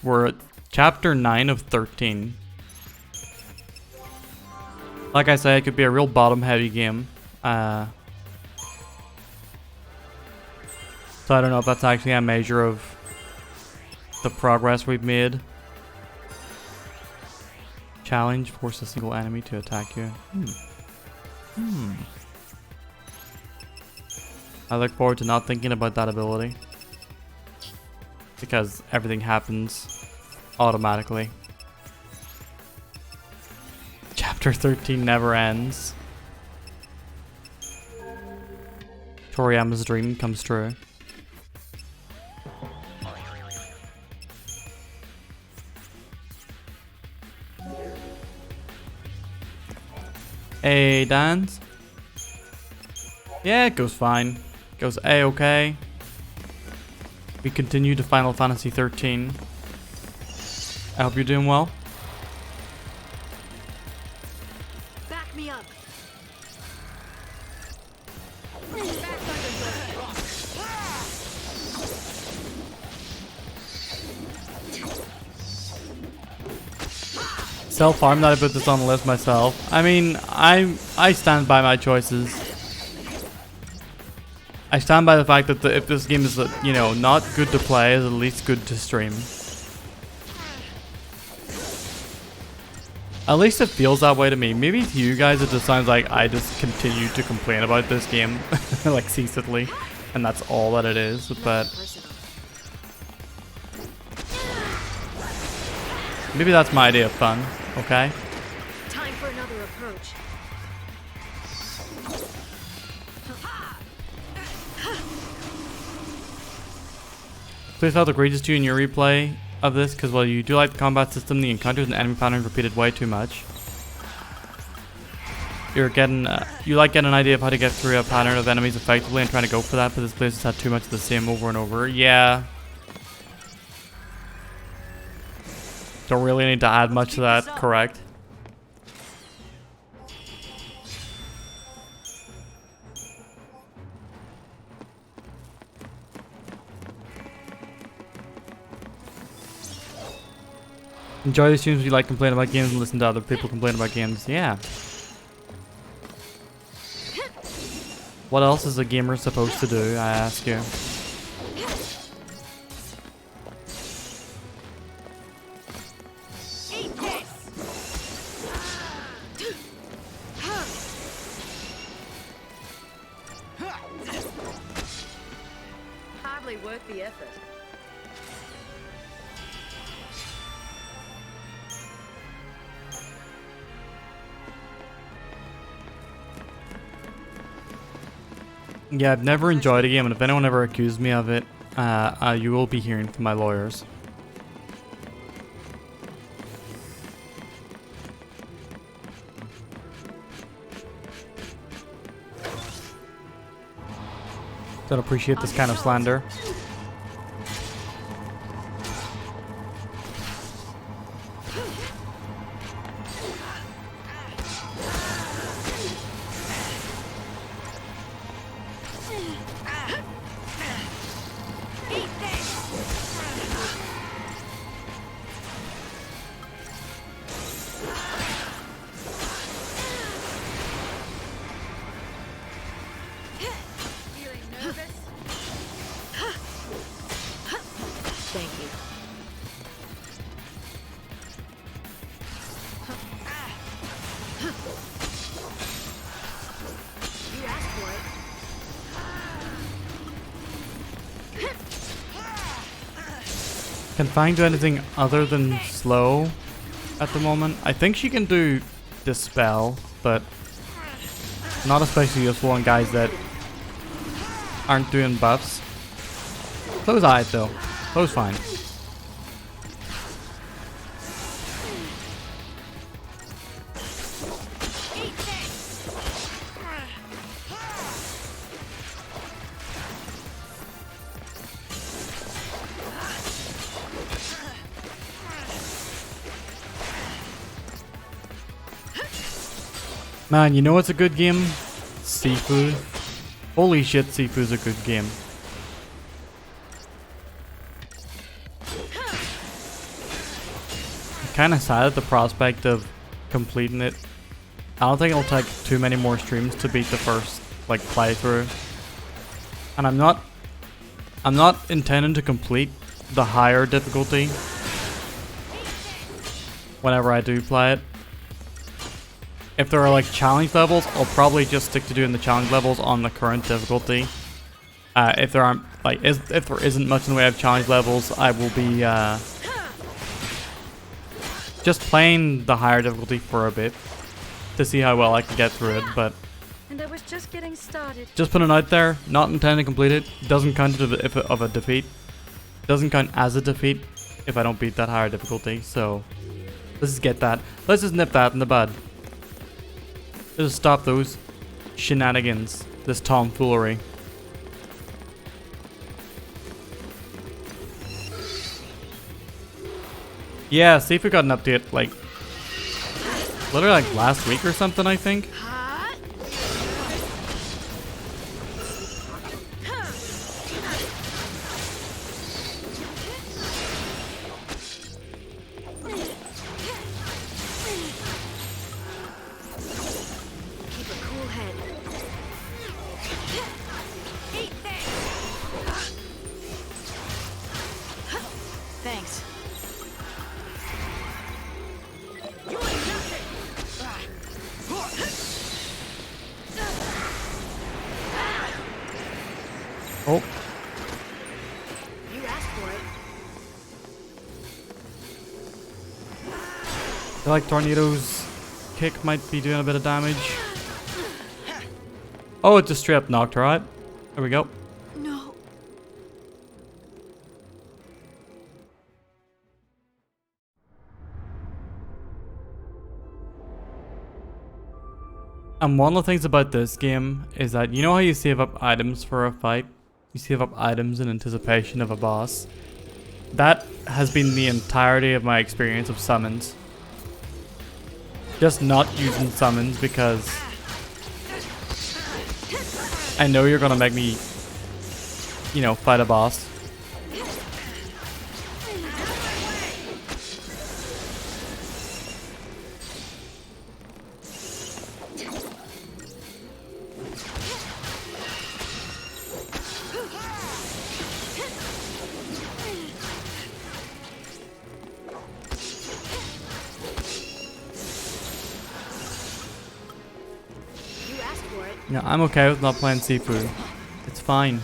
we're at chapter 9 of 13. Like I say, it could be a real bottom-heavy game. So I don't know if that's actually a measure of the progress we've made. Challenge, force a single enemy to attack you. I look forward to not thinking about that ability, because everything happens automatically. Chapter 13 never ends. Toriyama's dream comes true. Hey, Dans. Yeah, it goes fine. Goes A-okay. We continue to Final Fantasy XIII. I hope you're doing well. Back me up. Self-harm that I put this on the list myself. I mean, I stand by my choices. I stand by the fact that if this game is, you know, not good to play, it's at least good to stream. At least it feels that way to me. Maybe to you guys it just sounds like I just continue to complain about this game like ceaselessly, and that's all that it is, but maybe that's my idea of fun, okay? Time for another approach. Please felt egregious to you in your replay of this, because while you do like the combat system, the encounters and enemy patterns repeated way too much. You're getting, you like getting an idea of how to get through a pattern of enemies effectively and trying to go for that, but this place has had too much of the same over and over. Yeah. Don't really need to add much to that, correct? Enjoy the streams if you like complaining about games and listen to other people complain about games. Yeah. What else is a gamer supposed to do, I ask you? Hardly worth the effort. Yeah, I've never enjoyed a game, and if anyone ever accused me of it, you will be hearing from my lawyers. Don't appreciate this kind of slander. Thank you. You asked for it. Can Fang do anything other than slow at the moment? I think she can do Dispel, but not especially useful on guys that aren't doing buffs. Slow's alright though. Slow's fine. Man, you know what's a good game? Seafood. Holy shit, Seafood's a good game. Kind of sad at the prospect of completing it. I don't think it'll take too many more streams to beat the first like playthrough. And I'm not intending to complete the higher difficulty whenever I do play it. If there are like challenge levels, I'll probably just stick to doing the challenge levels on the current difficulty. If there aren't like if there isn't much in the way of challenge levels, I will be just playing the higher difficulty for a bit to see how well I can get through it. But And I was just getting started. just putting it out there, not intending to complete it. Doesn't count if of a defeat. Doesn't count as a defeat if I don't beat that higher difficulty. So let's just get that. Let's just nip that in the bud. Just stop those shenanigans, this tomfoolery. Yeah, see if we got an update like literally like last week or something, I think. Thanks. Oh. You asked for it. I feel like Tornado's kick might be doing a bit of damage. Oh, it just straight up knocked her out. There we go. No. And one of the things about this game is that you know how you save up items for a fight? You save up items in anticipation of a boss. That has been the entirety of my experience of summons. Just not using summons because I know you're gonna make me, you know, fight a boss. Yeah, I'm okay with not playing seafood. It's fine.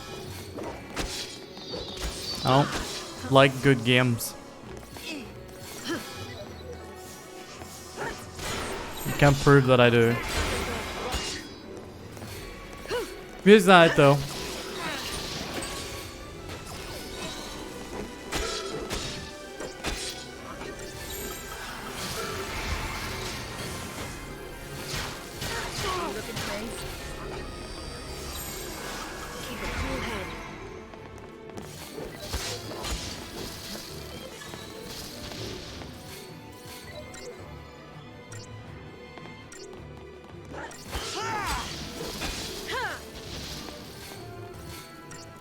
I don't like good games. You can't prove that I do. Here's that though.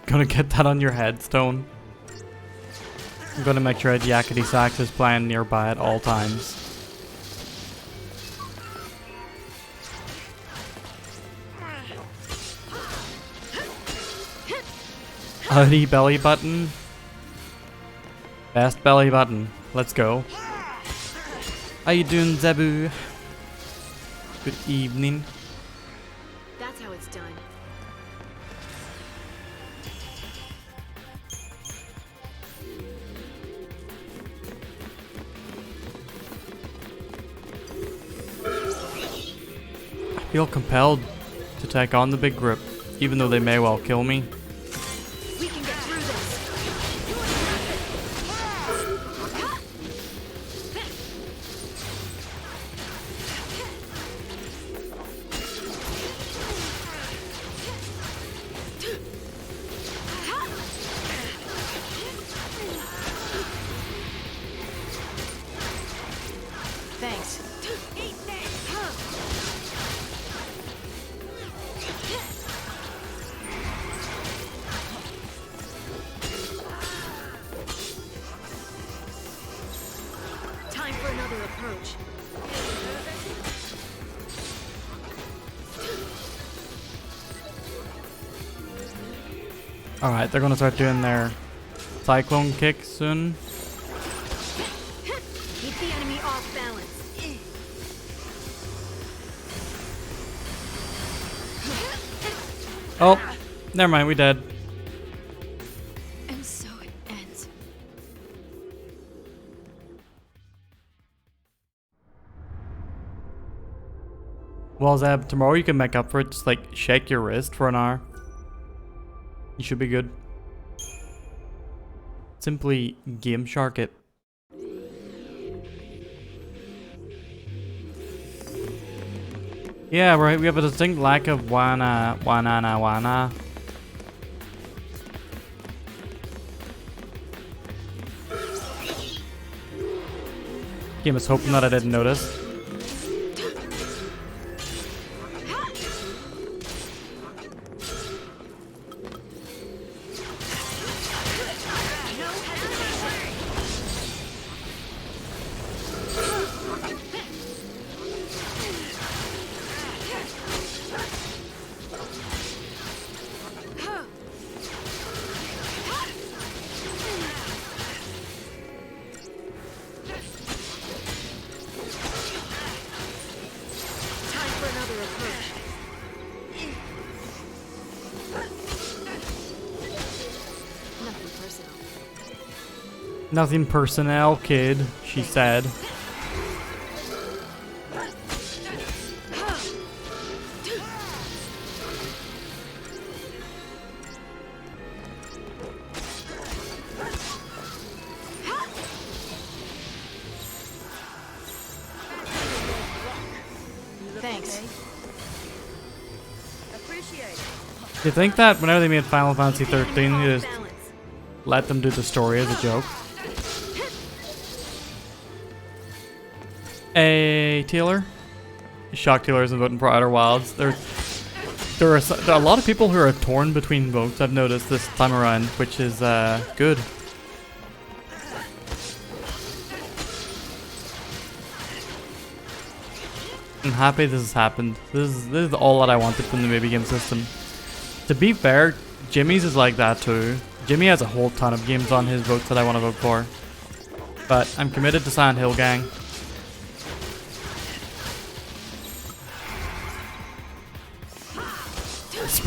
Gonna get that on your headstone. I'm gonna make sure that Yakety Sax is playing nearby at all times. Howdy belly button. Best belly button. Let's go. How you doing, Zebu? Good evening. That's how it's done. I feel compelled to take on the big group, even though they may well kill me. We can get through this. Thanks. Time for another approach. Alright, they're gonna start doing their cyclone kick soon. Keep the enemy off balance. Oh, never mind, we dead. And so it ends. Well, Zeb, tomorrow you can make up for it. Just like shake your wrist for an hour. You should be good. Simply game shark it. Yeah, right. We have a distinct lack of wana. Game is hoping that I didn't notice. Nothing personnel, kid, she said. Thanks. You think that whenever they made Final Fantasy XIII, you just let them do the story as a joke? Hey, Taylor. Shock Taylor isn't voting for Outer Wilds. There are a lot of people who are torn between votes, I've noticed this time around, which is good. I'm happy this has happened. This is all that I wanted from the movie game system. To be fair, Jimmy's is like that too. Jimmy has a whole ton of games on his votes that I want to vote for. But I'm committed to Silent Hill Gang.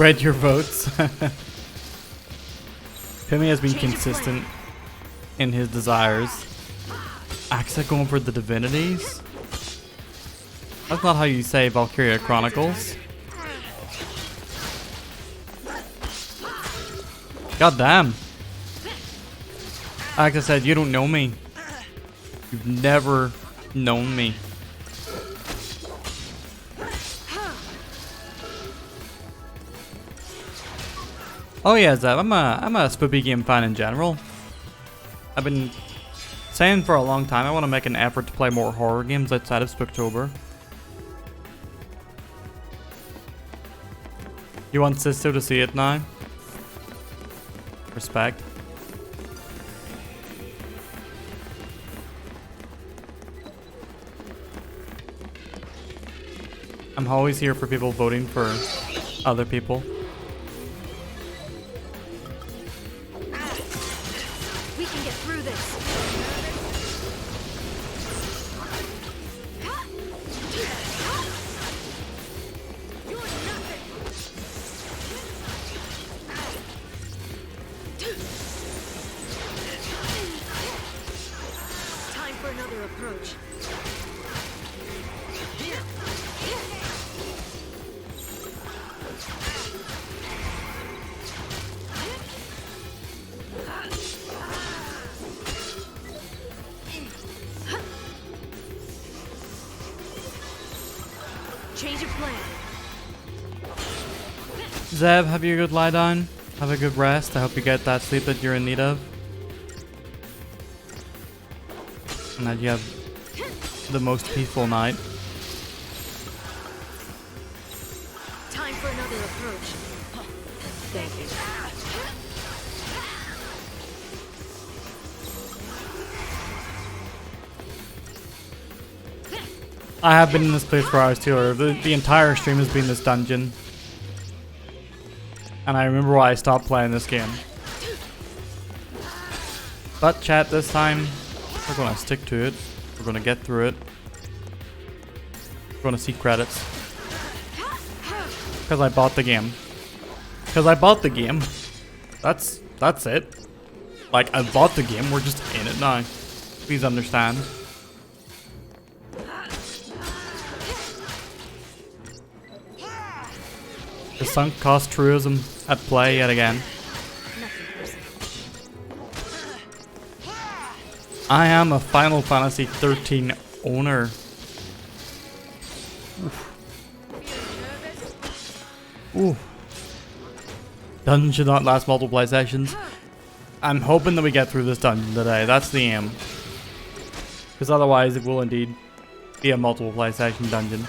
Spread your votes. Pimmy has been consistent in his desires. Axa going for the divinities? That's not how you say Valkyria Chronicles. God damn. Axa said, you don't know me. You've never known me. Oh yeah, Zev, I'm a Spoopy game fan in general. I've been saying for a long time I want to make an effort to play more horror games outside of Spooktober. You want Sisto to see it now? Respect. I'm always here for people voting for other people. We can get through this. Time for another approach. Change of plan. Zeb, have you a good lie down? Have a good rest. I hope you get that sleep that you're in need of. And that you have the most peaceful night. Time for another approach. Thank you. I have been in this place for hours too, or the entire stream has been this dungeon. And I remember why I stopped playing this game. But chat, this time, we're gonna stick to it. We're gonna get through it. We're gonna see credits. Because I bought the game. Because I bought the game. That's it. Like, I bought the game, we're just in it now. Please understand. The sunk cost truism at play yet again. I am a Final Fantasy XIII owner. Ooh. Dungeon should not last multiple sessions. I'm hoping that we get through this dungeon today. That's the aim. Because otherwise it will indeed be a multiple play session dungeon.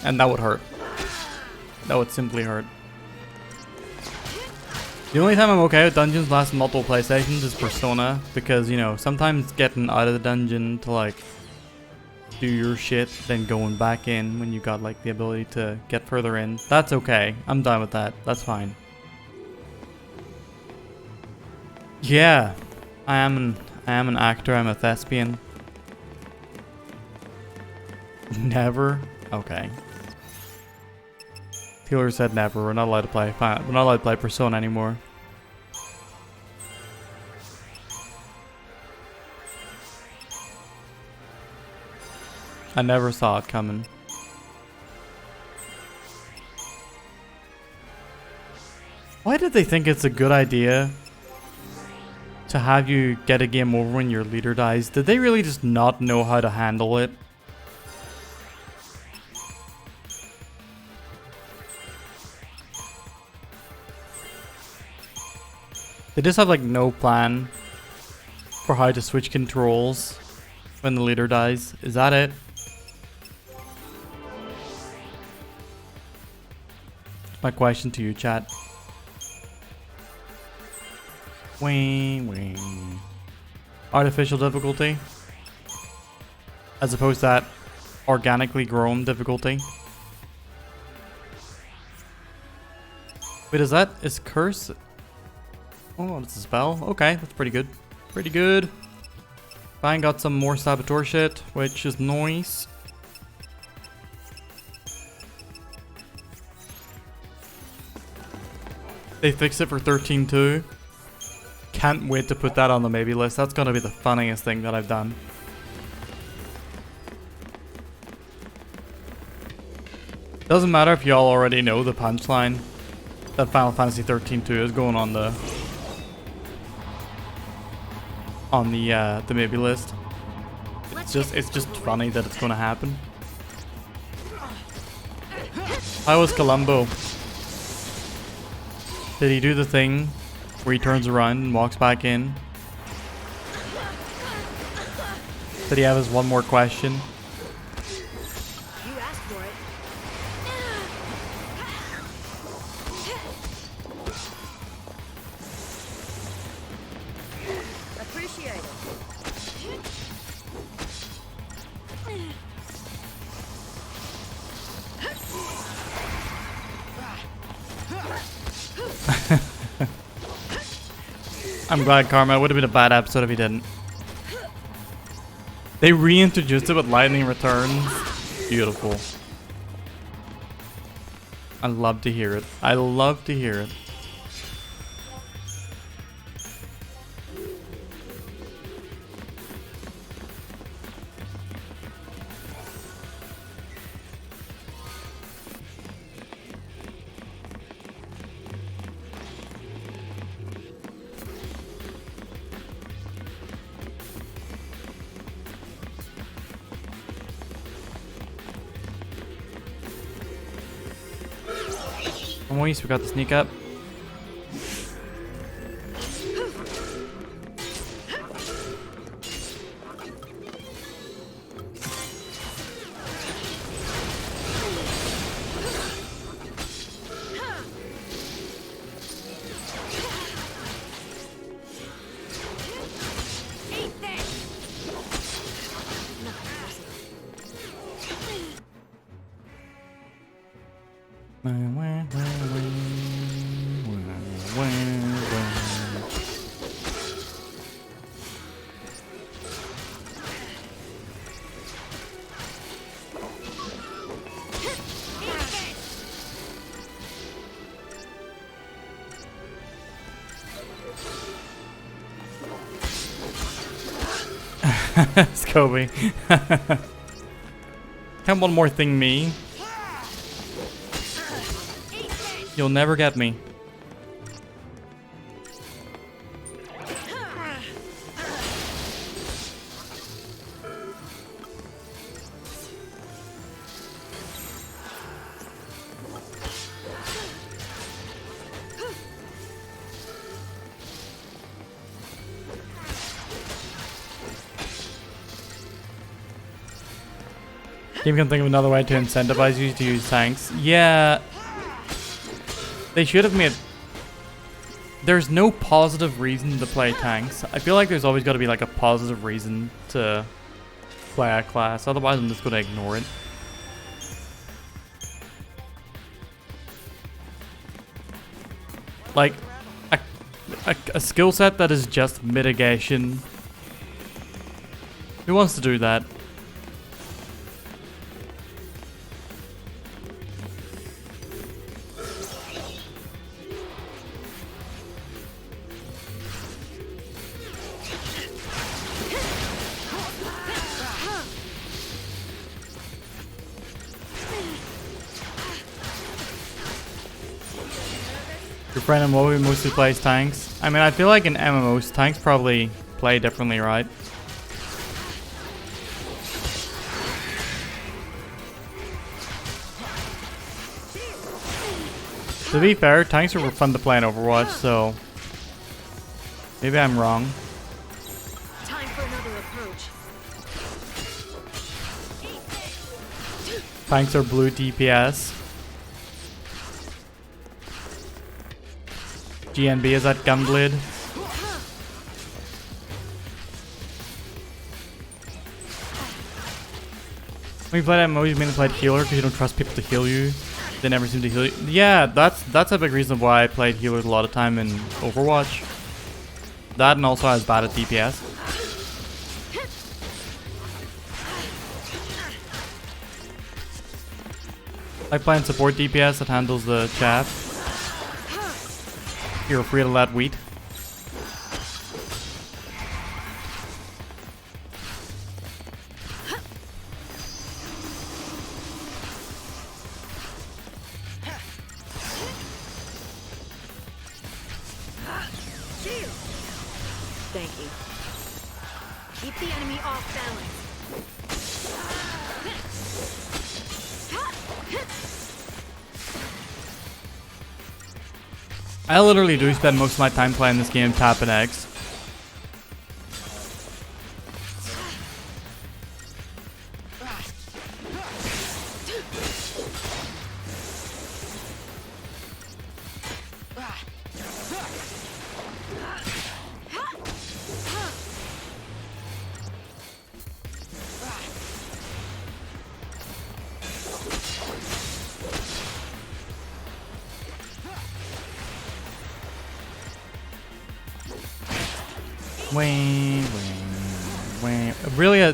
And that would hurt. That would simply hurt. The only time I'm okay with dungeons lasting multiple play sessions is Persona, because, you know, sometimes getting out of the dungeon to, like, do your shit, then going back in when you got, like, the ability to get further in. That's okay. I'm done with that. That's fine. Yeah. I am an actor. I'm a thespian. Never? Okay. Taylor said never. We're not allowed to play. We're not allowed to play Persona anymore. I never saw it coming. Why did they think it's a good idea to have you get a game over when your leader dies? Did they really just not know how to handle it? They just have like no plan for how to switch controls when the leader dies. Is that it? My question to you, chat. Wing, wing. Artificial difficulty, as opposed to that organically grown difficulty. Wait, is curse? Oh, it's a spell. Okay, that's pretty good. Pretty good. Fine, got some more saboteur shit, which is nice. They fixed it for 13.2. Can't wait to put that on the maybe list. That's gonna be the funniest thing that I've done. Doesn't matter if y'all already know the punchline that Final Fantasy 13.2 is going on the maybe list. It's just funny that it's gonna happen. How was Columbo? Did he do the thing where he turns around and walks back in? Did he have his one more question? You asked for it. Appreciate it. I'm glad, Karma. It would have been a bad episode if he didn't. They reintroduced it with lightning returns. Beautiful. I love to hear it. I love to hear it. We got the sneak up. Scobie. Have one more thing, me. You'll never get me. Game can think of another way to incentivize you to use tanks. Yeah. They should have made... There's no positive reason to play tanks. I feel like there's always got to be like a positive reason to play a class. Otherwise I'm just going to ignore it. Like, a skill set that is just mitigation. Who wants to do that? Your friend in MOBA mostly plays tanks. I mean, I feel like in MMOs, tanks probably play differently, right? To be fair, tanks are fun to play in Overwatch, so maybe I'm wrong. Time for another approach. Tanks are blue DPS. GNB is at Gunblade. When you play MMO, you mainly played healer because you don't trust people to heal you. They never seem to heal you. Yeah, that's a big reason why I played healers a lot of time in Overwatch. That and also I was bad at DPS. I play in support DPS that handles the chaff. Feel free to let wheat. Thank you. Keep the enemy off balance. I literally do spend most of my time playing this game tapping eggs.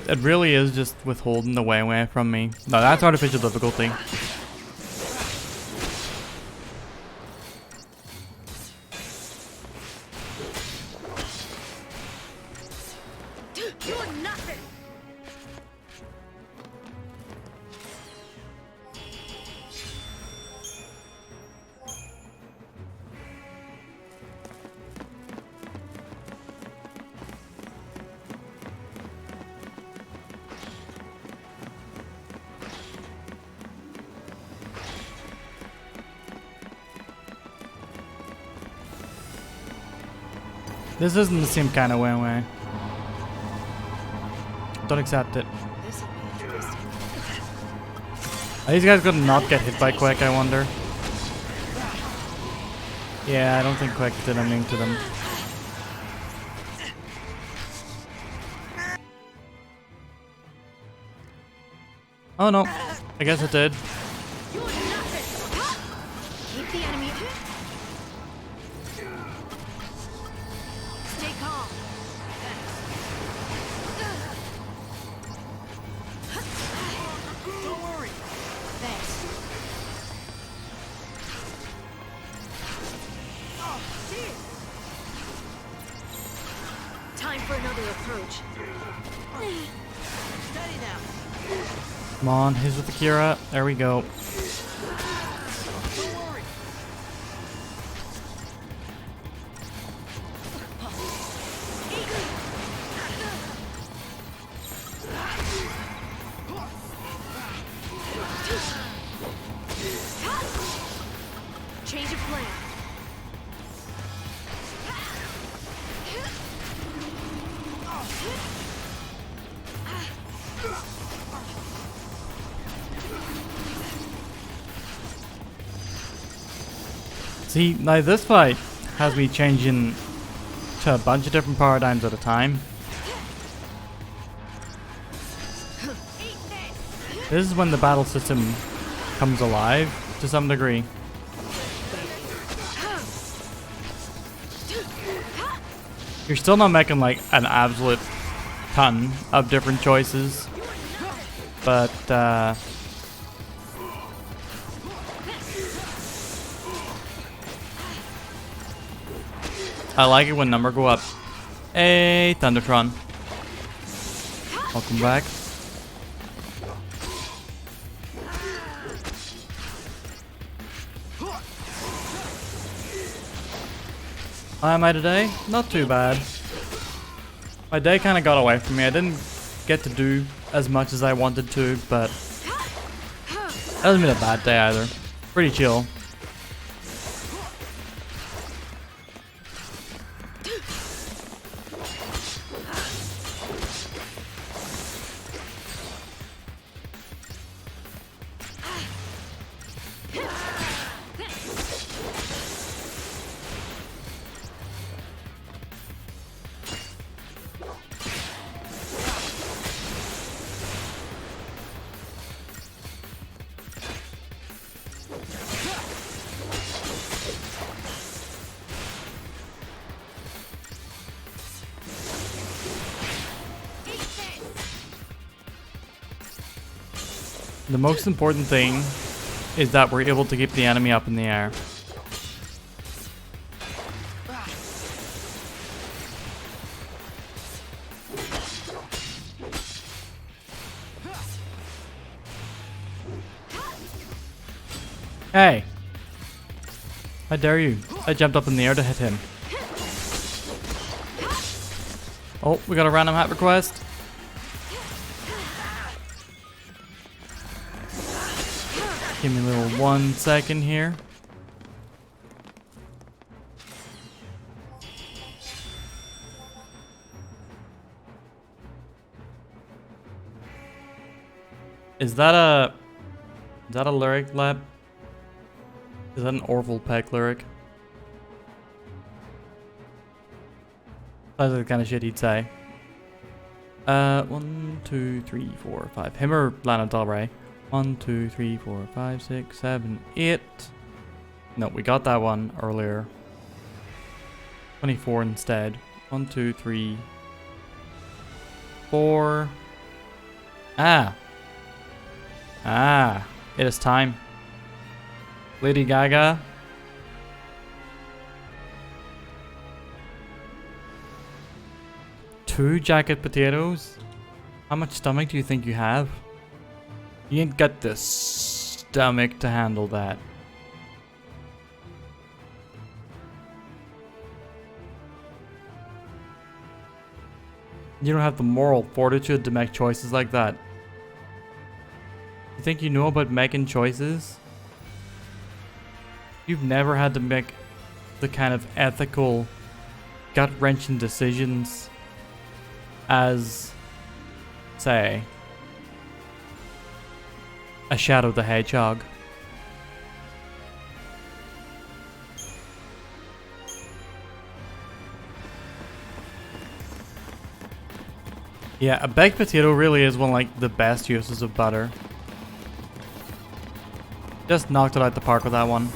It really is just withholding the way from me. No, that's artificial difficulty. You're nothing. This isn't the same kind of way. Don't accept it. Are these guys gonna not get hit by Quake, I wonder? Yeah, I don't think Quake did anything to them. Oh no, I guess it did. Keep the enemy. Stay calm. Don't worry. Thanks. Oh, dear. Time for another approach. Steady now. Come on, he's with the Kira. There we go. Change of plan. See, now this fight has me changing to a bunch of different paradigms at a time. This is when the battle system comes alive to some degree. You're still not making like an absolute ton of different choices, but I like it when number go up. Hey, Thundertron. Welcome back. How am I today? Not too bad. My day kind of got away from me. I didn't get to do as much as I wanted to, but that hasn't been a bad day either. Pretty chill. The most important thing is that we're able to keep the enemy up in the air. Hey! How dare you? I jumped up in the air to hit him. Oh, we got a random hat request. Give me a little 1 second here. Is that a lyric, Lab? Is that an Orville Peck lyric? That's the kind of shit he'd say. 1, 2, 3, 4, 5. Him or Lana Del Rey? 1, 2, 3, 4, 5, 6, 7, 8. No, we got that one earlier. 24 instead. 1, 2, 3, 4. It is time. Lady Gaga. Two jacket potatoes? How much stomach do you think you have? You ain't got the stomach to handle that. You don't have the moral fortitude to make choices like that. You think you know about making choices? You've never had to make the kind of ethical, gut-wrenching decisions as, say, a Shadow the Hedgehog. Yeah, a baked potato really is one of like the best uses of butter. Just knocked it out the park with that one.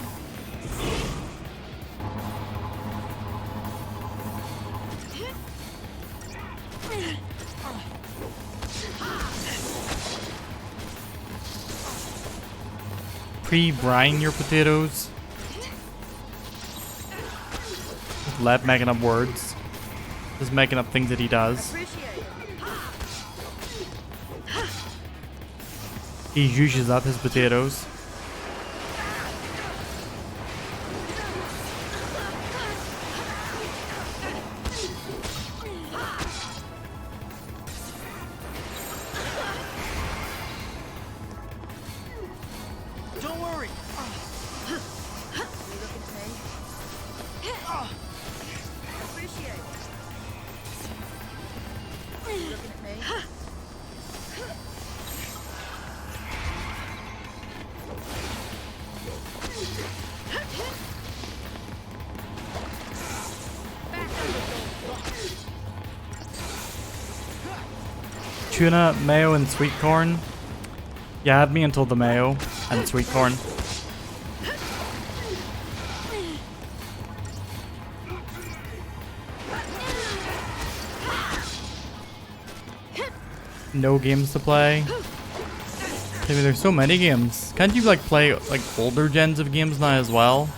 Pre-brine your potatoes. Lev making up words. Just making up things that he does. He uses up his potatoes. Don't worry. Appreciate it. Looking at me? Tuna, mayo, and sweet corn. You had me until the mayo and sweet corn. No games to play. I mean, there's so many games. Can't you like play like older gens of games now as well?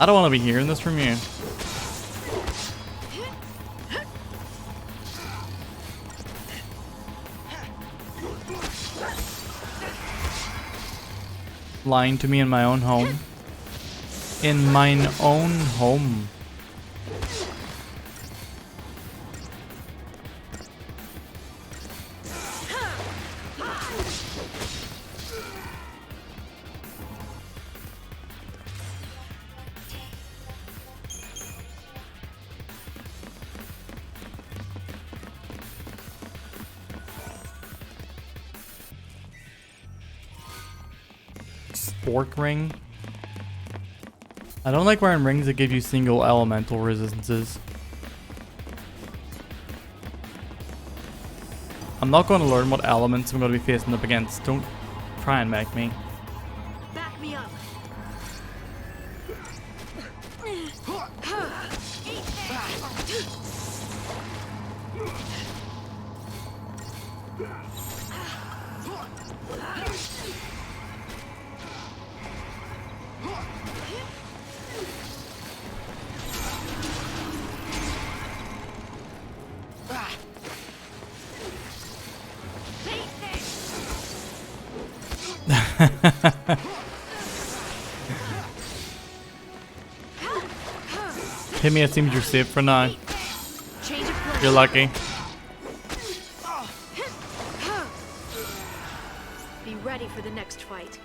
I don't want to be hearing this from you. Lying to me in my own home. In mine own home. Spork ring. I don't like wearing rings that give you single elemental resistances. I'm not going to learn what elements I'm going to be facing up against. Don't try and make me. Back me up. Hit me, it seems you're safe for now. Change of plan. You're lucky. Be ready for the next fight.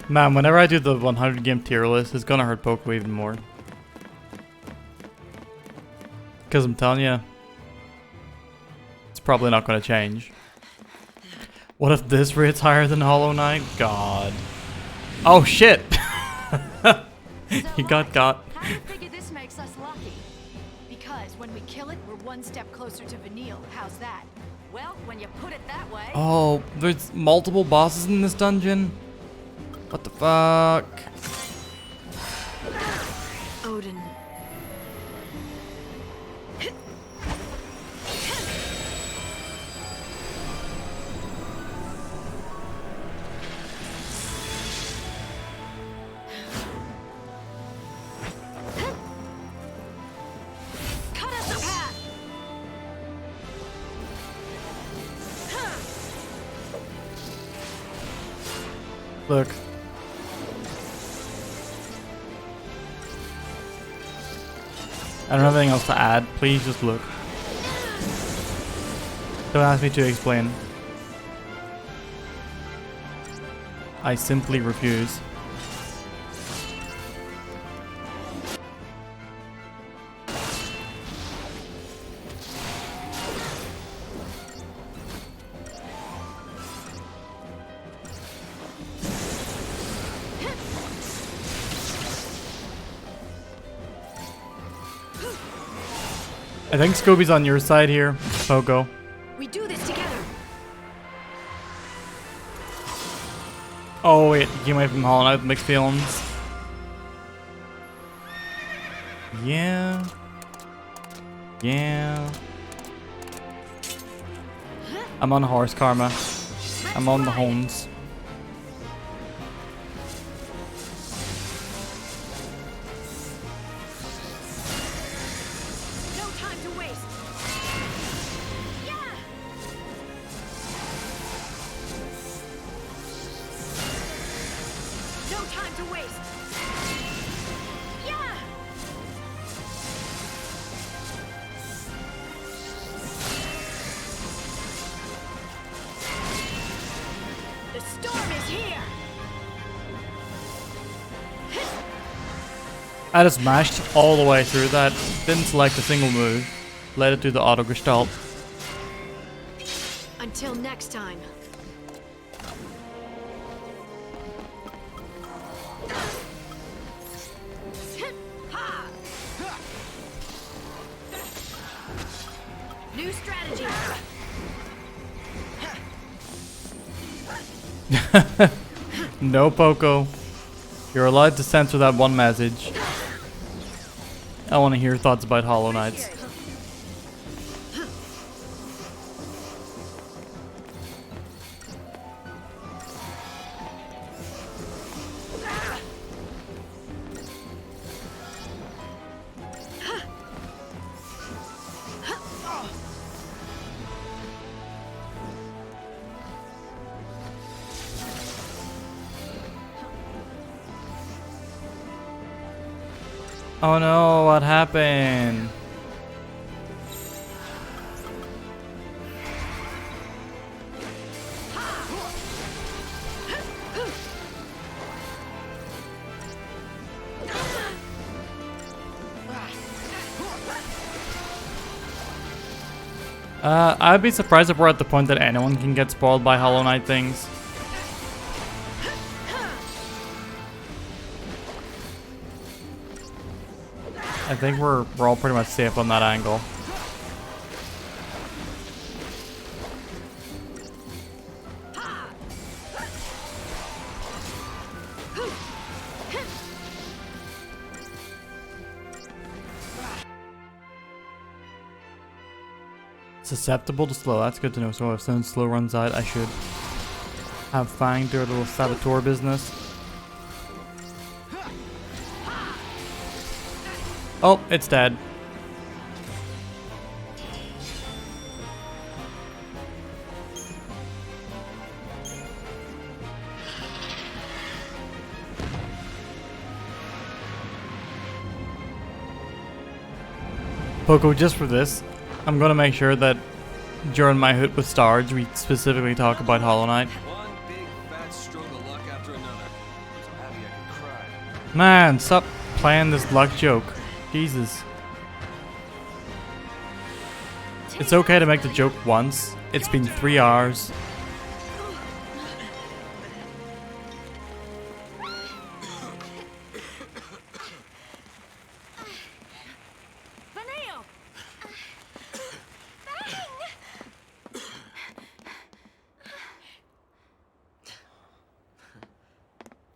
Man, whenever I do the 100 game tier list, it's gonna hurt Poco even more. Because I'm telling you, it's probably not gonna change. What if this rate's higher than Hollow Knight? God. Oh shit! He got. How do you figure this makes us lucky? Because when we kill it, we're one step closer to Vanille. How's that? Well, when you put it that way. Oh, there's multiple bosses in this dungeon? What the fuck? Odin. Cut us a path. Look. I don't have anything else to add. Please just look. Don't ask me to explain. I simply refuse. I think Scobie's on your side here, Poco. We do this together. Oh wait, you came away from Hollow Knight with mixed feelings. Yeah. Yeah. I'm on horse karma. I'm on the hones. I just mashed all the way through that, didn't select a single move, let it do the auto gestalt. Until next time. New strategy. No, Poco. You're allowed to censor that one message. I want to hear thoughts about Hollow Knights. Oh no, what happened? I'd be surprised if we're at the point that anyone can get spoiled by Hollow Knight things. I think we're all pretty much safe on that angle. Susceptible to slow, that's good to know. So if someone slow runs out, I should have Fang do a little saboteur business. Oh, it's dead. Poco, just for this, I'm gonna make sure that during my hoot with Starge, we specifically talk about Hollow Knight. One big fat stroke of luck after another. I'm so happy I could cry. Man, stop playing this luck joke. Jesus. It's okay to make the joke once. It's been 3 hours.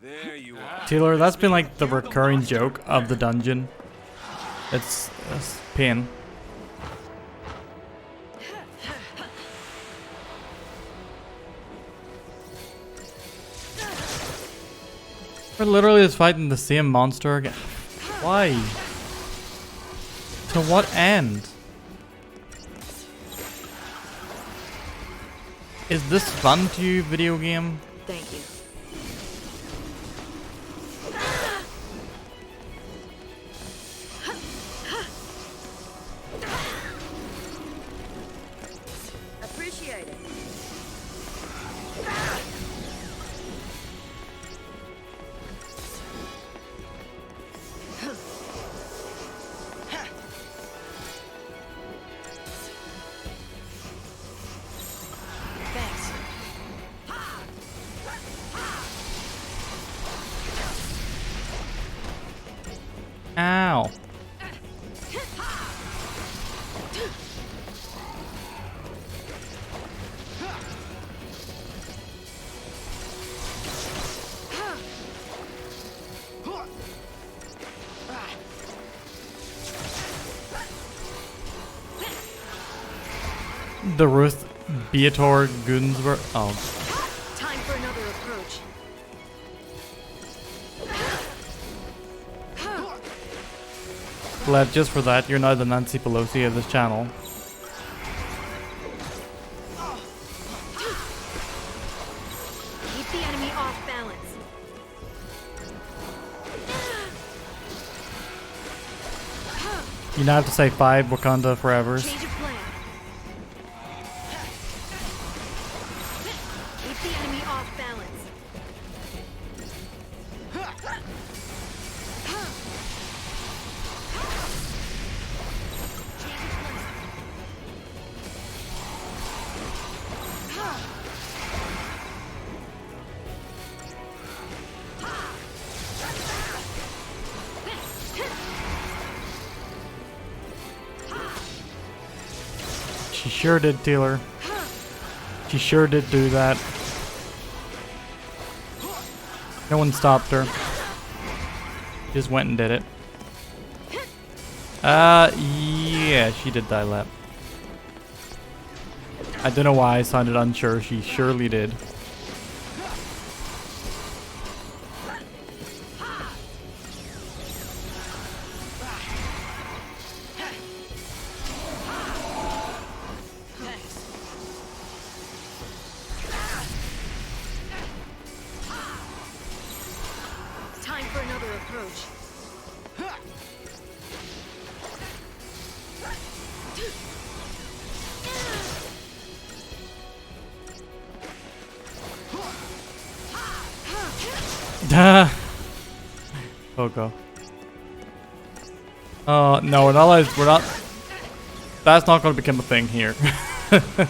There you are. Taylor, that's been like the recurring joke of the dungeon. It's pain. We're literally just fighting the same monster again. Why? To what end? Is this fun to you, video game? Thank you. Appreciate it. Thanks. Ow. The Ruth Beator Gunsberg. Oh. Time for another approach. Glad just for that, you're now the Nancy Pelosi of this channel. Keep the enemy off balance. You now have to say 5 Wakanda forevers. Change of plan. Keep the enemy off balance. She sure did, Taylor. She sure did do that. No one stopped her. Just went and did it. Yeah, she did die lap. I don't know why I sounded unsure. She surely did. Time for another approach. Oh god. Oh no, we're not allowed. We're not. That's not going to become a thing here. We're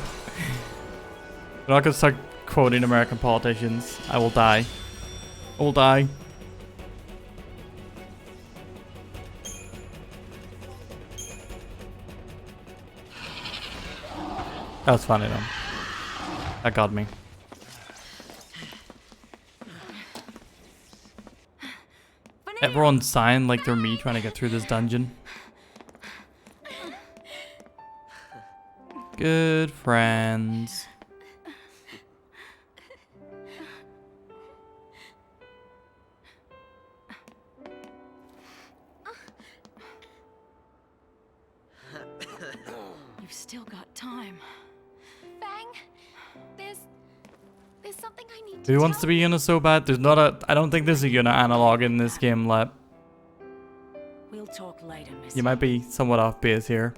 not going to start quoting American politicians. I will die. I will die. That was funny though. That got me. Everyone's sighing like they're me trying to get through this dungeon. Good friends. You've still got time. Fang, there's something I need to Who wants to be Yuna so bad? There's not a. I don't think there's a Yuna analog in this game, Lep. We'll talk later, Miss. You might be somewhat off base here.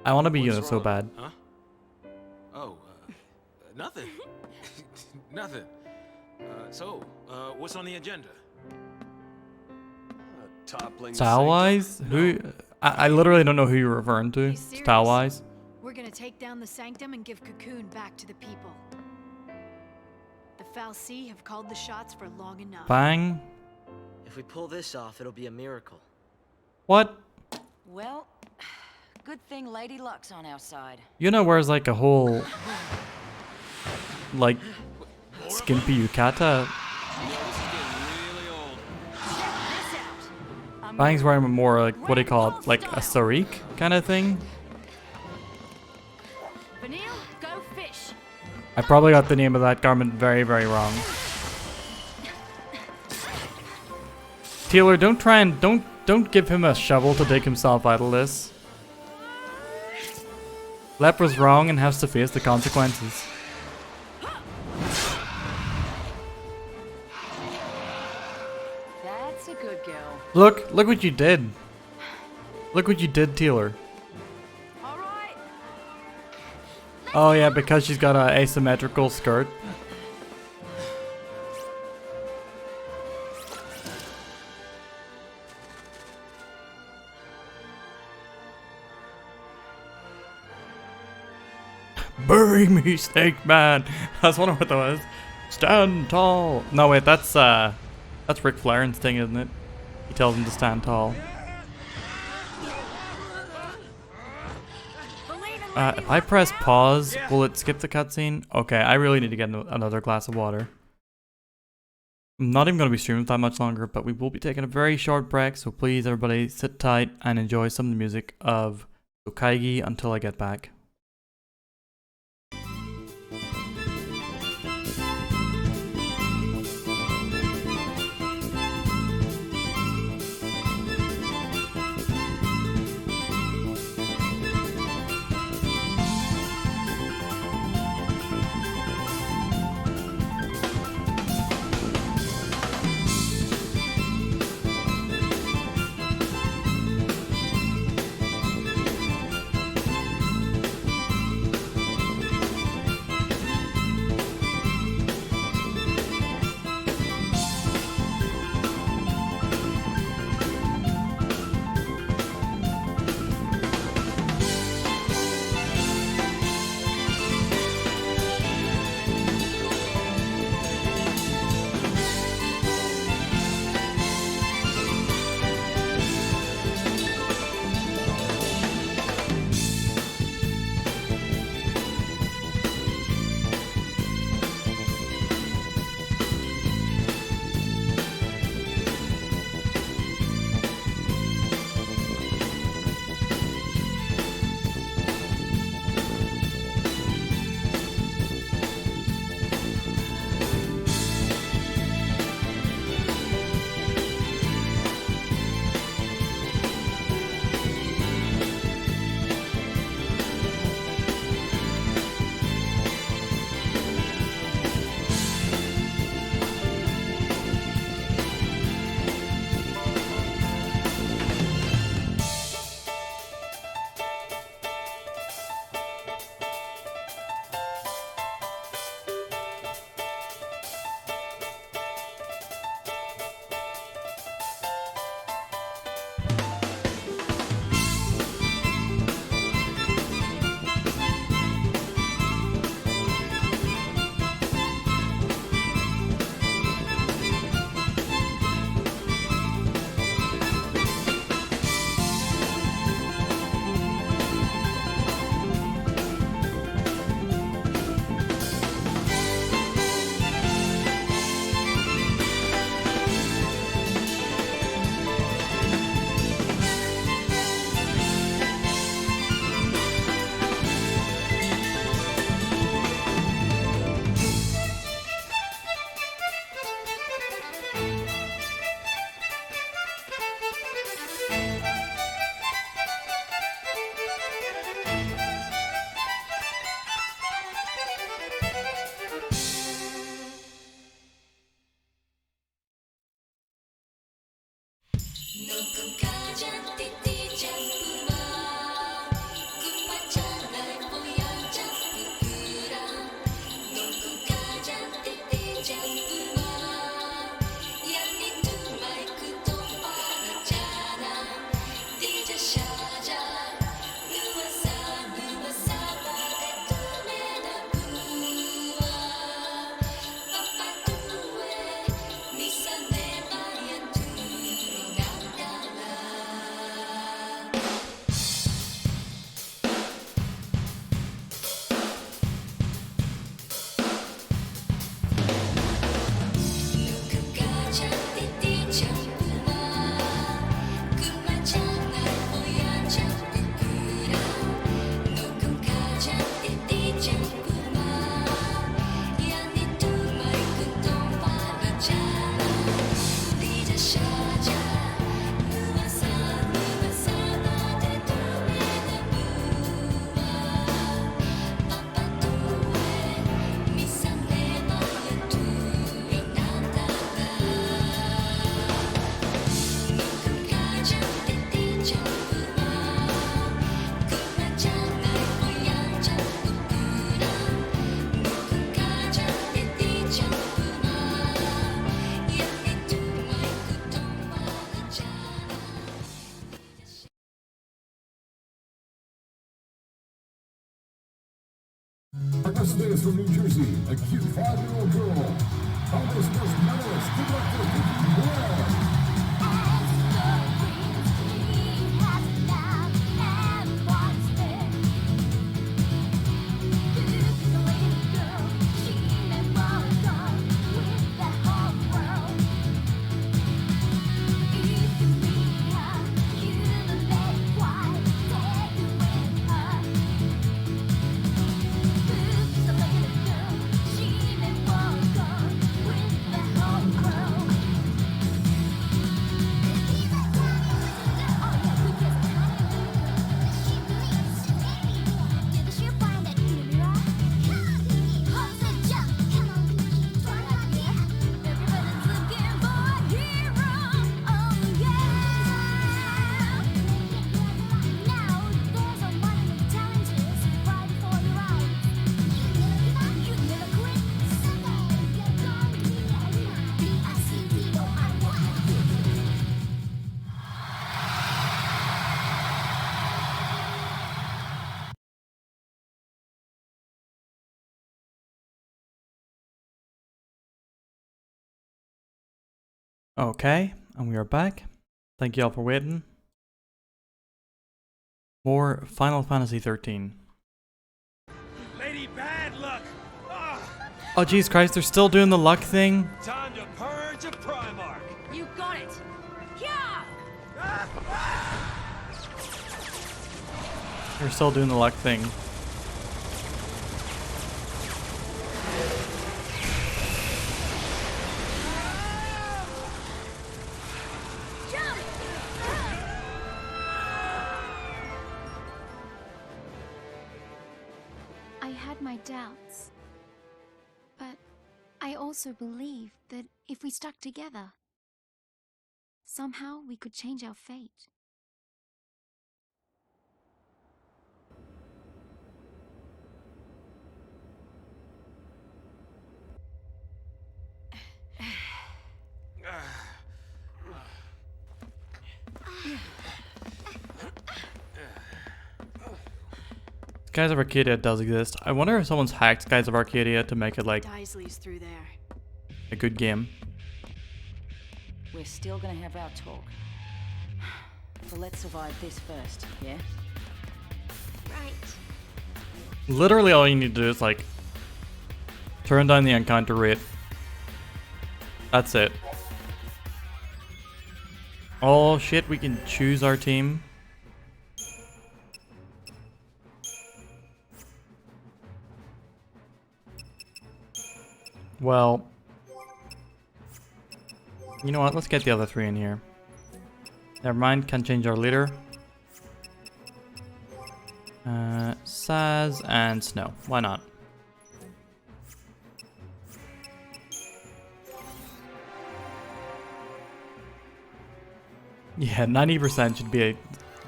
I want to be Una so bad. Huh? Oh, nothing. Nothing. What's on the agenda? Toppling Style-wise? Who? I literally don't know who you're referring to. You serious? Style-wise? We're gonna take down the Sanctum and give Cocoon back to the people. The Fal'Cie have called the shots for long enough. Bang. If we pull this off, it'll be a miracle. What? Well, good thing Lady Luck's on our side. Una wears like a whole... like... skimpy yukata. Bang's wearing more like, what do you call it? Like a sarik kind of thing? Vanille, go fish. I probably got the name of that garment very, very wrong. Taylor, don't try and don't give him a shovel to dig himself out of this. Lep was wrong and has to face the consequences. That's a good girl. Look what you did. Look what you did, Taylor. All right. Oh yeah, because she's got an asymmetrical skirt. Bury me, Snake Man. I was wondering what that was. Stand tall. No wait, that's Ric Flair's thing, isn't it? He tells him to stand tall. If I press pause, will it skip the cutscene? Okay, I really need to get another glass of water. I'm not even going to be streaming that much longer, but we will be taking a very short break, so please everybody sit tight and enjoy some of the music of Yokaigi until I get back. Our guest today is from New Jersey, a cute 5-year-old girl. Congress First Medalist, Director Vicky Blair. Okay, and we are back. Thank you all for waiting. More Final Fantasy XIII. Lady Bad Luck! Oh jeez Christ, they're still doing the luck thing? Time to purge a Primarch! You got it! Yeah! They're still doing the luck thing. I had my doubts, but I also believed that if we stuck together, somehow we could change our fate. Skies of Arcadia does exist. I wonder if someone's hacked Skies of Arcadia to make it like Daisley's through there. a good game. We're still gonna have our talk. So let's survive this first, yeah? Right. Literally all you need to do is like turn down the encounter rate. That's it. Oh shit, we can choose our team. Well, you know what? Let's get the other three in here. Never mind, can't change our leader. Saz and Snow. Why not? Yeah, 90% should be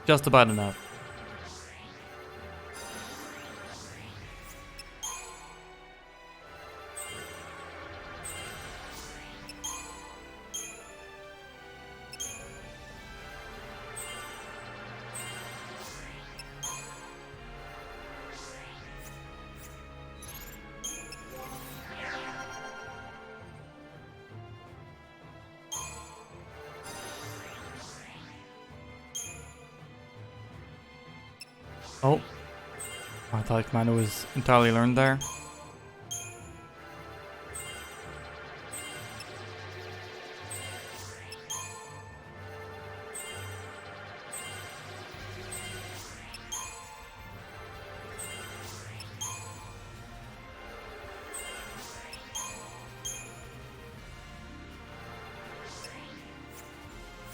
just about enough. Oh. I thought Commando was entirely learned there.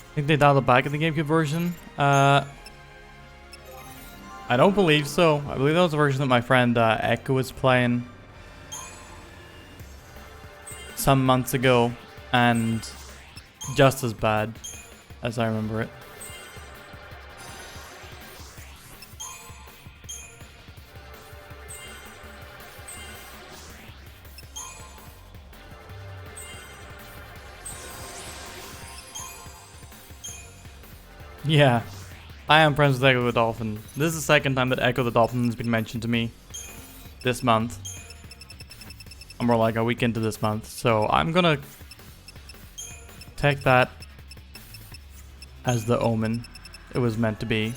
I think they dialed it back in the GameCube version. I don't believe so. I believe that was the version that my friend Echo was playing some months ago, and just as bad as I remember it. Yeah, I am friends with Echo the Dolphin. This is the second time that Echo the Dolphin has been mentioned to me this month. I'm more like a week into this month, so I'm gonna take that as the omen it was meant to be.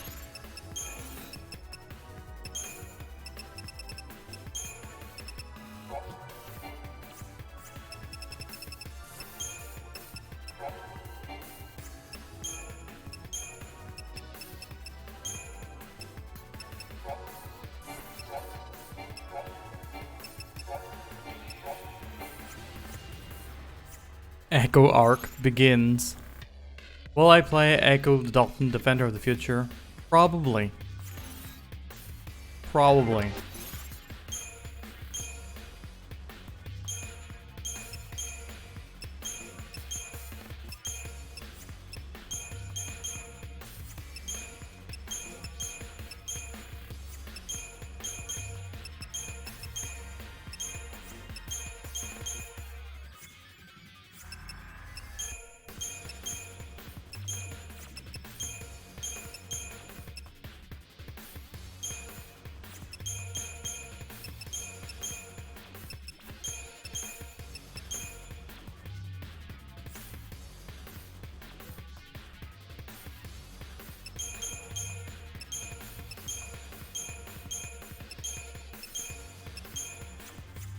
Echo arc begins. Will I play Echo the Dolphin Defender of the Future? Probably. Probably.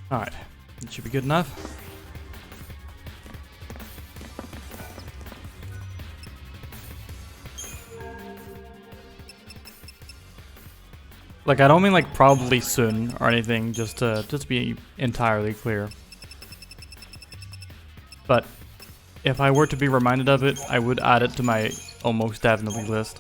Alright, that should be good enough. Like, I don't mean like probably soon or anything, just to be entirely clear. But if I were to be reminded of it, I would add it to my almost definitely list.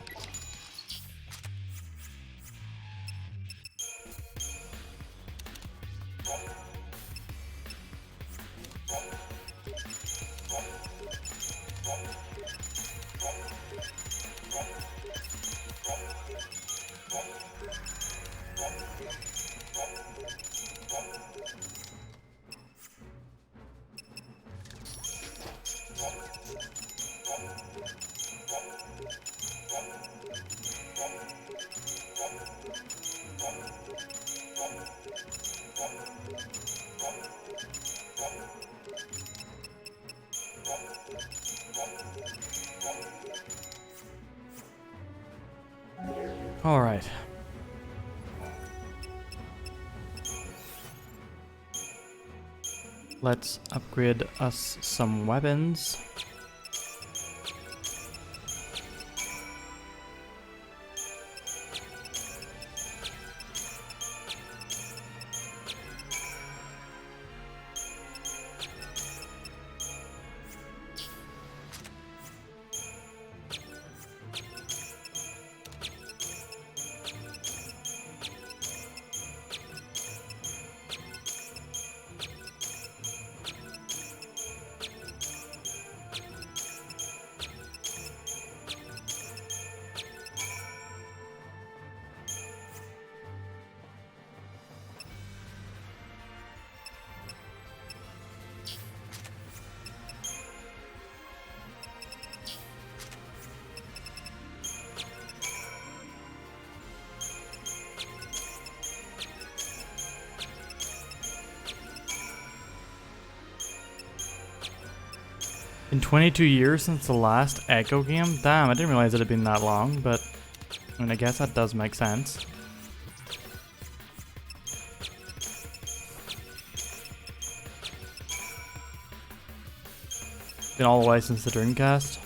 All right. Let's upgrade us some weapons. Been 22 years since the last Echo game? Damn, I didn't realize it had been that long, but I mean, I guess that does make sense. Been all the way since the Dreamcast.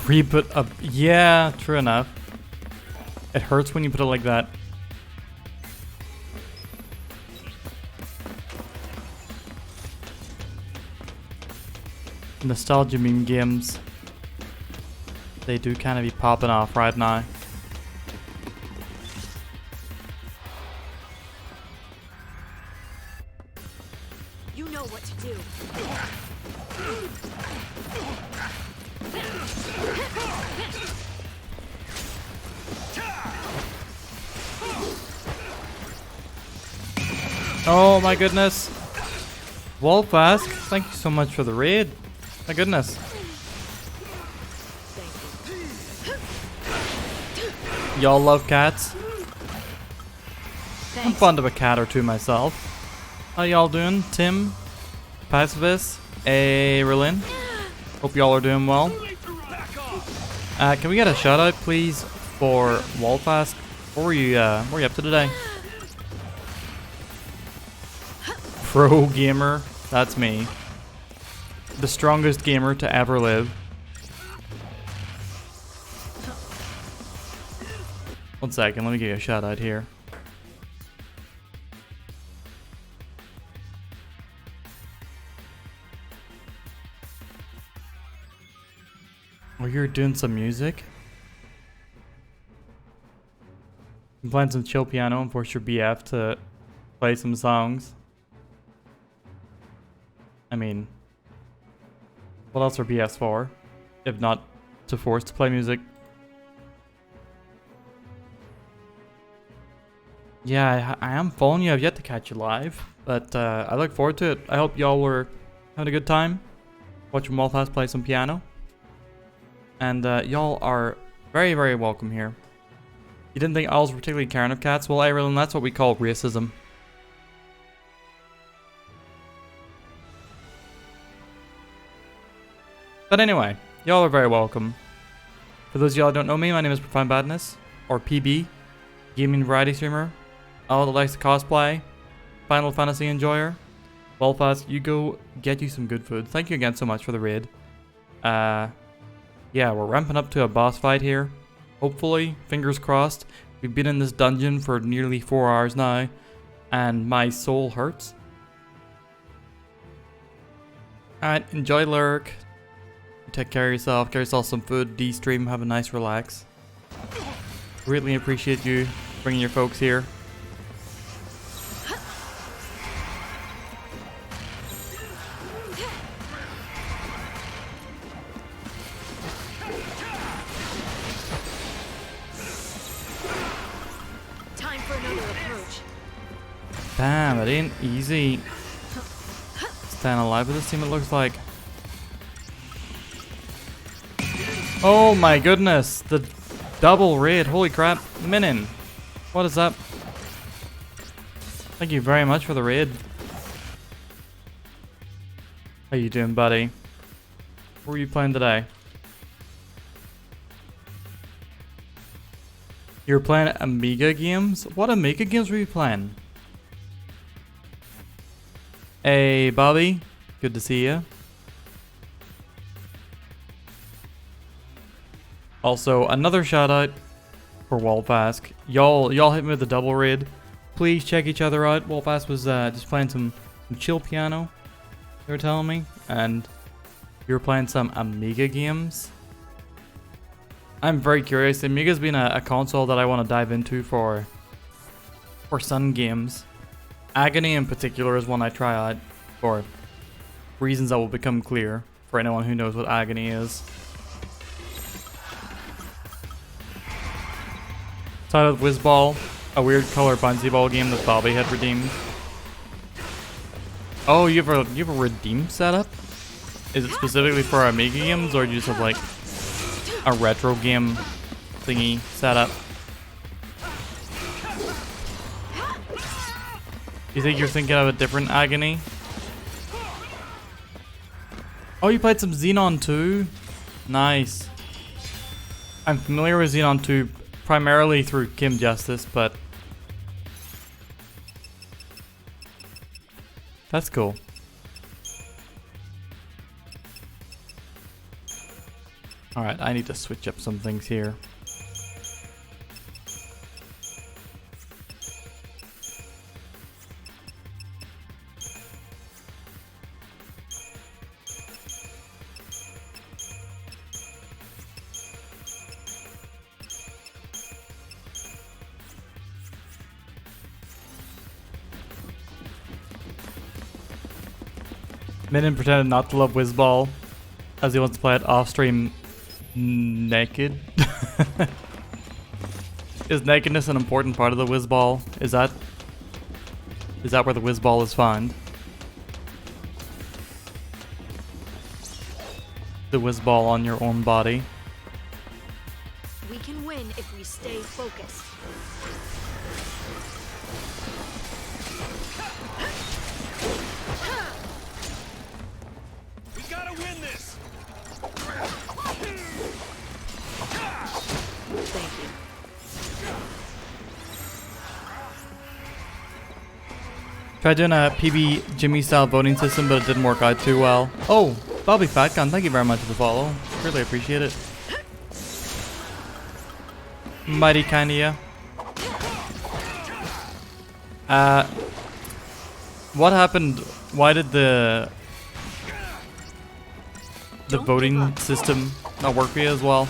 Re-put up. Yeah, true enough. It hurts when you put it like that. Nostalgia meme games. They do kind of be popping off right now. You know what to do. Oh my goodness. Wolfask, thank you so much for the raid. My goodness. Y'all love cats? I'm fond of a cat or two myself. How y'all doing? Tim, Pacifist, Rillin. Hope y'all are doing well. Can we get a shout out please for Wolfask? What were you up to today? Pro gamer, that's me. The strongest gamer to ever live. One second, let me give you a shout out here. Oh, you're doing some music? I'm playing some chill piano and force your BF to play some songs. I mean, what else are BFs for, if not to force to play music? Yeah, I am following you. I've yet to catch you live, but I look forward to it. I hope y'all were having a good time watching Wolfask play some piano. And y'all are very, very welcome here. You didn't think I was particularly caring of cats? Well, Ireland, that's what we call racism. But anyway, y'all are very welcome. For those of y'all who don't know me, my name is Profound Badness, or PB, gaming variety streamer, all that likes to cosplay, Final Fantasy enjoyer. Wolfask, you go get you some good food. Thank you again so much for the raid. Yeah, we're ramping up to a boss fight here. Hopefully, fingers crossed. We've been in this dungeon for nearly 4 hours now, and my soul hurts. Alright, enjoy Lurk. Take care of yourself, get yourself some food, de-stream, have a nice relax. Greatly appreciate you bringing your folks here. Time for another approach. Damn, it ain't easy. Staying alive with this team, it looks like. Oh my goodness, the double raid, holy crap. Minin, what is up? Thank you very much for the raid. How you doing, buddy? What were you playing today? You were playing Amiga games? What Amiga games were you playing? Hey, Bobby, good to see you. Also, another shout out for Wolfask. Y'all hit me with the double raid. Please check each other out. Wolfask was just playing some chill piano, they were telling me, and you were playing some Amiga games. I'm very curious. Amiga's been a console that I want to dive into for Sun games. Agony in particular is one I try out for reasons that will become clear for anyone who knows what Agony is. Titled Whizball, a weird color bouncy ball game that Bobby had redeemed. Oh, you have a redeem setup? Is it specifically for Amiga games, or do you just have like a retro game thingy setup? You think you're thinking of a different Agony? Oh, you played some Xenon 2? Nice. I'm familiar with Xenon 2 primarily through Kim Justice, but that's cool. Alright, I need to switch up some things here. Minin pretended not to love Whizball as he wants to play it off stream naked. Is nakedness an important part of the Whizball? Is that where the Whizball is found? The Whizball on your own body. We can win if we stay focused. Tried doing a PB Jimmy style voting system, but it didn't work out too well. Oh, Bobby Fatgun, thank you very much for the follow. Really appreciate it. Mighty kind of you. What happened? Why did the voting system not work for you as well?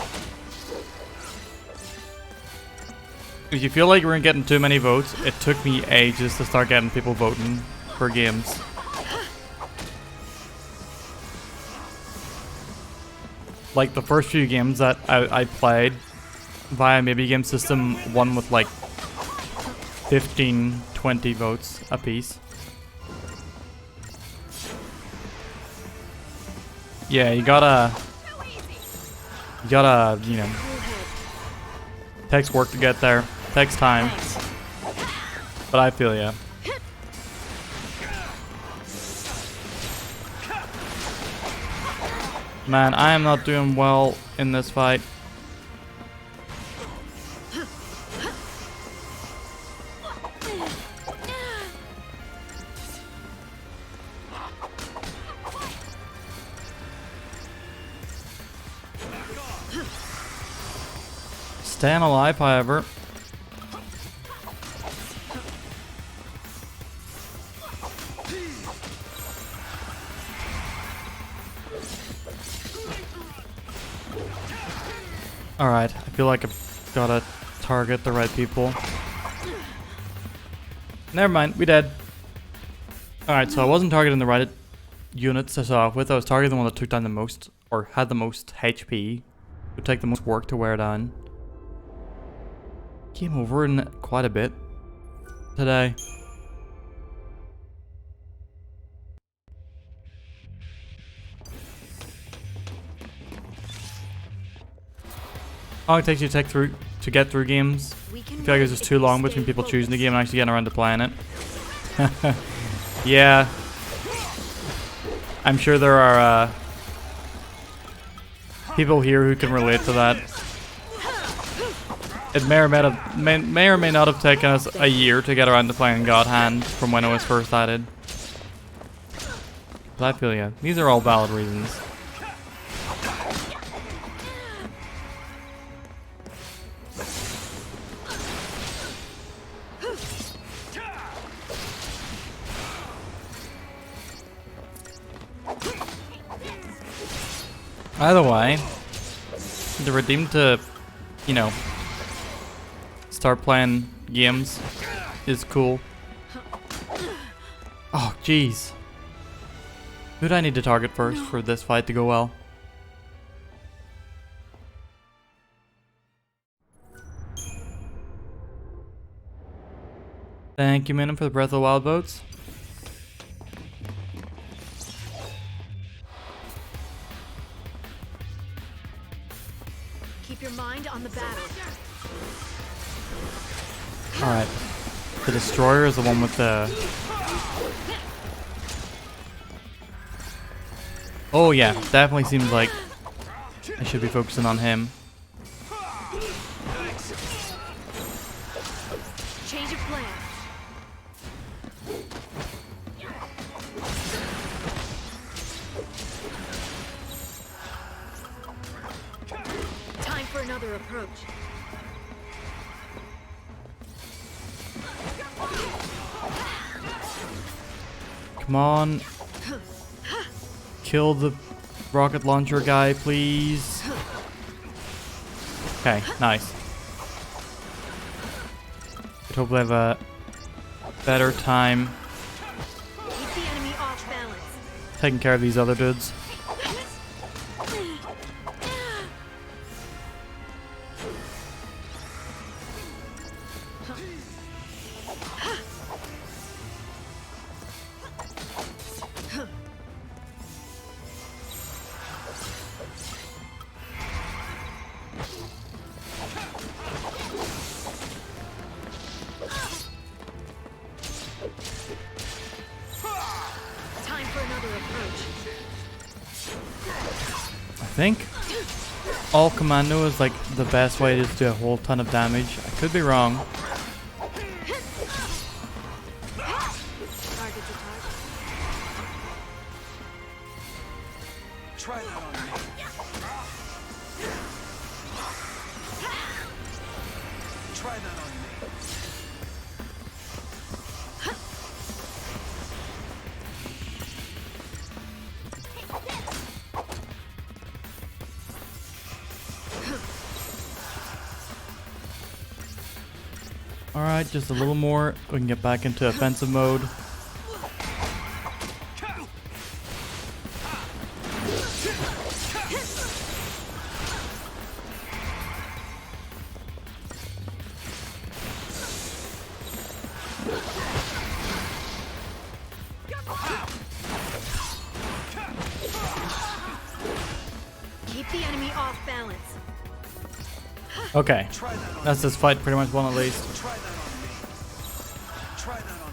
If you feel like you weren't getting too many votes, it took me ages to start getting people voting for games. Like the first few games that I played via maybe game system, one with like 15, 20 votes a piece. Yeah, you gotta, you know, takes work to get there. Takes time. But I feel ya. Man, I am not doing well in this fight. Staying alive, however. Alright, I feel like I've gotta target the right people. Never mind, we dead. Alright, so I wasn't targeting the right units to start off with. I was targeting the one that took down the most, or had the most HP. It would take the most work to wear down. Came over in quite a bit today. How long it takes you to get through games? I feel like it's just too long between people choosing the game and actually getting around to playing it. Yeah. I'm sure there are people here who can relate to that. It may or may not have taken us a year to get around to playing God Hand from when it was first added. But I feel ya. These are all valid reasons. Either way, the redeem to you know, start playing games is cool. Oh, jeez. Who do I need to target first for this fight to go well? Thank you, Minim, for the Breath of the Wild votes. Keep your mind on the battle. Alright. The Destroyer is the one with the... Oh yeah, definitely seems like I should be focusing on him. Change of plan. Time for another approach. Come on. Kill the rocket launcher guy, please. Okay, nice. Could hopefully have a better time Keep the enemy off balance. taking care of these other dudes. Time for another approach. I think all commando is like the best way to do a whole ton of damage. I could be wrong. Target to target. Try that on me. Try that on me. Alright, just a little more. We can get back into offensive mode. Keep the enemy off balance. Okay, that's this fight pretty much won at least. Try that on me. Try that on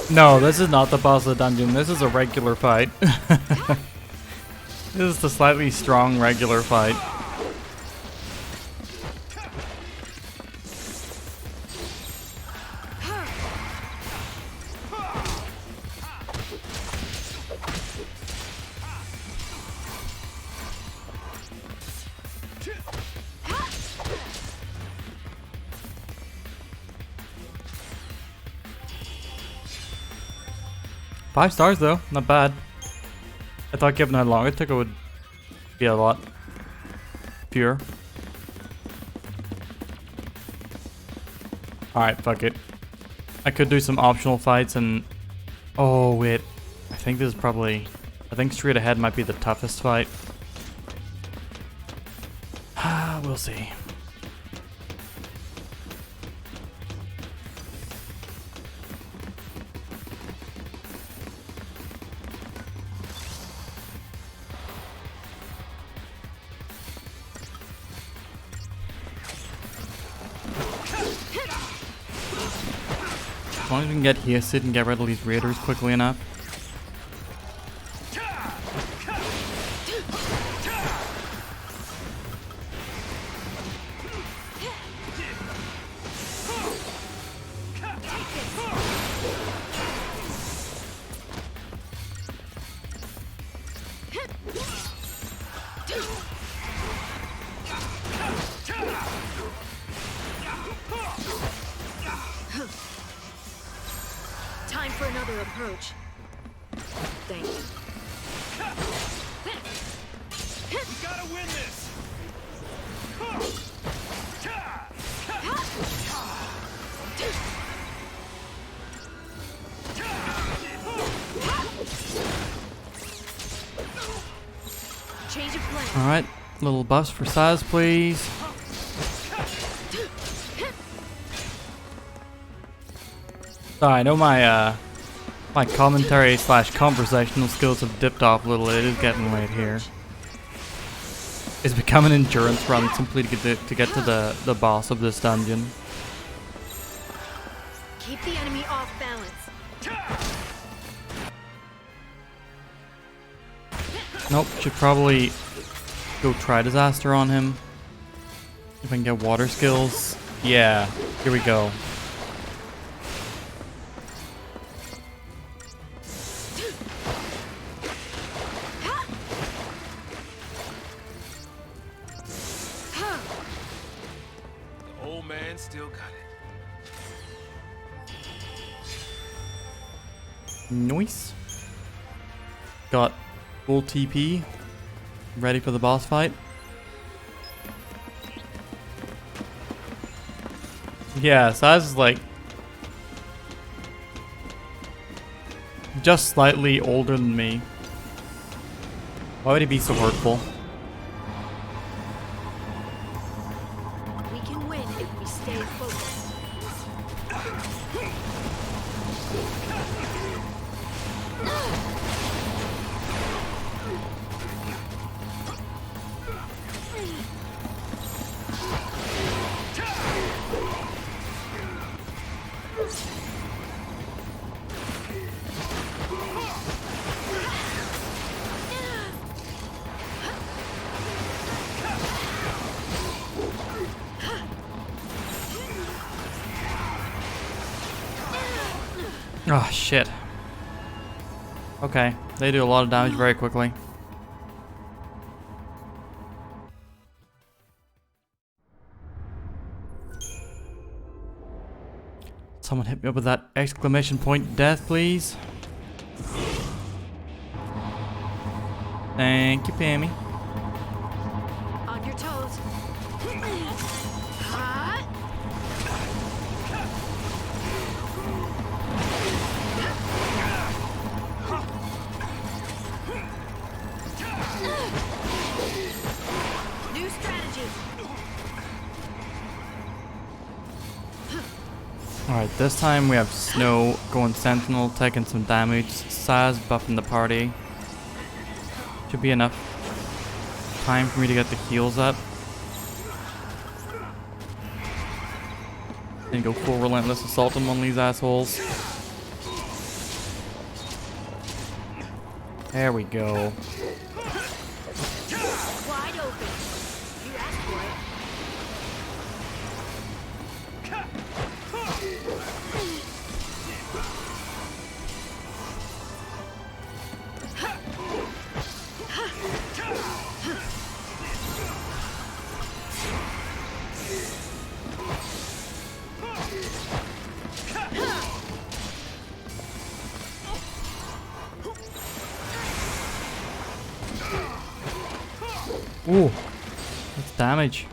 me. No, this is not the boss of the dungeon. This is a regular fight. This is the slightly strong regular fight. Five stars though, not bad. I thought given how long it took it would be a lot pure. Alright, fuck it. I could do some optional fights and... Oh wait, I think this is probably... I think straight ahead might be the toughest fight. We'll see. As long as we can get here, sit and get rid of these raiders quickly enough. Time for another approach. Thank you. We gotta win this! Change of plan. Alright, little buffs for size, please. Sorry, I know my my commentary / conversational skills have dipped off a little. It is getting late here. It's become an endurance run simply to get to the boss of this dungeon. Keep the enemy off balance. Nope, should probably go try disaster on him. If I can get water skills. Yeah, here we go. The old man still got it. Nice. Got full TP. Ready for the boss fight. Yeah, Saz is like just slightly older than me. Why would he be so hurtful? We can win if we stay focused. Oh shit. Okay, they do a lot of damage very quickly. Someone hit me up with that exclamation point death, please. Thank you, Pammy. On your toes. Hot. New strategy. Alright, this time we have Snow going Sentinel, taking some damage. Saz buffing the party. Should be enough time for me to get the heals up. And go full relentless assault on one of these assholes. There we go. Wide open. You asked for it. Ooh, that's damage.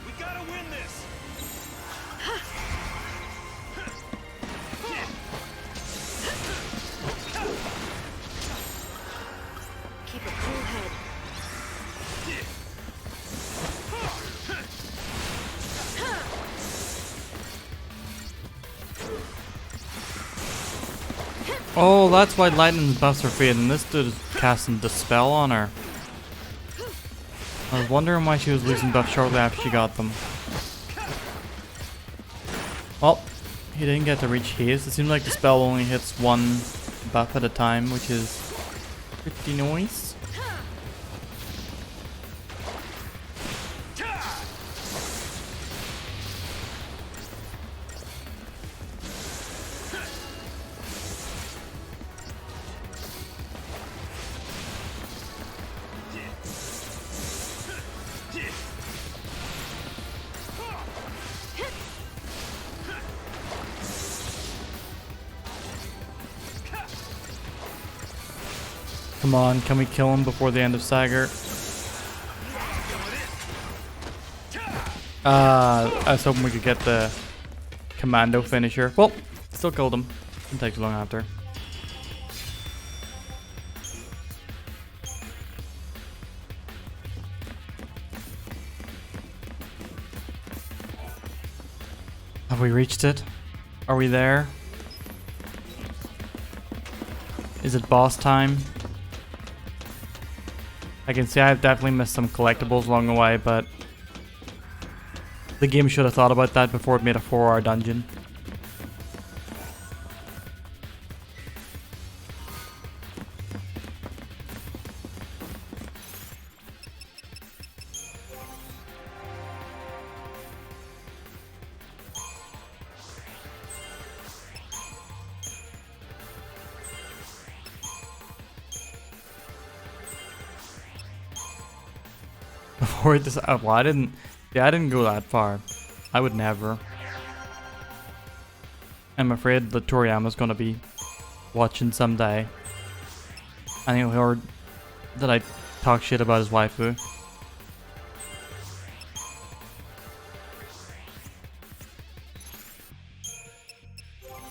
We gotta win this! Keep a cool head. Oh, that's why lightning's buffs are fading. This dude is casting Dispel on her. I was wondering why she was losing buffs shortly after she got them. Well, he didn't get to reach haste. It seems like Dispel only hits one buff at a time, which is pretty nice. Come on, can we kill him before the end of Sagar? I was hoping we could get the commando finisher. Well, still killed him. Didn't take too long after. Have we reached it? Are we there? Is it boss time? I can see I've definitely missed some collectibles along the way, but the game should have thought about that before it made a 4-hour dungeon. Before it well, I didn't go that far. I would never. I'm afraid that Toriyama's gonna be watching someday. I think he heard that I talk shit about his waifu.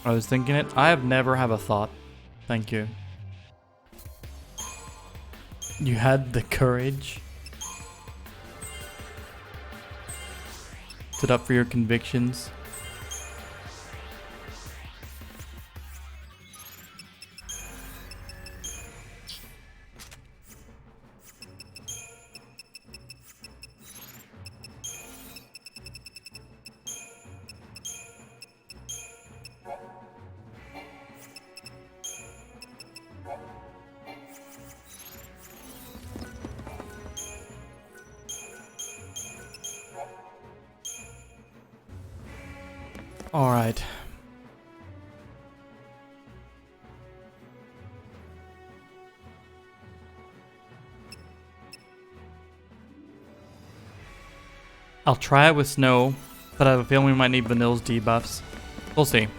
I was thinking it. I have never have a thought. Thank you. You had the courage. Stood up for your convictions. All right. I'll try it with Snow, but I have a feeling we might need Vanille's debuffs. We'll see.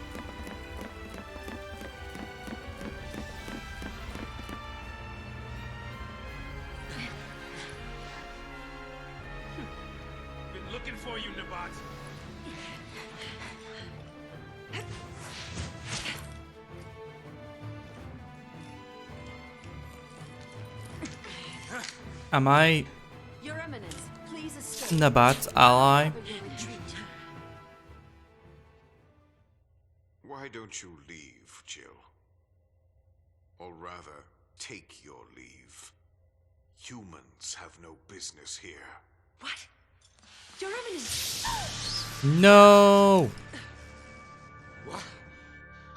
Been looking for you, Nabat. Am I Your Eminence, please escape. Nabat's ally? Why don't you leave, Jill? Or rather, take your leave. Humans have no business here. What? Your Eminence! No! What?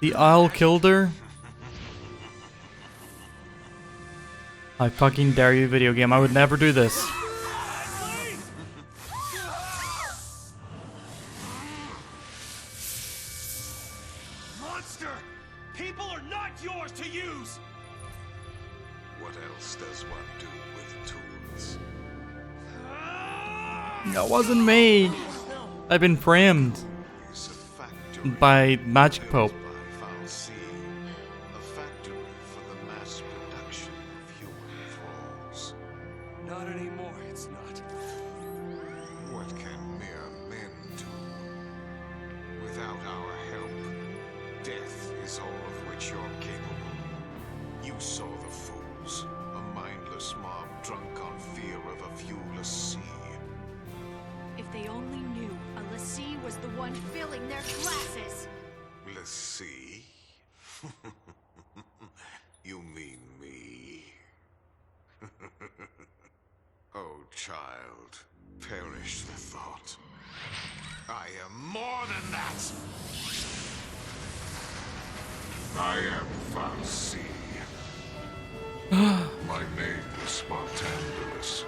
The owl killed her? I fucking dare you, video game. I would never do this. Monster! People are not yours to use! What else does one do with tools? That wasn't me. I've been framed by Magic Pope. Not anymore, it's not. What can mere men do? Without our help, death is all of which you're capable. You saw the fools, a mindless mob drunk on fear of a viewless sea. If they only knew a lassie was the one filling their glasses. Let's see. You mean me? Oh, child, perish the thought. I am more than that. I am Fancy. My name is Spartandulus.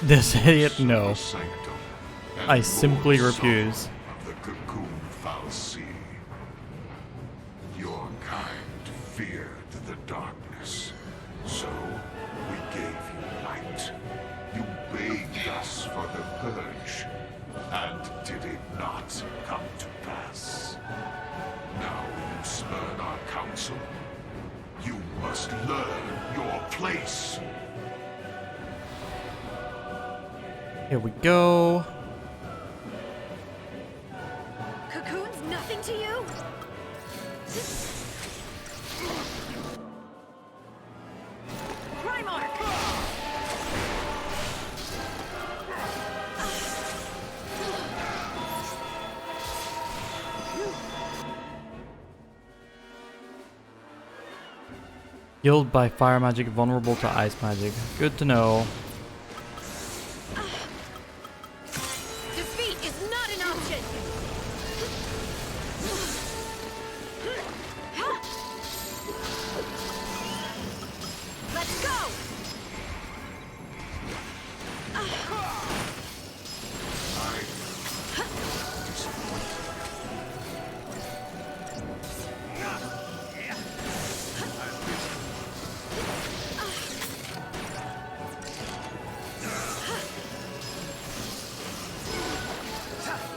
This idiot, no. I simply refuse. Of the cocoon Falsi. Your kind feared the darkness, so we gave you light. You begged us for the purge, and did it not come to pass? Now you spurn our counsel. You must learn place. Here we go. Cocoon's nothing to you? Primarch! Healed by fire magic, vulnerable to ice magic. Good to know. Defeat is not an option! Let's go!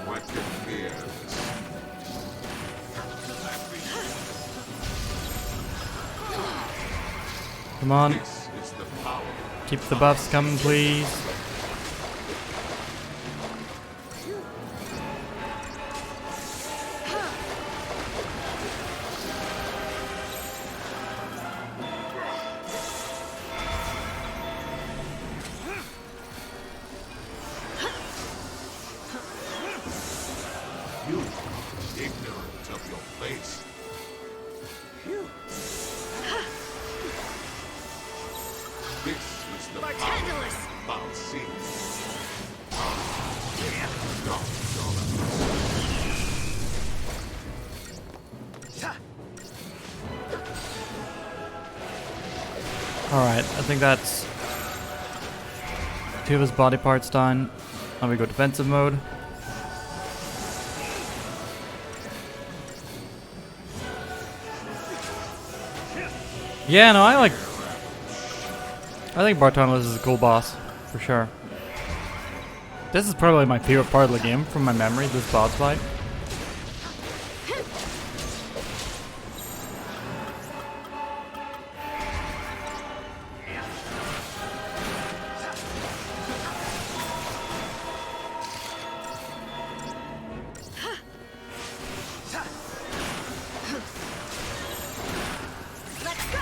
What can fear this? Come on. This is the power. Keep the buffs coming, please. You, ignorant of your place. This is the power Bartendulus! about sin. Alright, I think that's 2 of his body parts done. Now we go defensive mode. Yeah, no, I think Bartonless is a cool boss, for sure. This is probably my favorite part of the game from my memory, this boss fight. Let's go!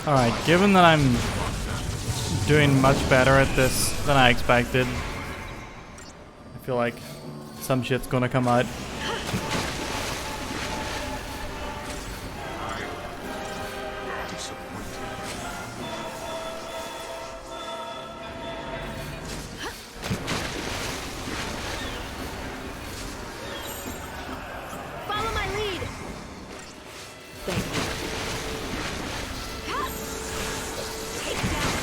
Alright, given that I'm doing much better at this than I expected, I feel like some shit's gonna come out. Follow my lead! Thank you. Take down.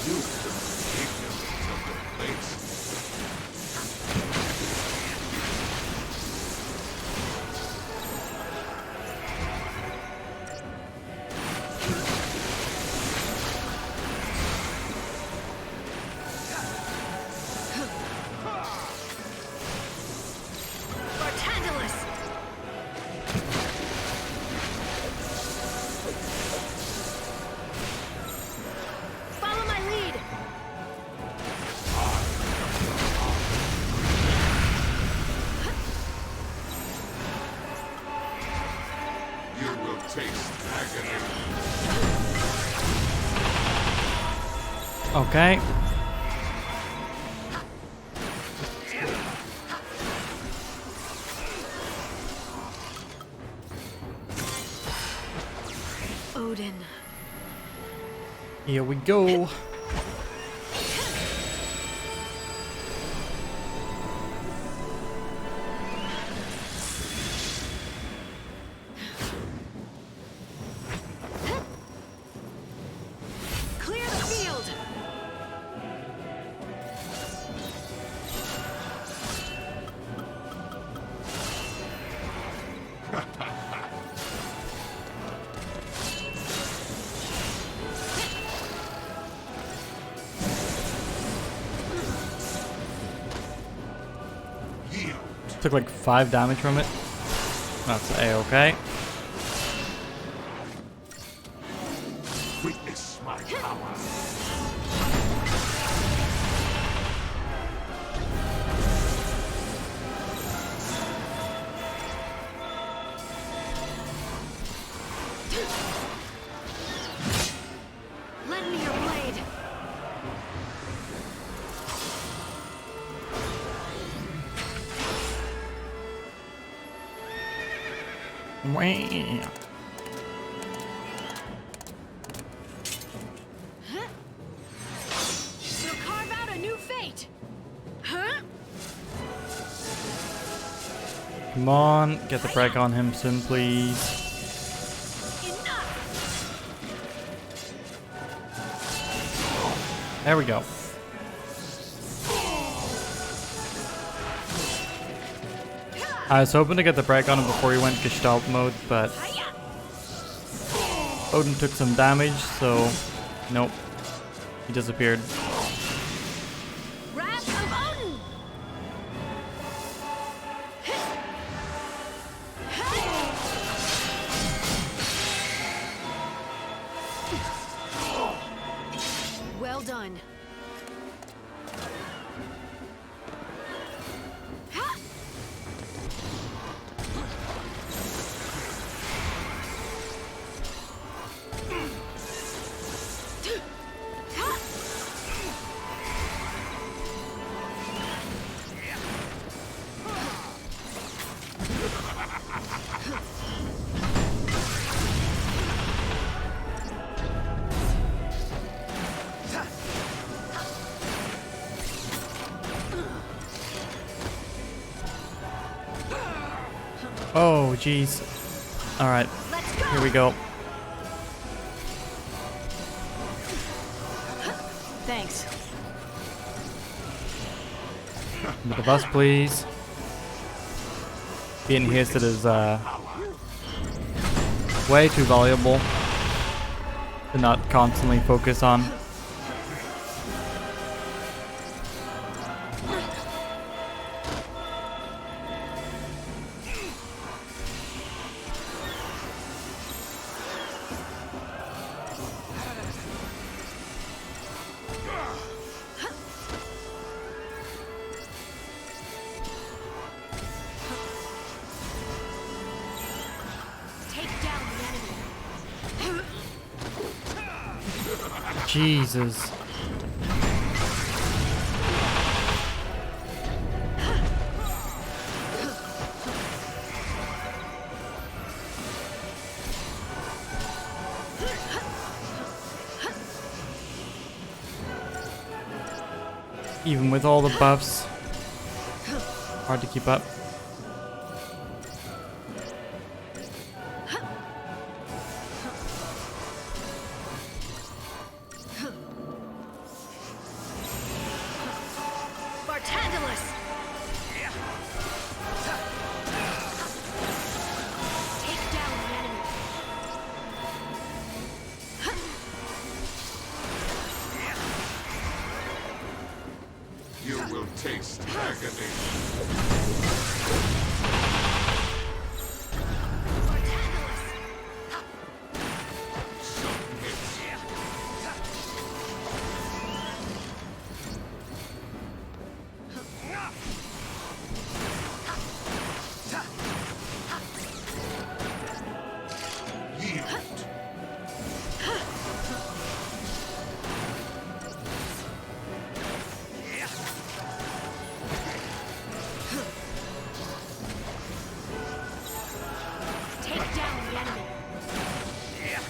You, ignorant of your place. Bartendulus! Follow my lead! You will taste agony. Okay. Odin. Here we go. Clear the field. Took like 5 damage from it. That's A-okay. Witness my power. Lend me your blade. Wah. We'll carve out a new fate. Huh? Come on, get the break on him soon, please. There we go. I was hoping to get the break on him before he went Gestalt mode, but Odin took some damage, so nope. He disappeared. Wrath of Odin. Well done. Oh, jeez. Alright, here we go. Thanks. A bit of us, please. Being hasted is way too valuable to not constantly focus on. Jesus. Even with all the buffs, hard to keep up. You will taste agony.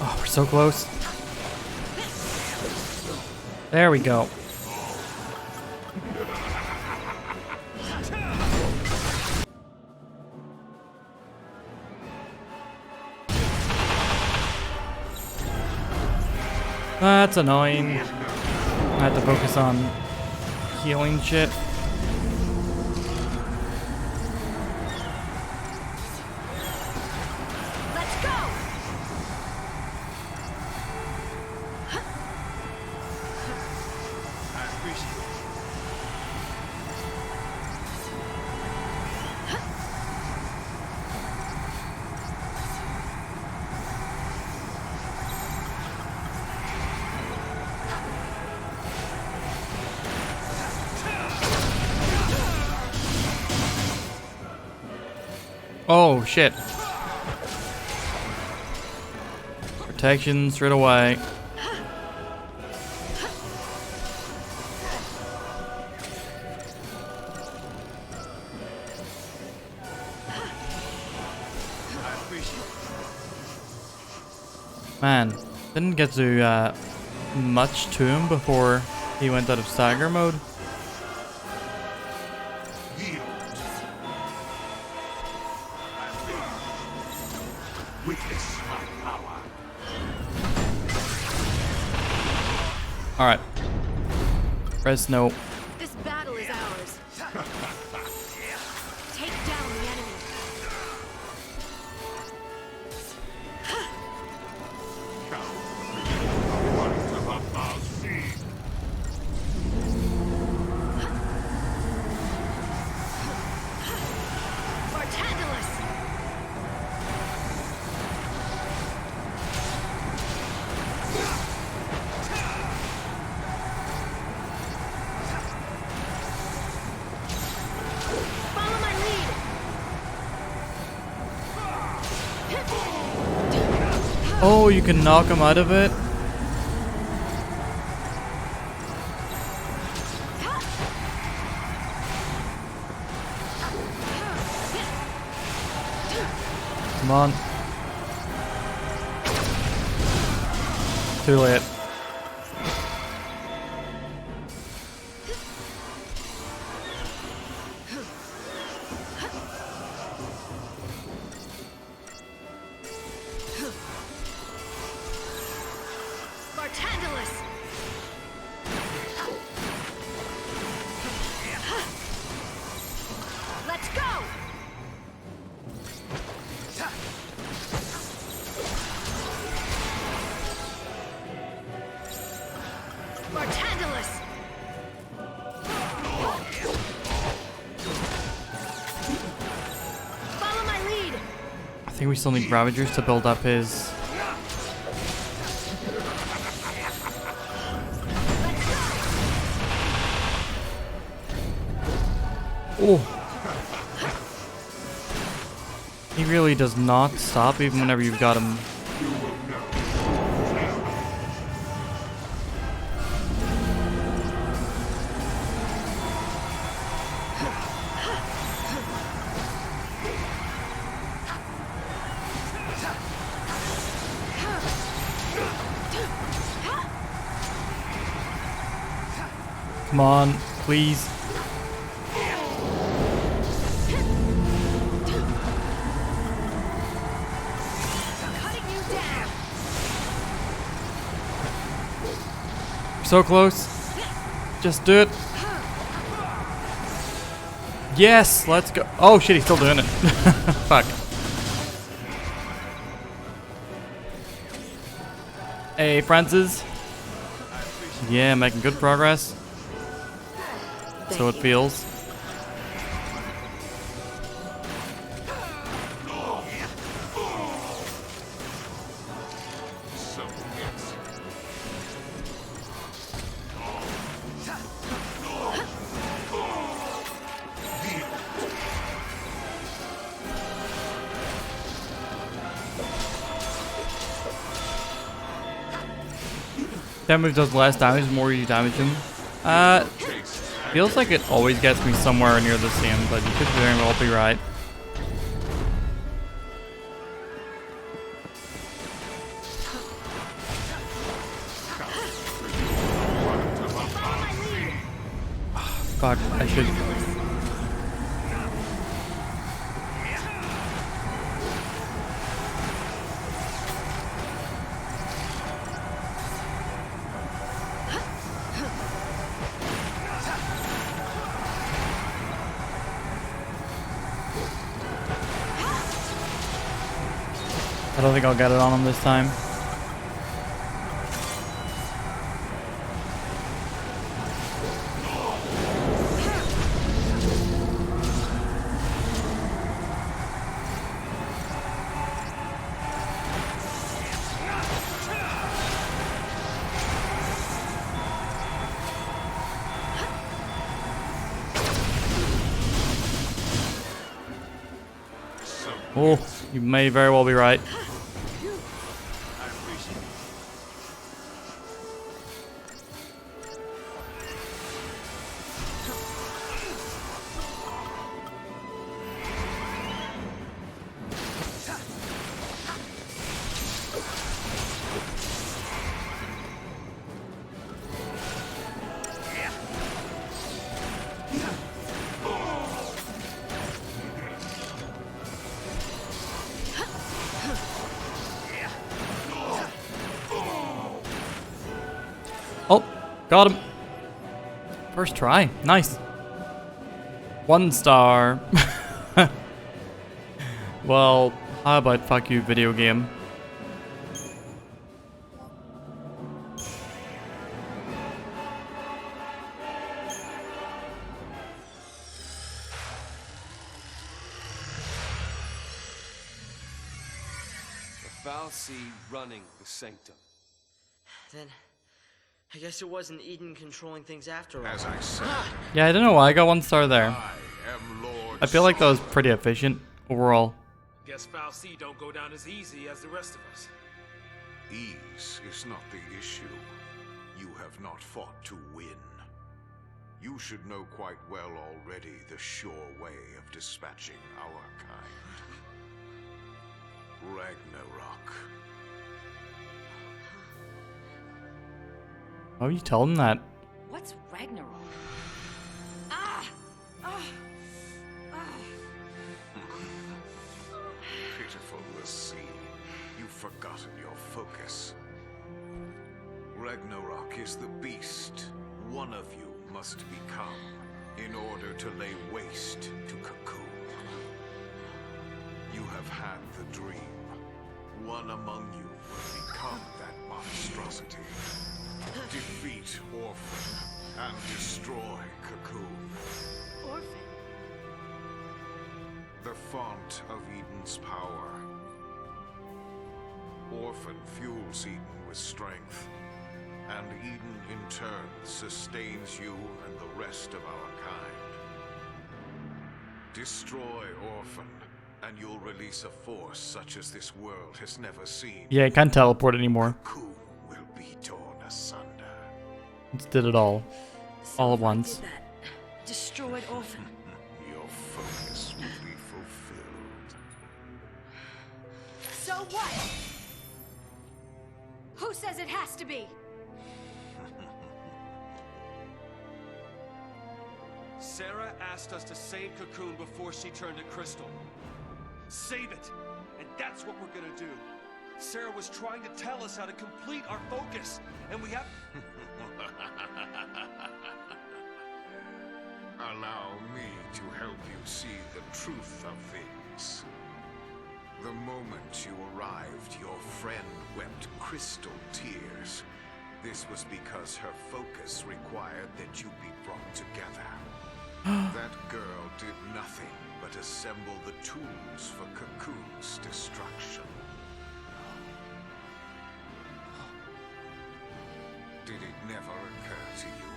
Oh, we're so close. There we go. That's annoying. I have to focus on healing shit. Let's go. I appreciate it. Oh shit. Protection straight away. Man, didn't get to much to him before he went out of stagger mode. Witness my power. Alright. Press no. This battle is ours. Take down the enemy. Oh, you can knock him out of it? Come on. Too late. Let's go! Bartandalus! Follow my lead! I think we still need Ravagers to build up his... Oh! He really does not stop even whenever you've got him. Come on, please. So close. Just do it. Yes, let's go. Oh shit, he's still doing it. Fuck. Hey, Francis. Yeah, making good progress. So it feels. That move does less damage the more you damage him. Feels like it always gets me somewhere near the same, but you could very well be right. Fuck, I should. I don't think I'll get it on him this time. Oh, you may very well be right. Oh, got him. First try. Nice. 1 star. Well, how about fuck you, video game? The Fal'Cie running the Sanctum. Then, I guess it wasn't Eden controlling things after all. As I said, Yeah, I don't know why I got 1 star there. I am Lord I feel like that was pretty efficient overall. Guess Fal'Cie don't go down as easy as the rest of us. Ease is not the issue. You have not fought to win. You should know quite well already the sure way of dispatching our kind. Ragnarok. Why would you tell them that? What's Ragnarok? Pitiful Lassie, you've forgotten your focus. Ragnarok is the beast one of you must become in order to lay waste to Cocoon. You have had the dream. One among you will become that monstrosity. Defeat Orphan and destroy Cocoon. Orphan? The font of Eden's power. Orphan fuels Eden with strength, and Eden in turn sustains you and the rest of our kind. Destroy Orphan, and you'll release a force such as this world has never seen. Yeah, I can't teleport anymore. Cocoon will be torn asunder. Just did it all at once. Destroyed Orphan. Your focus will be fulfilled. So what? Who says it has to be? Sarah asked us to save Cocoon before she turned to Crystal. Save it! And that's what we're gonna do. Sarah was trying to tell us how to complete our focus, and we have... Allow me to help you see the truth of things. The moment you arrived, your friend wept crystal tears. This was because her focus required that you be brought together. That girl did nothing but assemble the tools for Cocoon's destruction. Did it never occur to you?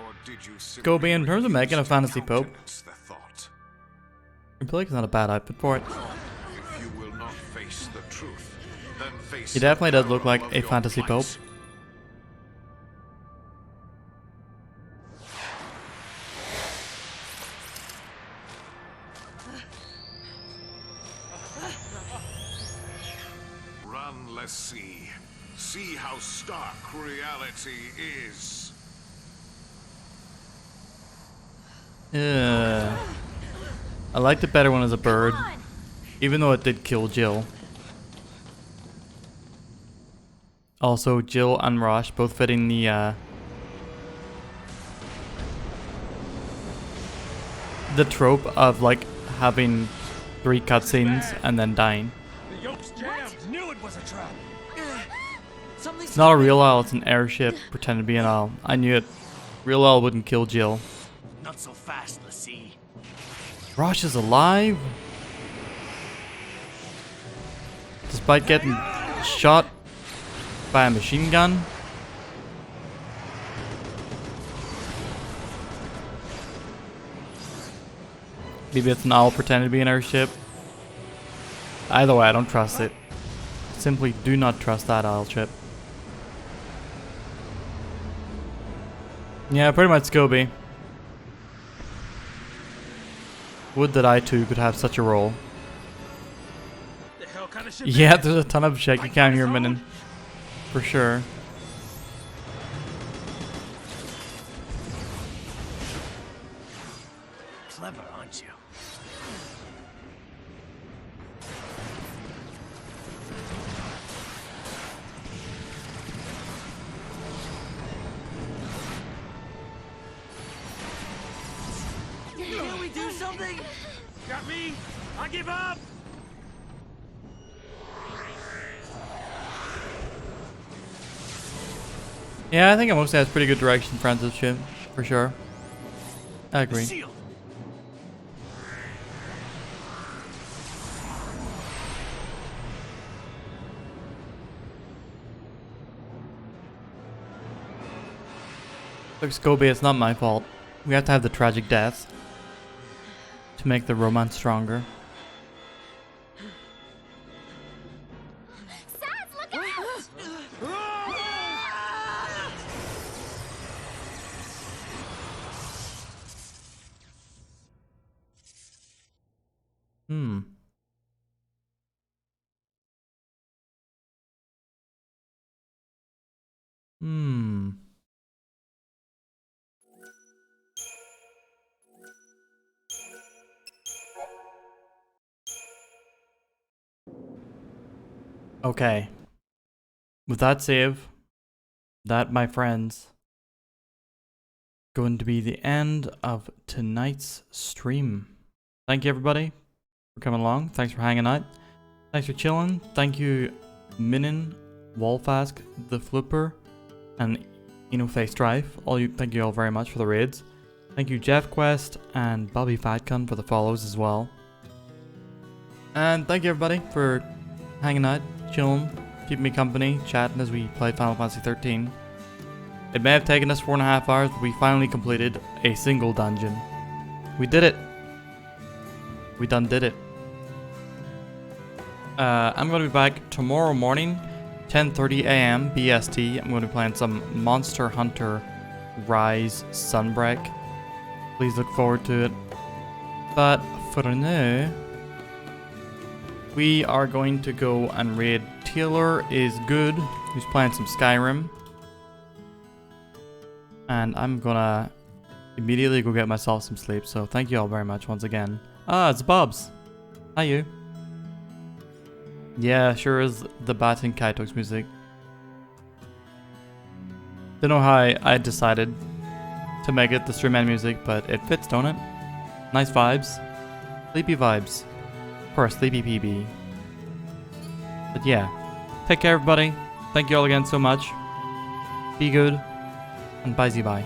Or did you simply Go be in terms of making a refuse to fantasy pope. countenance the thought? I feel like it's not a bad outfit for it. If you will not face the truth, then face He definitely the does look peril like of a your fantasy pope. plight. Run, let's see. See how stark reality is. I liked it better when it was a bird, even though it did kill Jill. Also, Jill and Rosh both fitting the trope of like having 3 cutscenes and then dying. The yoke's jammed. Knew it was a trap. It's not a real owl, it's an airship pretending to be an owl. I knew it. Real owl wouldn't kill Jill. Not so fast, Lassie. Rosh is alive? Despite getting shot by a machine gun? Maybe it's an owl pretending to be an airship. Either way, I don't trust it. Simply do not trust that owl ship. Yeah, pretty much Scobie. Would that I too could have such a role. The hell kind of ship? Yeah, there's a ton of shaky cam here, Minin. For sure. Clever, aren't you? Can we do something? Got me? I give up! Yeah, I think it mostly has pretty good direction, Francis ship, for sure. I agree. Seal. Look, Scobie, it's not my fault. We have to have the tragic death to make the romance stronger. Saz, look out! Hmm. Hmm. Okay. With that save, that, my friends, going to be the end of tonight's stream. Thank you, everybody, for coming along. Thanks for hanging out. Thanks for chilling. Thank you, Minin, Wallfask, The Flipper, and Face Strife. Thank you all very much for the raids. Thank you, Jeff Quest and Bobby Fatcon for the follows as well. And thank you, everybody, for hanging out, chilling, keeping me company, chatting as we played Final Fantasy XIII. It may have taken us 4.5 hours, but we finally completed a single dungeon. We did it. We done did it. I'm going to be back tomorrow morning, 10:30 a.m. BST. I'm going to be playing some Monster Hunter Rise Sunbreak. Please look forward to it. But for now, we are going to go and raid Taylor is Good, who's playing some Skyrim. And I'm gonna immediately go get myself some sleep, so thank you all very much once again. Ah, it's Bobs. Hi, you. Yeah, sure is the Bat and Kaito's music. Don't know how I decided to make it the stream end music, but it fits, don't it? Nice vibes. Sleepy vibes. For a sleepy PB. But yeah. Take care, everybody. Thank you all again so much. Be good. And bye-bye.